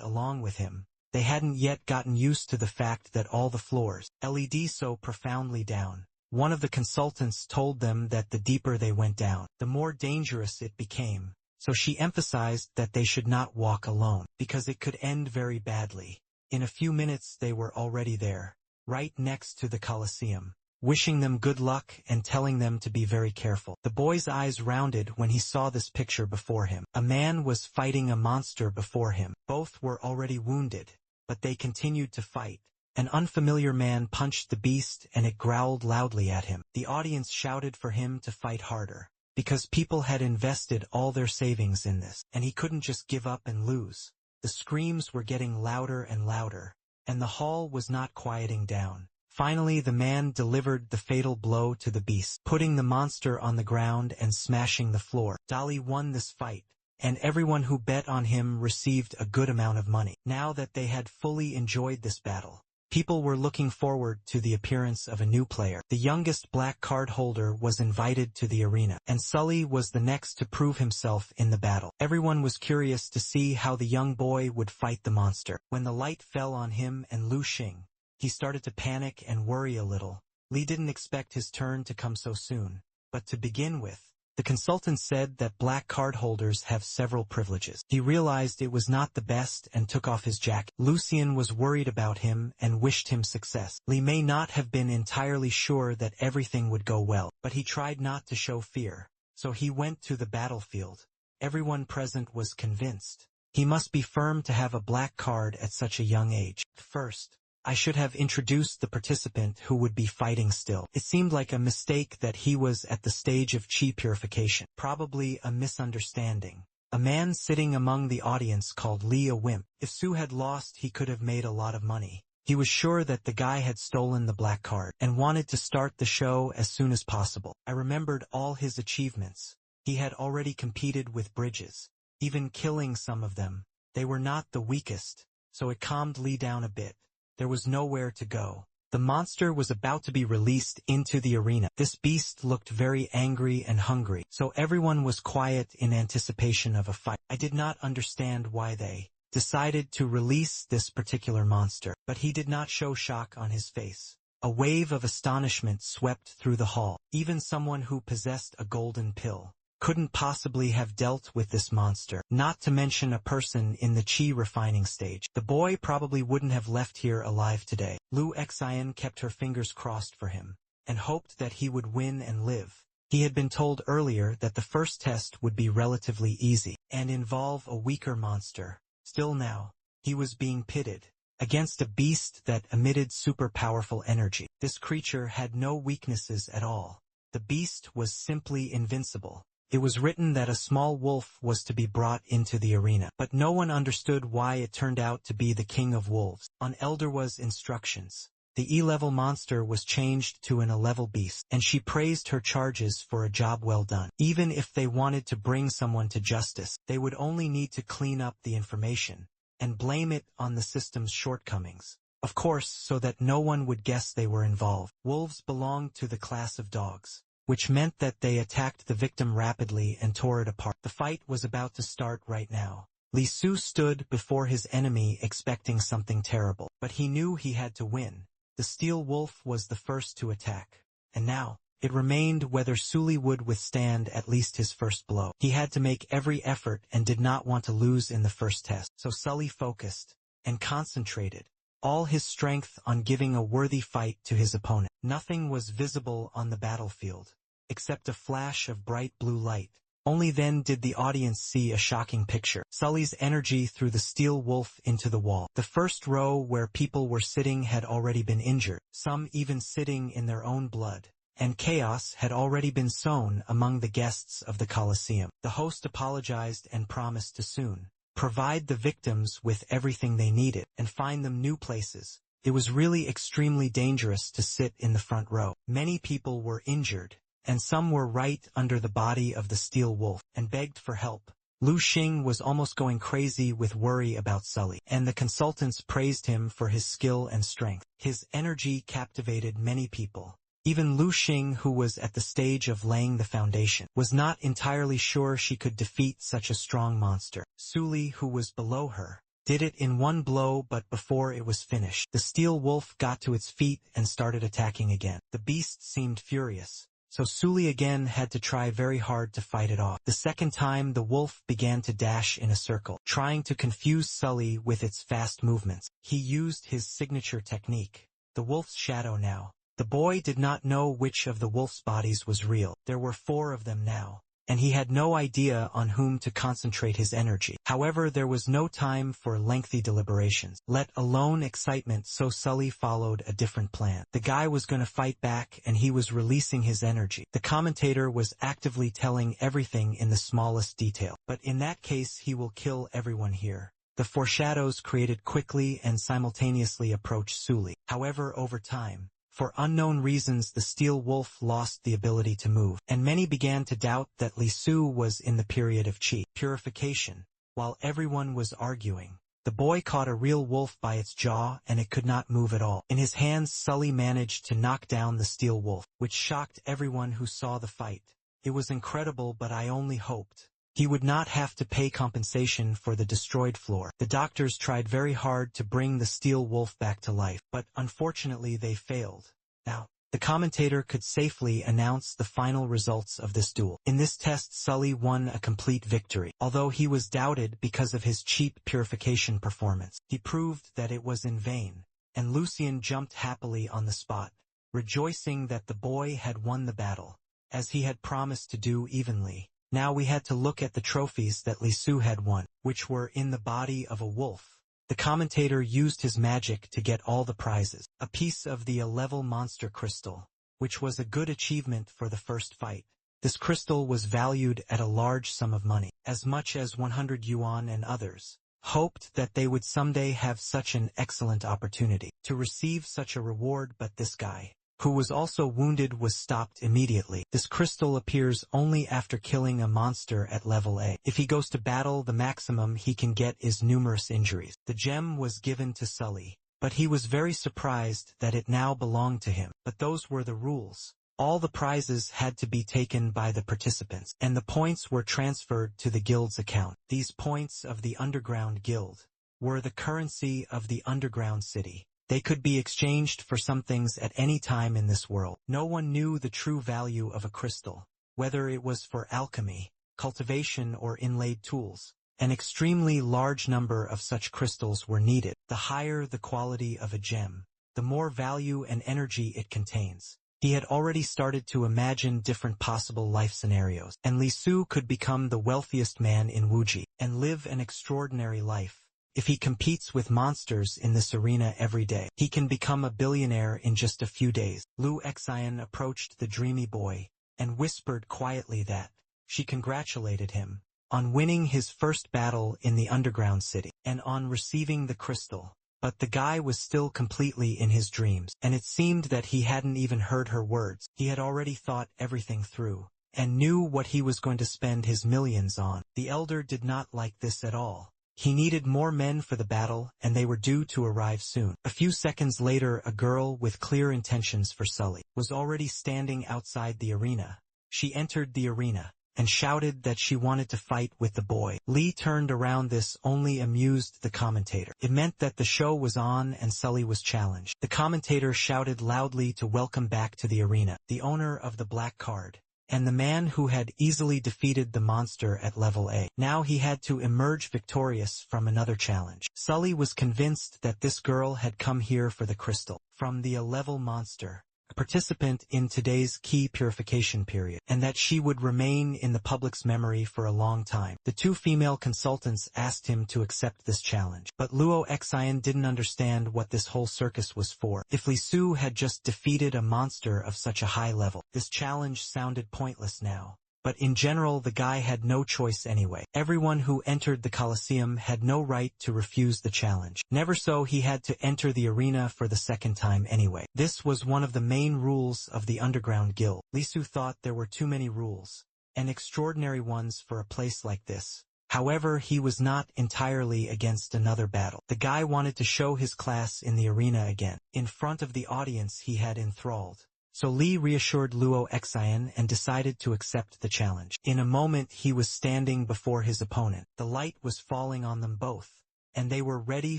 along with him. They hadn't yet gotten used to the fact that all the floors led so profoundly down. One of the consultants told them that the deeper they went down, the more dangerous it became. So she emphasized that they should not walk alone, because it could end very badly. In a few minutes they were already there, right next to the Colosseum, wishing them good luck and telling them to be very careful. The boy's eyes rounded when he saw this picture before him. A man was fighting a monster before him. Both were already wounded, but they continued to fight. An unfamiliar man punched the beast and it growled loudly at him. The audience shouted for him to fight harder, because people had invested all their savings in this, and he couldn't just give up and lose. The screams were getting louder and louder, and the hall was not quieting down. Finally, the man delivered the fatal blow to the beast, putting the monster on the ground and smashing the floor. Dali won this fight, and everyone who bet on him received a good amount of money. Now that they had fully enjoyed this battle, people were looking forward to the appearance of a new player. The youngest black card holder was invited to the arena, and Sully was the next to prove himself in the battle. Everyone was curious to see how the young boy would fight the monster. When the light fell on him and Lu Xing, he started to panic and worry a little. Li didn't expect his turn to come so soon, but to begin with, The consultant said that black card holders have several privileges. He realized it was not the best and took off his jacket. Lucien was worried about him and wished him success. Li may not have been entirely sure that everything would go well, but he tried not to show fear. So he went to the battlefield. Everyone present was convinced. He must be firm to have a black card at such a young age. First, I should have introduced the participant who would be fighting still. It seemed like a mistake that he was at the stage of chi purification. Probably a misunderstanding. A man sitting among the audience called Li a wimp. If Su had lost, he could have made a lot of money. He was sure that the guy had stolen the black card and wanted to start the show as soon as possible. I remembered all his achievements. He had already competed with bridges, even killing some of them. They were not the weakest, so it calmed Li down a bit. There was nowhere to go. The monster was about to be released into the arena. This beast looked very angry and hungry, so everyone was quiet in anticipation of a fight. I did not understand why they decided to release this particular monster, but he did not show shock on his face. A wave of astonishment swept through the hall. Even someone who possessed a golden pill couldn't possibly have dealt with this monster, not to mention a person in the chi refining stage. The boy probably wouldn't have left here alive today. Lu Xian kept her fingers crossed for him, and hoped that he would win and live. He had been told earlier that the first test would be relatively easy, and involve a weaker monster. Still now, he was being pitted against a beast that emitted super powerful energy. This creature had no weaknesses at all. The beast was simply invincible. It was written that a small wolf was to be brought into the arena, but no one understood why it turned out to be the king of wolves. On Elderwa's instructions, the E-level monster was changed to an A-level beast, and she praised her charges for a job well done. Even if they wanted to bring someone to justice, they would only need to clean up the information and blame it on the system's shortcomings. Of course, so that no one would guess they were involved. Wolves belonged to the class of dogs, which meant that they attacked the victim rapidly and tore it apart. The fight was about to start right now. Li Su stood before his enemy expecting something terrible, but he knew he had to win. The steel wolf was the first to attack, and now it remained whether Suli would withstand at least his first blow. He had to make every effort and did not want to lose in the first test, so Sully focused and concentrated all his strength on giving a worthy fight to his opponent. Nothing was visible on the battlefield, except a flash of bright blue light. Only then did the audience see a shocking picture. Sully's energy threw the steel wolf into the wall. The first row where people were sitting had already been injured, some even sitting in their own blood, and chaos had already been sown among the guests of the Colosseum. The host apologized and promised to soon provide the victims with everything they needed and find them new places. It was really extremely dangerous to sit in the front row. Many people were injured, and some were right under the body of the steel wolf, and begged for help. Lu Xing was almost going crazy with worry about Sully, and the consultants praised him for his skill and strength. His energy captivated many people. Even Lu Xing, who was at the stage of laying the foundation, was not entirely sure she could defeat such a strong monster. Suli, who was below her, did it in one blow, but before it was finished, the steel wolf got to its feet and started attacking again. The beast seemed furious, so Suli again had to try very hard to fight it off. The second time the wolf began to dash in a circle, trying to confuse Sully with its fast movements. He used his signature technique, the wolf's shadow now. The boy did not know which of the wolf's bodies was real. There were 4 of them now, and he had no idea on whom to concentrate his energy. However, there was no time for lengthy deliberations, let alone excitement, so Sully followed a different plan. The guy was going to fight back, and he was releasing his energy. The commentator was actively telling everything in the smallest detail, but in that case he will kill everyone here. The foreshadows created quickly and simultaneously approached Suli. However, over time, for unknown reasons, the steel wolf lost the ability to move, and many began to doubt that Li Su was in the period of chi purification. While everyone was arguing, the boy caught a real wolf by its jaw, and it could not move at all. In his hands, Sully managed to knock down the steel wolf, which shocked everyone who saw the fight. It was incredible, but I only hoped he would not have to pay compensation for the destroyed floor. The doctors tried very hard to bring the steel wolf back to life, but unfortunately they failed. Now, The commentator could safely announce the final results of this duel. In this test, Sully won a complete victory, although he was doubted because of his cheap purification performance. He proved that it was in vain, and Lucien jumped happily on the spot, rejoicing that the boy had won the battle, as he had promised to do evenly. Now we had to look at the trophies that Li Su had won, which were in the body of a wolf. The commentator used his magic to get all the prizes. A piece of the A-level monster crystal, which was a good achievement for the first fight. This crystal was valued at a large sum of money, as much as 100 yuan, and others hoped that they would someday have such an excellent opportunity to receive such a reward, but this guy, who was also wounded, was stopped immediately. This crystal appears only after killing a monster at level A. If he goes to battle, the maximum he can get is numerous injuries. The gem was given to Sully, but he was very surprised that it now belonged to him. But those were the rules. All the prizes had to be taken by the participants, and the points were transferred to the guild's account. These points of the underground guild were the currency of the underground city. They could be exchanged for some things at any time in this world. No one knew the true value of a crystal, whether it was for alchemy, cultivation, or inlaid tools. An extremely large number of such crystals were needed. The higher the quality of a gem, the more value and energy it contains. He had already started to imagine different possible life scenarios, and Li Su could become the wealthiest man in Wuji, and live an extraordinary life. If he competes with monsters in this arena every day, he can become a billionaire in just a few days. Lu Xian approached the dreamy boy, and whispered quietly that she congratulated him on winning his first battle in the underground city, and on receiving the crystal. But the guy was still completely in his dreams, and it seemed that he hadn't even heard her words. He had already thought everything through, and knew what he was going to spend his millions on. The elder did not like this at all. He needed more men for the battle, and they were due to arrive soon. A few seconds later, a girl with clear intentions for Sully was already standing outside the arena. She entered the arena, and shouted that she wanted to fight with the boy. Lee turned around. This only amused the commentator. It meant that the show was on and Sully was challenged. The commentator shouted loudly to welcome back to the arena the owner of the black card, and the man who had easily defeated the monster at level A. Now he had to emerge victorious from another challenge. Sully was convinced that this girl had come here for the crystal from the A-level monster, a participant in today's key purification period, and that she would remain in the public's memory for a long time. The two female consultants asked him to accept this challenge, but Luo Xian didn't understand what this whole circus was for. If Li Su had just defeated a monster of such a high level, this challenge sounded pointless now. But in general, the guy had no choice anyway. Everyone who entered the Colosseum had no right to refuse the challenge. Never so, he had to enter the arena for the second time anyway. This was one of the main rules of the underground guild. Li Su thought there were too many rules, and extraordinary ones for a place like this. However, he was not entirely against another battle. The guy wanted to show his class in the arena again, in front of the audience he had enthralled. So Li reassured Luo Xian and decided to accept the challenge. In a moment he was standing before his opponent. The light was falling on them both, and they were ready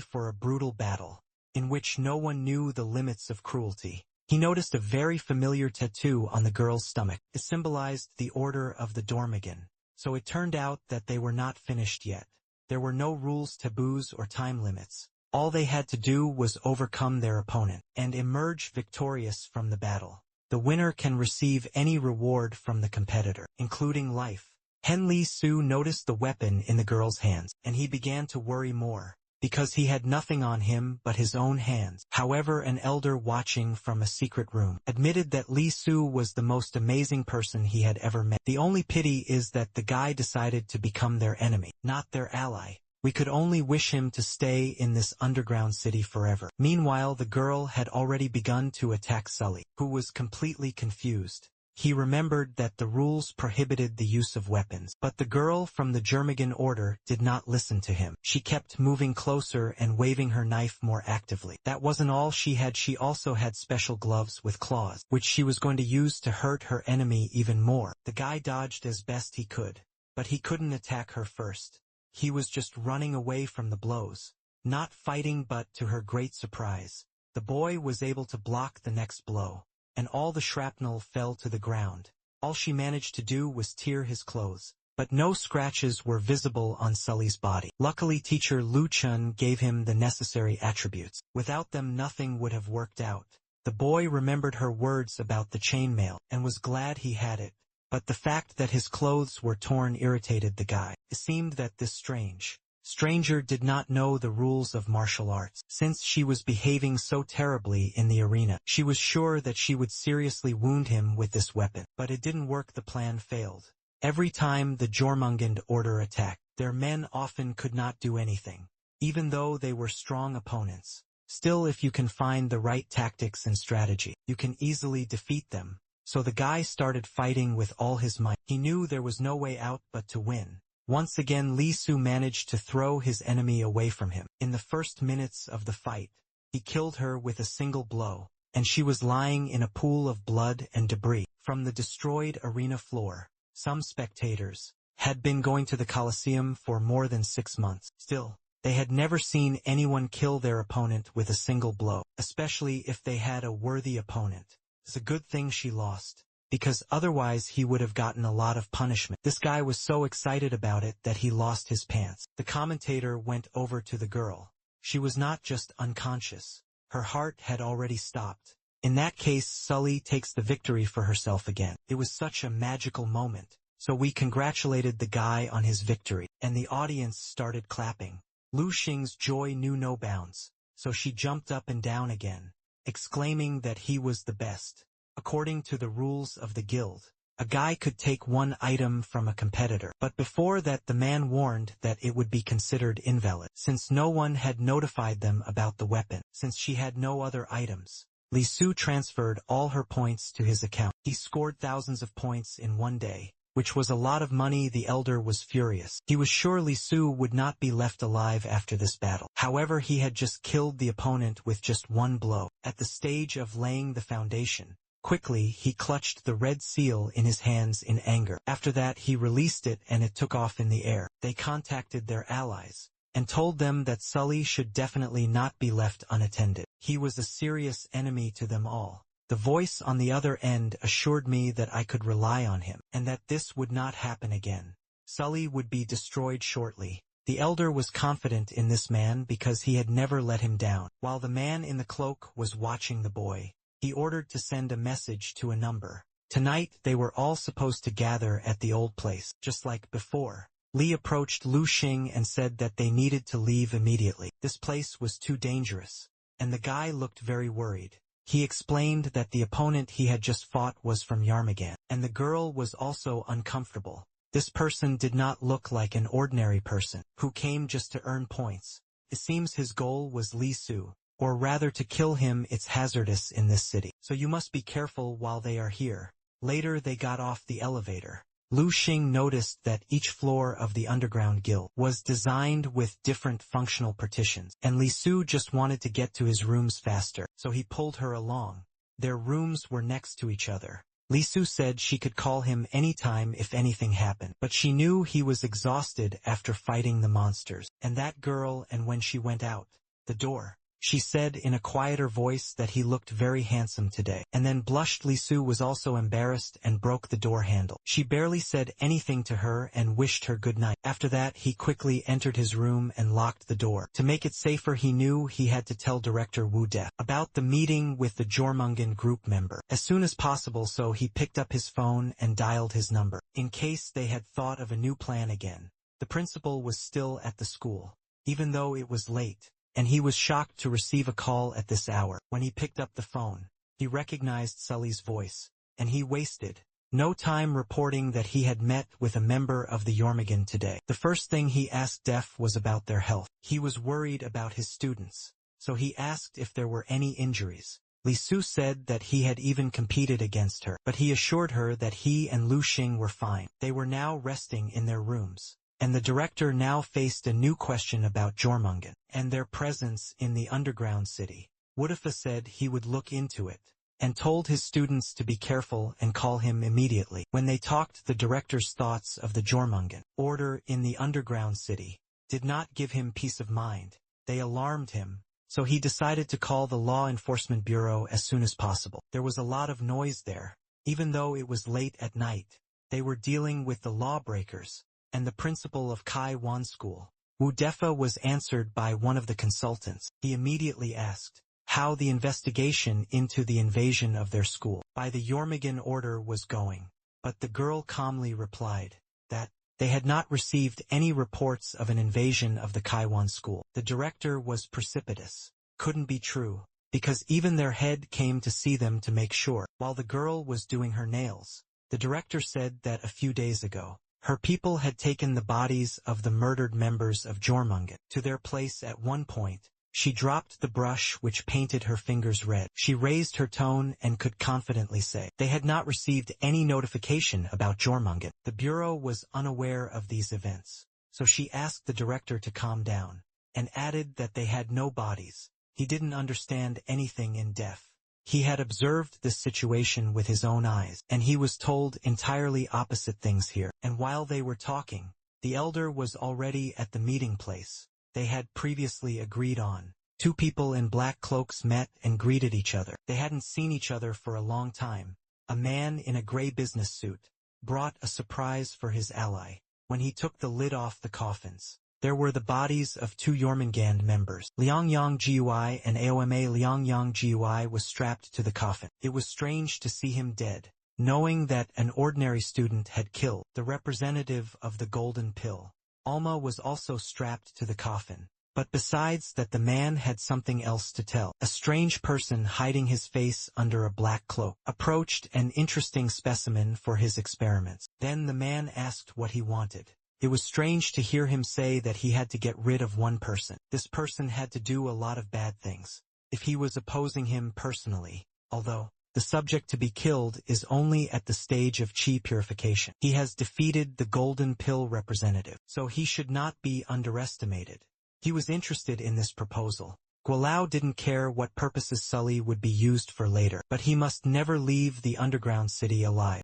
for a brutal battle, in which no one knew the limits of cruelty. He noticed a very familiar tattoo on the girl's stomach. It symbolized the Order of the Dormigan. So it turned out that they were not finished yet. There were no rules, taboos, or time limits. All they had to do was overcome their opponent and emerge victorious from the battle. The winner can receive any reward from the competitor, including life. Hen Li Su noticed the weapon in the girl's hands, and he began to worry more, because he had nothing on him but his own hands. However, an elder watching from a secret room admitted that Li Su was the most amazing person he had ever met. The only pity is that the guy decided to become their enemy, not their ally. We could only wish him to stay in this underground city forever. Meanwhile, the girl had already begun to attack Sully, who was completely confused. He remembered that the rules prohibited the use of weapons, but the girl from the Jermigan order did not listen to him. She kept moving closer and waving her knife more actively. That wasn't all she had. She also had special gloves with claws, which she was going to use to hurt her enemy even more. The guy dodged as best he could, but he couldn't attack her first. He was just running away from the blows, not fighting, but to her great surprise, the boy was able to block the next blow. and all the shrapnel fell to the ground. All she managed to do was tear his clothes, but no scratches were visible on Sully's body. Luckily, teacher Lu Chun gave him the necessary attributes. Without them, nothing would have worked out. The boy remembered her words about the chainmail, and was glad he had it, but the fact that his clothes were torn irritated the guy. It seemed that this stranger did not know the rules of martial arts. Since she was behaving so terribly in the arena, she was sure that she would seriously wound him with this weapon. But it didn't work. The plan failed. Every time the Jormungand order attacked, their men often could not do anything, even though they were strong opponents. Still, if you can find the right tactics and strategy, you can easily defeat them. So the guy started fighting with all his might. He knew there was no way out but to win. Once again, Li Su managed to throw his enemy away from him. In the first minutes of the fight, he killed her with a single blow, and she was lying in a pool of blood and debris from the destroyed arena floor. Some spectators had been going to the Colosseum for more than 6 months. Still, they had never seen anyone kill their opponent with a single blow, especially if they had a worthy opponent. It's a good thing she lost, because otherwise he would have gotten a lot of punishment. This guy was so excited about it that he lost his pants. The commentator went over to the girl. She was not just unconscious. Her heart had already stopped. In that case, Sully takes the victory for herself again. It was such a magical moment. So we congratulated the guy on his victory, and the audience started clapping. Lu Xing's joy knew no bounds, so she jumped up and down again, exclaiming that he was the best. According to the rules of the guild, a guy could take one item from a competitor, but before that the man warned that it would be considered invalid, since no one had notified them about the weapon. Since she had no other items, Li Su transferred all her points to his account. He scored thousands of points in one day, which was a lot of money. The elder was furious. He was sure Li Su would not be left alive after this battle. However, he had just killed the opponent with just one blow. At the stage of laying the foundation, quickly he clutched the red seal in his hands in anger. After that he released it and it took off in the air. They contacted their allies and told them that Sully should definitely not be left unattended. He was a serious enemy to them all. The voice on the other end assured me that I could rely on him, and that this would not happen again. Sully would be destroyed shortly. The elder was confident in this man because he had never let him down. While the man in the cloak was watching the boy, he ordered to send a message to a number. Tonight they were all supposed to gather at the old place, just like before. Li approached Lu Xing and said that they needed to leave immediately. This place was too dangerous, and the guy looked very worried. He explained that the opponent he had just fought was from Yarmagan, and the girl was also uncomfortable. This person did not look like an ordinary person, who came just to earn points. It seems his goal was Li Su, or rather to kill him. It's hazardous in this city, so you must be careful while they are here. Later they got off the elevator. Lu Xing noticed that each floor of the underground guild was designed with different functional partitions, and Li Su just wanted to get to his rooms faster, so he pulled her along. Their rooms were next to each other. Li Su said she could call him anytime if anything happened, but she knew he was exhausted after fighting the monsters. And that girl, and when she went out the door, she said in a quieter voice that he looked very handsome today, and then blushed. Li Su was also embarrassed and broke the door handle. She barely said anything to her and wished her good night. After that he quickly entered his room and locked the door. To make it safer, he knew he had to tell Director Wu Def about the meeting with the Jormungand group member as soon as possible, so he picked up his phone and dialed his number, in case they had thought of a new plan again. The principal was still at the school, even though it was late, and he was shocked to receive a call at this hour. When he picked up the phone, he recognized Sully's voice, and he wasted no time reporting that he had met with a member of the Jormungand today. The first thing he asked Def was about their health. He was worried about his students, so he asked if there were any injuries. Li Su said that he had even competed against her, but he assured her that he and Lu Xing were fine. They were now resting in their rooms, and the director now faced a new question about Jormungand and their presence in the underground city. Wudafa said he would look into it, and told his students to be careful and call him immediately. When they talked, the director's thoughts of the Jormungand order in the underground city did not give him peace of mind. They alarmed him, so he decided to call the Law Enforcement Bureau as soon as possible. There was a lot of noise there. Even though it was late at night, they were dealing with the lawbreakers and the principal of Kai Wan School. Wu Defa was answered by one of the consultants. He immediately asked how the investigation into the invasion of their school by the Yormogin order was going, but the girl calmly replied that they had not received any reports of an invasion of the Kaiwan school. The director was precipitous. Couldn't be true, because even their head came to see them to make sure. While the girl was doing her nails, the director said that a few days ago, her people had taken the bodies of the murdered members of Jormungand to their place. At one point, she dropped the brush which painted her fingers red. She raised her tone and could confidently say, they had not received any notification about Jormungand. The Bureau was unaware of these events, so she asked the director to calm down, and added that they had no bodies. He didn't understand anything in depth. He had observed this situation with his own eyes, and he was told entirely opposite things here. And while they were talking, the elder was already at the meeting place they had previously agreed on. Two people in black cloaks met and greeted each other. They hadn't seen each other for a long time. A man in a gray business suit brought a surprise for his ally. When he took the lid off the coffins, there were the bodies of two Jormungand members. Liangyang Gui and Aoma. Liangyang Gui was strapped to the coffin. It was strange to see him dead, knowing that an ordinary student had killed the representative of the Golden Pill. Alma was also strapped to the coffin. But besides that, the man had something else to tell. A strange person hiding his face under a black cloak approached, an interesting specimen for his experiments. Then the man asked what he wanted. It was strange to hear him say that he had to get rid of one person. This person had to do a lot of bad things if he was opposing him personally, although the subject to be killed is only at the stage of chi purification. He has defeated the Golden Pill representative, so he should not be underestimated. He was interested in this proposal. Gualao didn't care what purposes Sully would be used for later, but he must never leave the underground city alive.